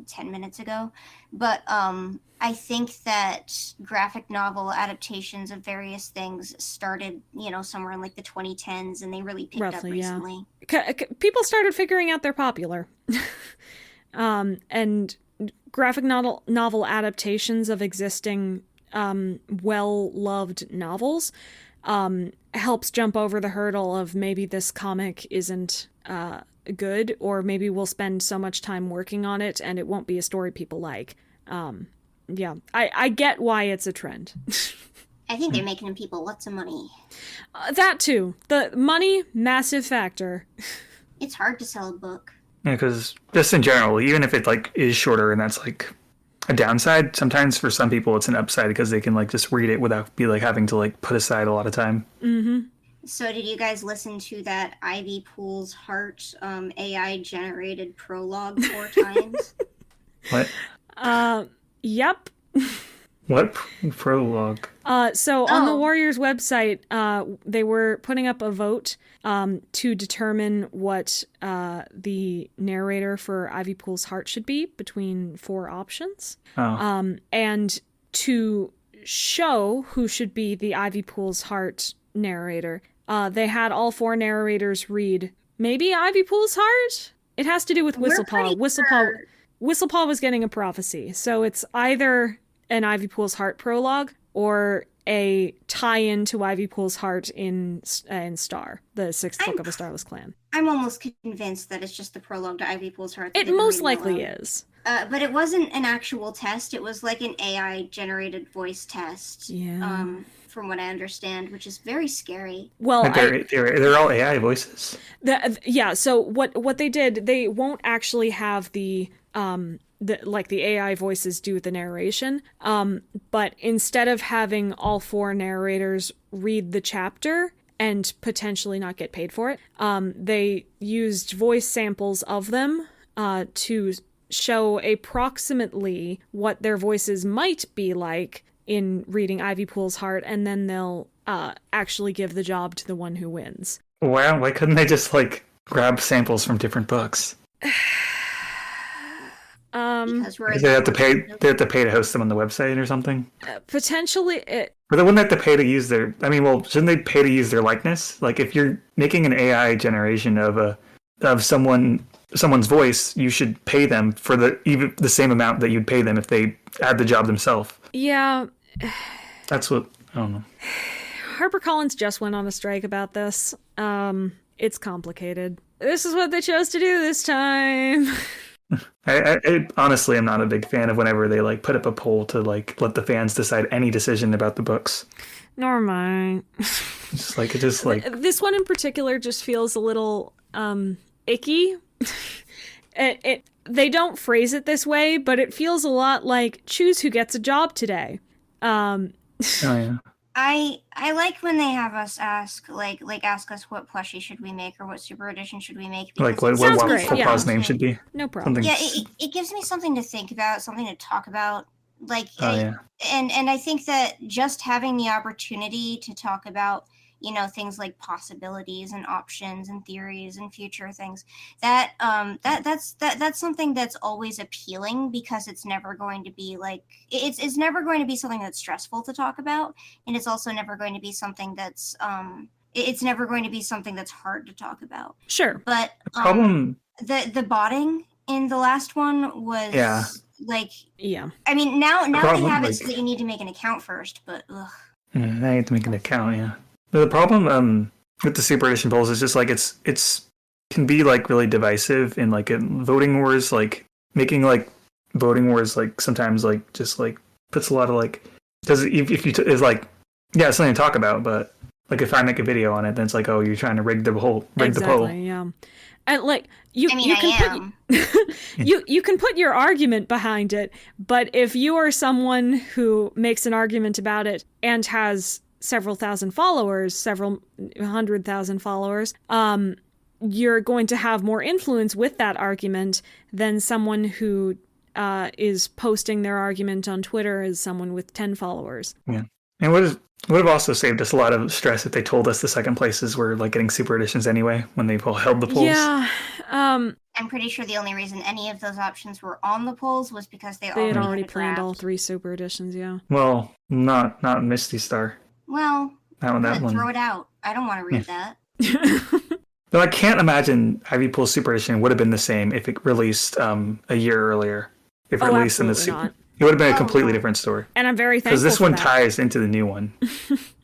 10 minutes ago, but I think that graphic novel adaptations of various things started, somewhere in the 2010s, and they really picked up recently. Yeah. People started figuring out they're popular. And graphic novel adaptations of existing well-loved novels helps jump over the hurdle of maybe this comic isn't good, or maybe we'll spend so much time working on it and it won't be a story people like. Yeah, I get why it's a trend. I think they're making people lots of money. That too. The money, massive factor. It's hard to sell a book. Yeah, because just in general, even if it is shorter and that's a downside, sometimes for some people it's an upside because they can just read it without having to put aside a lot of time. Mm-hmm. So did you guys listen to that Ivy Pool's Heart AI generated prologue 4 times? What? Yep. What prologue? So on the Warriors website, they were putting up a vote to determine what the narrator for Ivy Pool's Heart should be between 4 options. Oh. And to show who should be the Ivy Pool's Heart narrator, they had all 4 narrators read maybe Ivy Pool's Heart? It has to do with Whistlepaw. Whistlepaw was getting a prophecy, so it's either an Ivy Pool's Heart prologue or a tie-in to Ivypool's Heart in Star, the sixth book of A Starless Clan. I'm almost convinced that it's just the prologue to Ivypool's Heart. It most likely is. But it wasn't an actual test. It was like an AI-generated voice test. Yeah. From what I understand, which is very scary. Well, they're all AI voices. Yeah. So what they did, they won't actually have the AI voices do the narration. But instead of having all 4 narrators read the chapter and potentially not get paid for it, they used voice samples of them to show approximately what their voices might be like in reading Ivypool's Heart, and then they'll actually give the job to the one who wins. Wow, why couldn't they just grab samples from different books? Because they have to pay. They have to pay to host them on the website or something. Potentially, but they wouldn't have to pay to use their. I mean, well, shouldn't they pay to use their likeness? Like, if you're making an AI generation of someone's voice, you should pay them for even the same amount that you'd pay them if they had the job themselves. Yeah. That's what, I don't know. HarperCollins just went on a strike about this. It's complicated. This is what they chose to do this time. I honestly am not a big fan of whenever they put up a poll to let the fans decide any decision about the books. Nor am I. This one in particular just feels a little icky. They don't phrase it this way, but it feels a lot like choose who gets a job today. Oh yeah. I like when they have us ask us what plushie should we make or what super edition should we make. What Frostpaw's name should be. No problem. Yeah, it gives me something to think about, something to talk about. And I think that just having the opportunity to talk about things like possibilities and options and theories and future things, that's something that's always appealing, because it's never going to be it's never going to be something that's stressful to talk about, and it's also never going to be something that's it's never going to be something that's hard to talk about. Sure. But the botting in the last one was I mean, now they have it so that you need to make an account first, but ugh. Now you have to make an account, yeah. The problem with the Super Edition polls is just it's can be really divisive in in voting wars, making voting wars sometimes just puts a lot of because if you it's it's something to talk about, but if I make a video on it, then it's oh, you're trying to rig the poll. Yeah. And you can put your argument behind it, but if you are someone who makes an argument about it and has several thousand followers, several 100,000 followers, you're going to have more influence with that argument than someone who is posting their argument on Twitter as someone with 10 followers. Yeah. And would have also saved us a lot of stress if they told us the second places were getting super editions anyway when they've all held the polls. Yeah. I'm pretty sure the only reason any of those options were on the polls was because they had already planned all 3 super editions, yeah. Well, not Misty Star. Well, that one. Throw it out. I don't want to read that. But I can't imagine Ivypool's Super Edition would have been the same if it released a year earlier. If it released in the Super, it would have been a completely different story. And I'm very thankful because this one ties into the new one.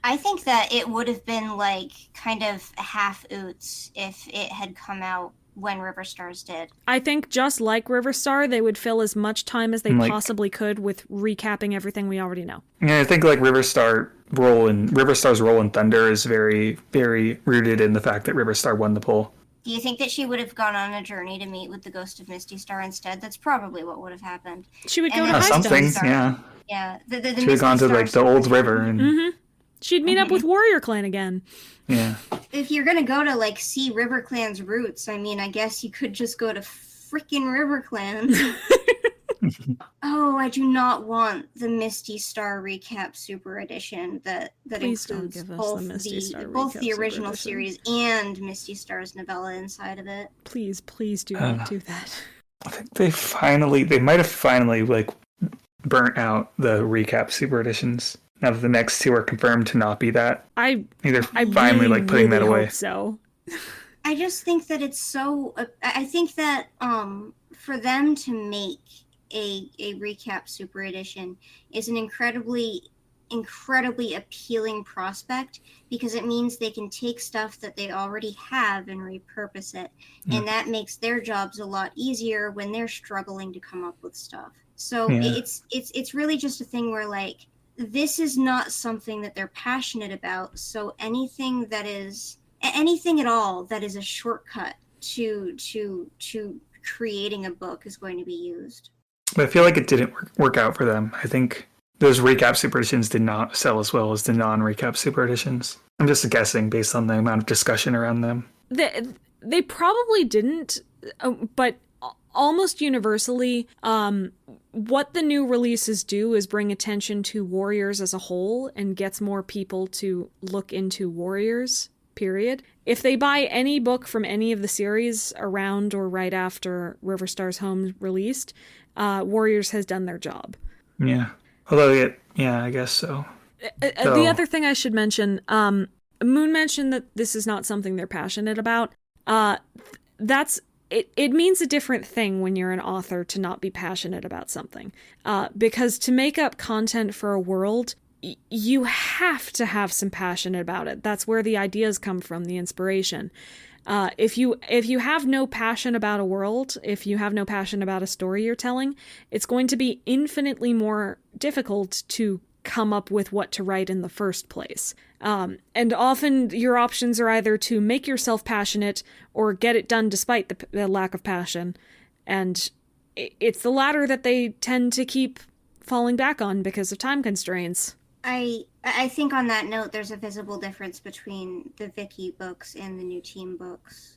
I think that it would have been kind of half oots if it had come out when Riverstars did. I think just like Riverstar, they would fill as much time as they possibly could with recapping everything we already know. Yeah, I think Riverstar's role in Thunder is very, very rooted in the fact that Riverstar won the poll. Do you think that she would have gone on a journey to meet with the ghost of Misty Star instead? That's probably what would have happened. She would go to something, yeah. Yeah. She would have gone to the old river and. Mm-hmm. She'd meet up with Warrior Clan again. Yeah. If you're gonna go to see River Clan's roots, I mean, I guess you could just go to freaking River Clan. Oh, I do not want the Misty Star recap super edition that Please includes don't give us both the Misty Star both recap the original super series and Misty Star's novella inside of it. Please do not do that. I think they might have finally burnt out the recap super editions. Now that the next 2 are confirmed to not be that. I finally really, putting that away. Hope so. I just think that it's so. I think that for them to make a recap super edition is an incredibly incredibly appealing prospect because it means they can take stuff that they already have and repurpose it. Yeah. And that makes their jobs a lot easier when they're struggling to come up with stuff. So it's really just a thing where, like, this is not something that they're passionate about. So anything at all that is a shortcut to creating a book is going to be used. But I feel like it didn't work out for them. I think those recap super editions did not sell as well as the non-recap super editions. I'm just guessing based on the amount of discussion around them. They probably didn't, but almost universally, what the new releases do is bring attention to Warriors as a whole and gets more people to look into Warriors, period. If they buy any book from any of the series around or right after Riverstar's Home released, Warriors has done their job. Yeah. Although, I guess so. The other thing I should mention, Moon mentioned that this is not something they're passionate about. It means a different thing when you're an author to not be passionate about something. Because to make up content for a world, you have to have some passion about it. That's where the ideas come from, the inspiration. If you have no passion about a world, if you have no passion about a story you're telling, it's going to be infinitely more difficult to come up with what to write in the first place. And often your options are either to make yourself passionate or get it done despite the lack of passion. And it's the latter that they tend to keep falling back on because of time constraints. I think on that note, there's a visible difference between the Vicky books and the new team books,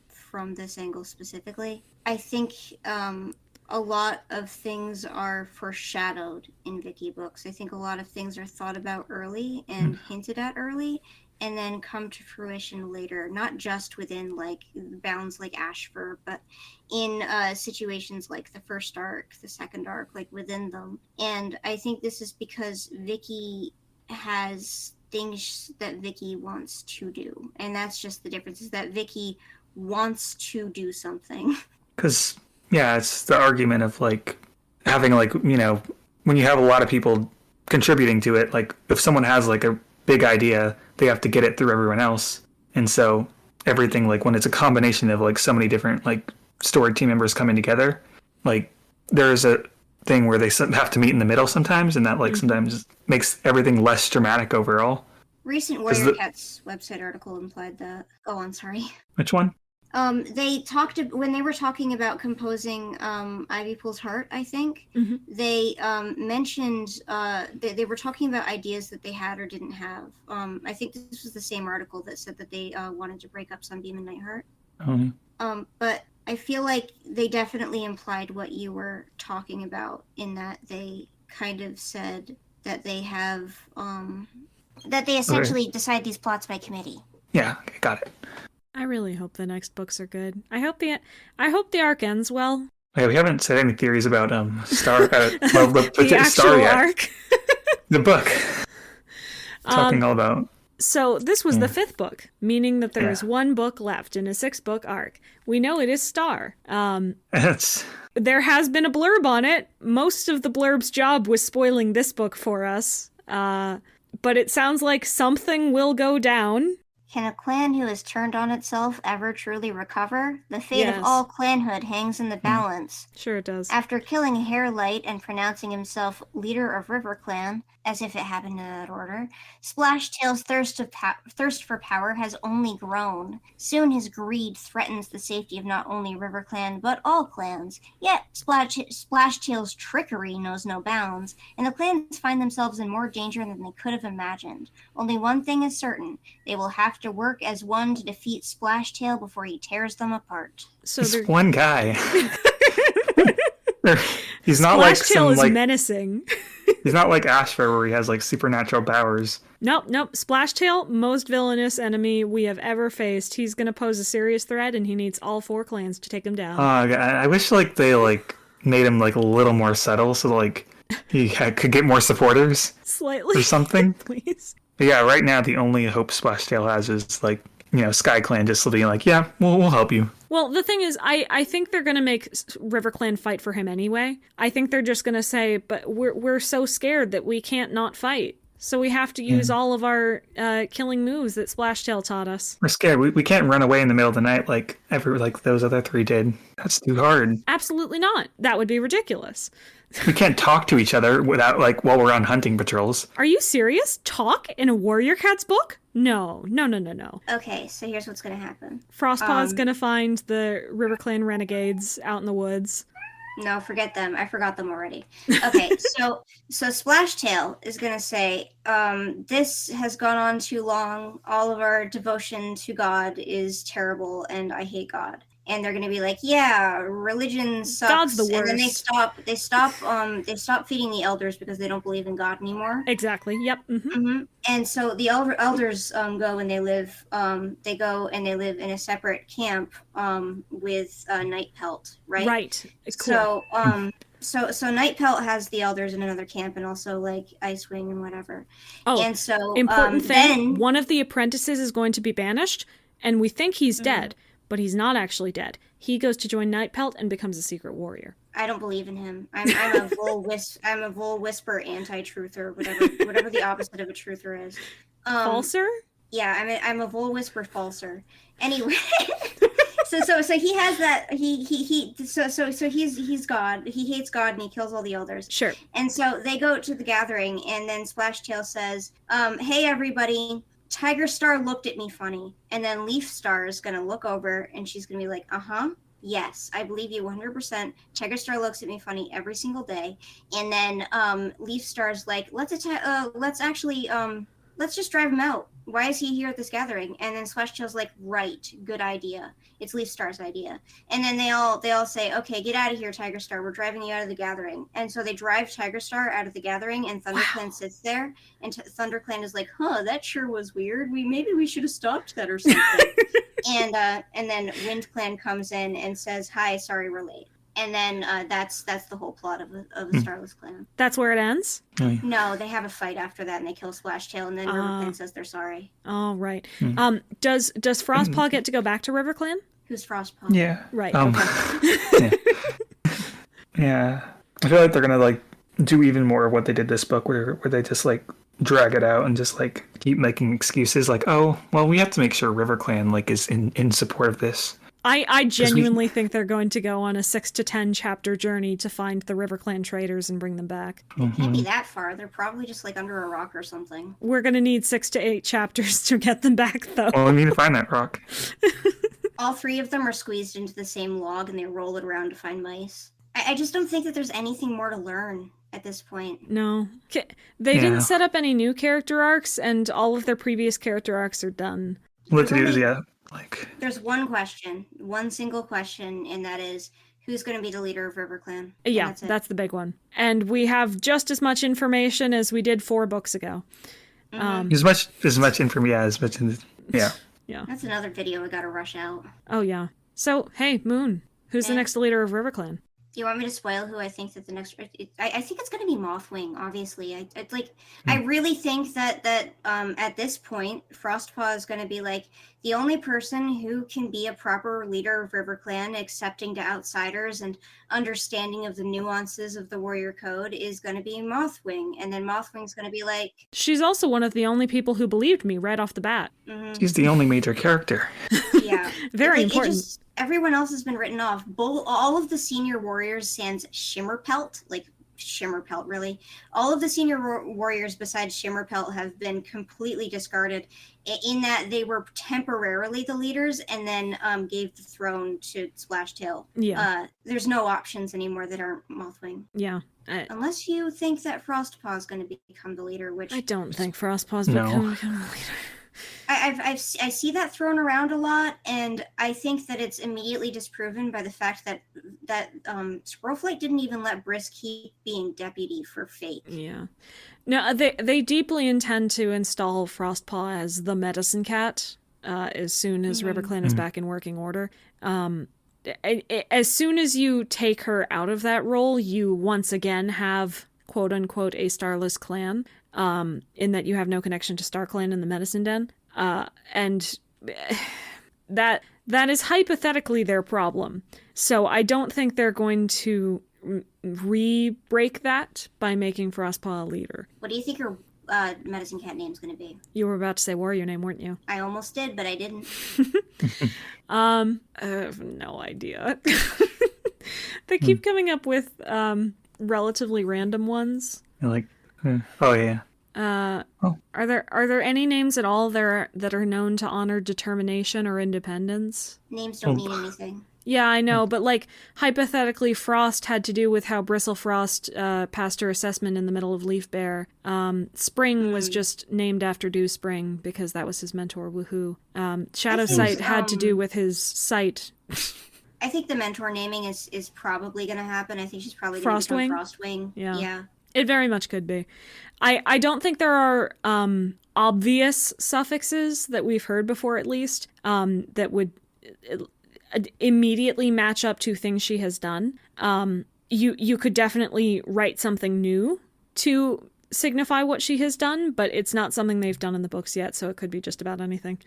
from this angle specifically. I think a lot of things are foreshadowed in Vicky books. I think a lot of things are thought about early and hinted at early and then come to fruition later, not just within like bounds like Ashfur, but in situations like the first arc, the second arc, like within them. And I think this is because Vicky has things that Vicky wants to do. And that's just the difference, is that Vicky wants to do something. Because, it's the argument of like having like, when you have a lot of people contributing to it, like if someone has like a big idea, they have to get it through everyone else. And so everything, like when it's a combination of like so many different like story team members coming together, like there's a thing where they have to meet in the middle sometimes, and that like sometimes makes everything less dramatic overall. Recent Warrior Cats website article implied that. Oh, I'm sorry. Which one? They talked when they were talking about composing Ivypool's Heart, I think. They mentioned they were talking about ideas that they had or didn't have. I think this was the same article that said that they wanted to break up Sunbeam and Nighthart. But I feel like they definitely implied what you were talking about, in that they kind of said that they have that they essentially decide these plots by committee. Yeah, got it. I really hope the next books are good. I hope the arc ends well. Yeah, we haven't said any theories about Star the actual Star yet. Arc. The book. Talking all about. So this was the 5th book, meaning that there is one book left in a 6-book arc. We know it is Star. There has been a blurb on it. Most of the blurb's job was spoiling this book for us. But it sounds like something will go down. Can a clan who has turned on itself ever truly recover? The fate of all clanhood hangs in the balance. Sure it does. After killing Hairlight and pronouncing himself leader of RiverClan, as if it happened in that order, Splashtail's thirst for power has only grown. Soon his greed threatens the safety of not only RiverClan, but all clans. Yet Splashtail's trickery knows no bounds, and the clans find themselves in more danger than they could have imagined. Only one thing is certain: they will have to work as one to defeat Splashtail before he tears them apart. So he's one guy. He's not Splashtail like is menacing. He's not like Ashfur, where he has like supernatural powers. Nope. Splashtail, most villainous enemy we have ever faced. He's gonna pose a serious threat, and he needs all 4 clans to take him down. I wish like they like made him like a little more subtle, so like he could get more supporters, slightly or something. Please. But yeah, right now the only hope Splashtail has is like SkyClan just being like, yeah, we'll help you. Well, the thing is, I think they're going to make RiverClan fight for him anyway. I think they're just going to say, but we're so scared that we can't not fight. So we have to use all of our killing moves that Splashtail taught us. We're scared. We can't run away in the middle of the night like those other three did. That's too hard. Absolutely not. That would be ridiculous. We can't talk to each other without while we're on hunting patrols. Are you serious? Talk in a Warrior Cats book? No. Okay, so here's what's gonna happen. Frostpaw is gonna find the RiverClan renegades out in the woods. No, forget them. I forgot them already. Okay, so Splashtail is gonna say, this has gone on too long. All of our devotion to God is terrible, and I hate God. And they're gonna be like, yeah, religion sucks. God's the worst. And then they stop feeding the elders because they don't believe in God anymore. Exactly. Yep. Mm-hmm. And so the elders go and they live in a separate camp with Nightpelt, right? Right. Cool. So Nightpelt has the elders in another camp, and also like Icewing and whatever. Oh, and so important thing. then One of the apprentices is going to be banished, and we think he's dead. But he's not actually dead. He goes to join Nightpelt and becomes a secret warrior. I don't believe in him. I'm a Vole Whisper anti-truther, whatever the opposite of a truther is. Falser? Yeah, I'm a Vole Whisper falser. Anyway, so he has that. He's God. He hates God and he kills all the elders. Sure. And so they go to the gathering, and then Splashtail says, "Hey everybody. Tigerstar looked at me funny." And then Leafstar is going to look over and she's going to be like, yes, I believe you 100%. Tigerstar looks at me funny every single day. And then Leafstar's like, let's just drive him out. Why is he here at this gathering? And then Splashtail's like, right, good idea. It's Leafstar's idea. And then they all say, okay, get out of here, Tigerstar. We're driving you out of the gathering. And so they drive Tigerstar out of the gathering, and ThunderClan sits there. And ThunderClan is like, that sure was weird. Maybe we should have stopped that or something. and then WindClan comes in and says, hi, sorry we're late. And then that's the whole plot of the Starless Clan. That's where it ends? No, they have a fight after that, and they kill Splashtail, and then RiverClan says they're sorry. Oh, right. Does Frostpaw get to go back to RiverClan? Who's Frostpaw? Yeah. Right. Okay. Yeah. I feel like they're gonna do even more of what they did this book, where they just drag it out and just keep making excuses oh, well, we have to make sure RiverClan is in support of this. I genuinely think they're going to go on a 6 to 10 chapter journey to find the RiverClan traitors and bring them back. It can't be that far. They're probably just under a rock or something. We're going to need 6 to 8 chapters to get them back, though. Well, we need to find that rock. All three of them are squeezed into the same log, and they roll it around to find mice. I just don't think that there's anything more to learn at this point. No. They didn't set up any new character arcs, and all of their previous character arcs are done. There's one single question, and that is, who's going to be the leader of RiverClan? Yeah, that's the big one. And we have just as much information as we did 4 books ago. As much information, as much in yeah. Yeah. That's another video I gotta rush out. Oh, yeah. So, hey, Moon, who's the next leader of RiverClan? Do you want me to spoil who I think that the next? I think it's going to be Mothwing. Obviously, I really think that at this point, Frostpaw is going to be the only person who can be a proper leader of RiverClan, accepting to outsiders and understanding of the nuances of the Warrior Code, is going to be Mothwing. And then Mothwing's going to be she's also one of the only people who believed me right off the bat. Mm-hmm. She's the only major character. Yeah, very important. Everyone else has been written off. All of the senior warriors sans Shimmerpelt, Shimmerpelt, really. All of the senior warriors besides Shimmerpelt have been completely discarded, in that they were temporarily the leaders and then gave the throne to Splashtail. Yeah. There's no options anymore that aren't Mothwing. Yeah. Unless you think that Frostpaw is going to become the leader, which... I don't think Frostpaw's becoming the leader. I see that thrown around a lot, and I think that it's immediately disproven by the fact that Squirrelflight didn't even let Brisk keep being deputy for Fate. Yeah. No, they deeply intend to install Frostpaw as the medicine cat as soon as RiverClan is back in working order. As soon as you take her out of that role, you once again have quote-unquote a Starless Clan. In that you have no connection to StarClan and the Medicine Den. And that is hypothetically their problem. So I don't think they're going to re-break that by making Frostpaw a leader. What do you think her medicine cat name's going to be? You were about to say warrior name, weren't you? I almost did, but I didn't. I have no idea. They keep coming up with relatively random ones. Like, oh yeah. Are there any names at all that are known to honor determination or independence? Names don't mean anything. Yeah, I know, but like hypothetically, Frost had to do with how Bristlefrost passed her assessment in the middle of Leafbear. Spring was just named after Dew Spring because that was his mentor. Woohoo! Shadowsight had to do with his sight. I think the mentor naming is probably going to happen. I think she's probably going to become Frostwing. Yeah. It very much could be. I don't think there are obvious suffixes that we've heard before, at least, that would immediately match up to things she has done. You could definitely write something new to signify what she has done, but it's not something they've done in the books yet, so it could be just about anything.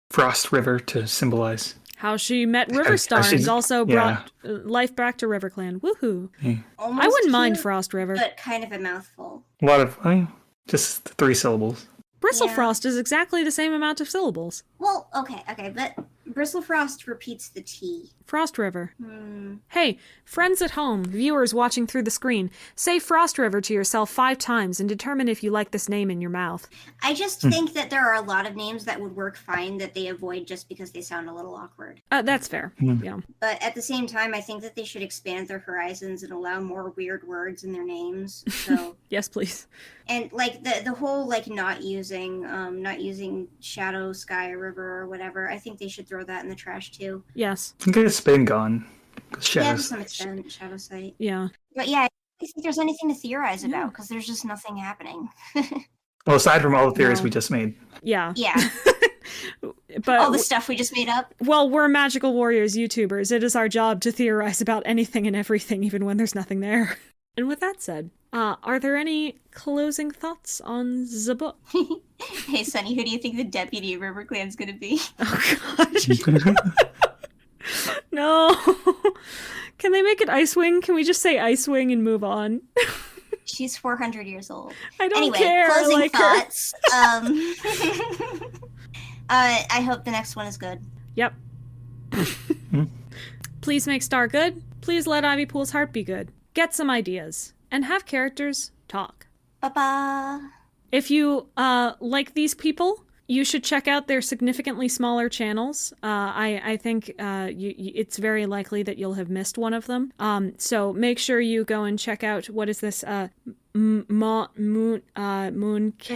Frost River to symbolize how she met Riverstar and also brought life back to RiverClan. Woohoo! Yeah. I wouldn't mind Frost River. But kind of a mouthful. A lot of, just 3 syllables. Bristlefrost is exactly the same amount of syllables. Well, okay, but Bristlefrost repeats the T. Frost River. Hey, friends at home, viewers watching through the screen, say Frost River to yourself 5 times and determine if you like this name in your mouth. I just think that there are a lot of names that would work fine that they avoid just because they sound a little awkward. That's fair. Yeah. But at the same time, I think that they should expand their horizons and allow more weird words in their names. So yes, please. And like the whole like not using Shadow Sky River or whatever, I think they should throw that in the trash too. Yes. I think it's been gone. Yeah, to some extent, Shadow Sight. Yeah. But yeah, I don't think there's anything to theorize about because there's just nothing happening. Well, aside from all the theories we just made. Yeah. Yeah. But all the stuff we just made up. Well, we're Magical Warriors YouTubers. It is our job to theorize about anything and everything, even when there's nothing there. And with that said, are there any closing thoughts on the book? Hey, Sunny, who do you think the deputy of RiverClan's gonna be? Oh, gosh. No. Can they make it Icewing? Can we just say Icewing and move on? She's 400 years old. I don't anyway, care. Closing I like thoughts. I hope the next one is good. Yep. Please make Star good. Please let Ivypool's heart be good. Get some ideas. And have characters talk. Ba-ba. If you like these people, you should check out their significantly smaller channels. I think it's very likely that you'll have missed one of them. So make sure you go and check out, what is this? Moonkitti.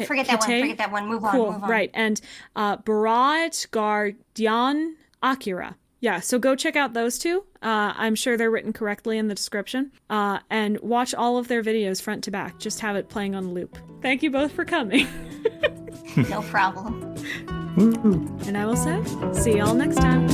Forget that one. Move on. Cool, right. And BrightGuardianAkira. Yeah, so go check out those two. I'm sure they're written correctly in the description. And watch all of their videos front to back. Just have it playing on loop. Thank you both for coming. No problem. And I will say, see y'all next time.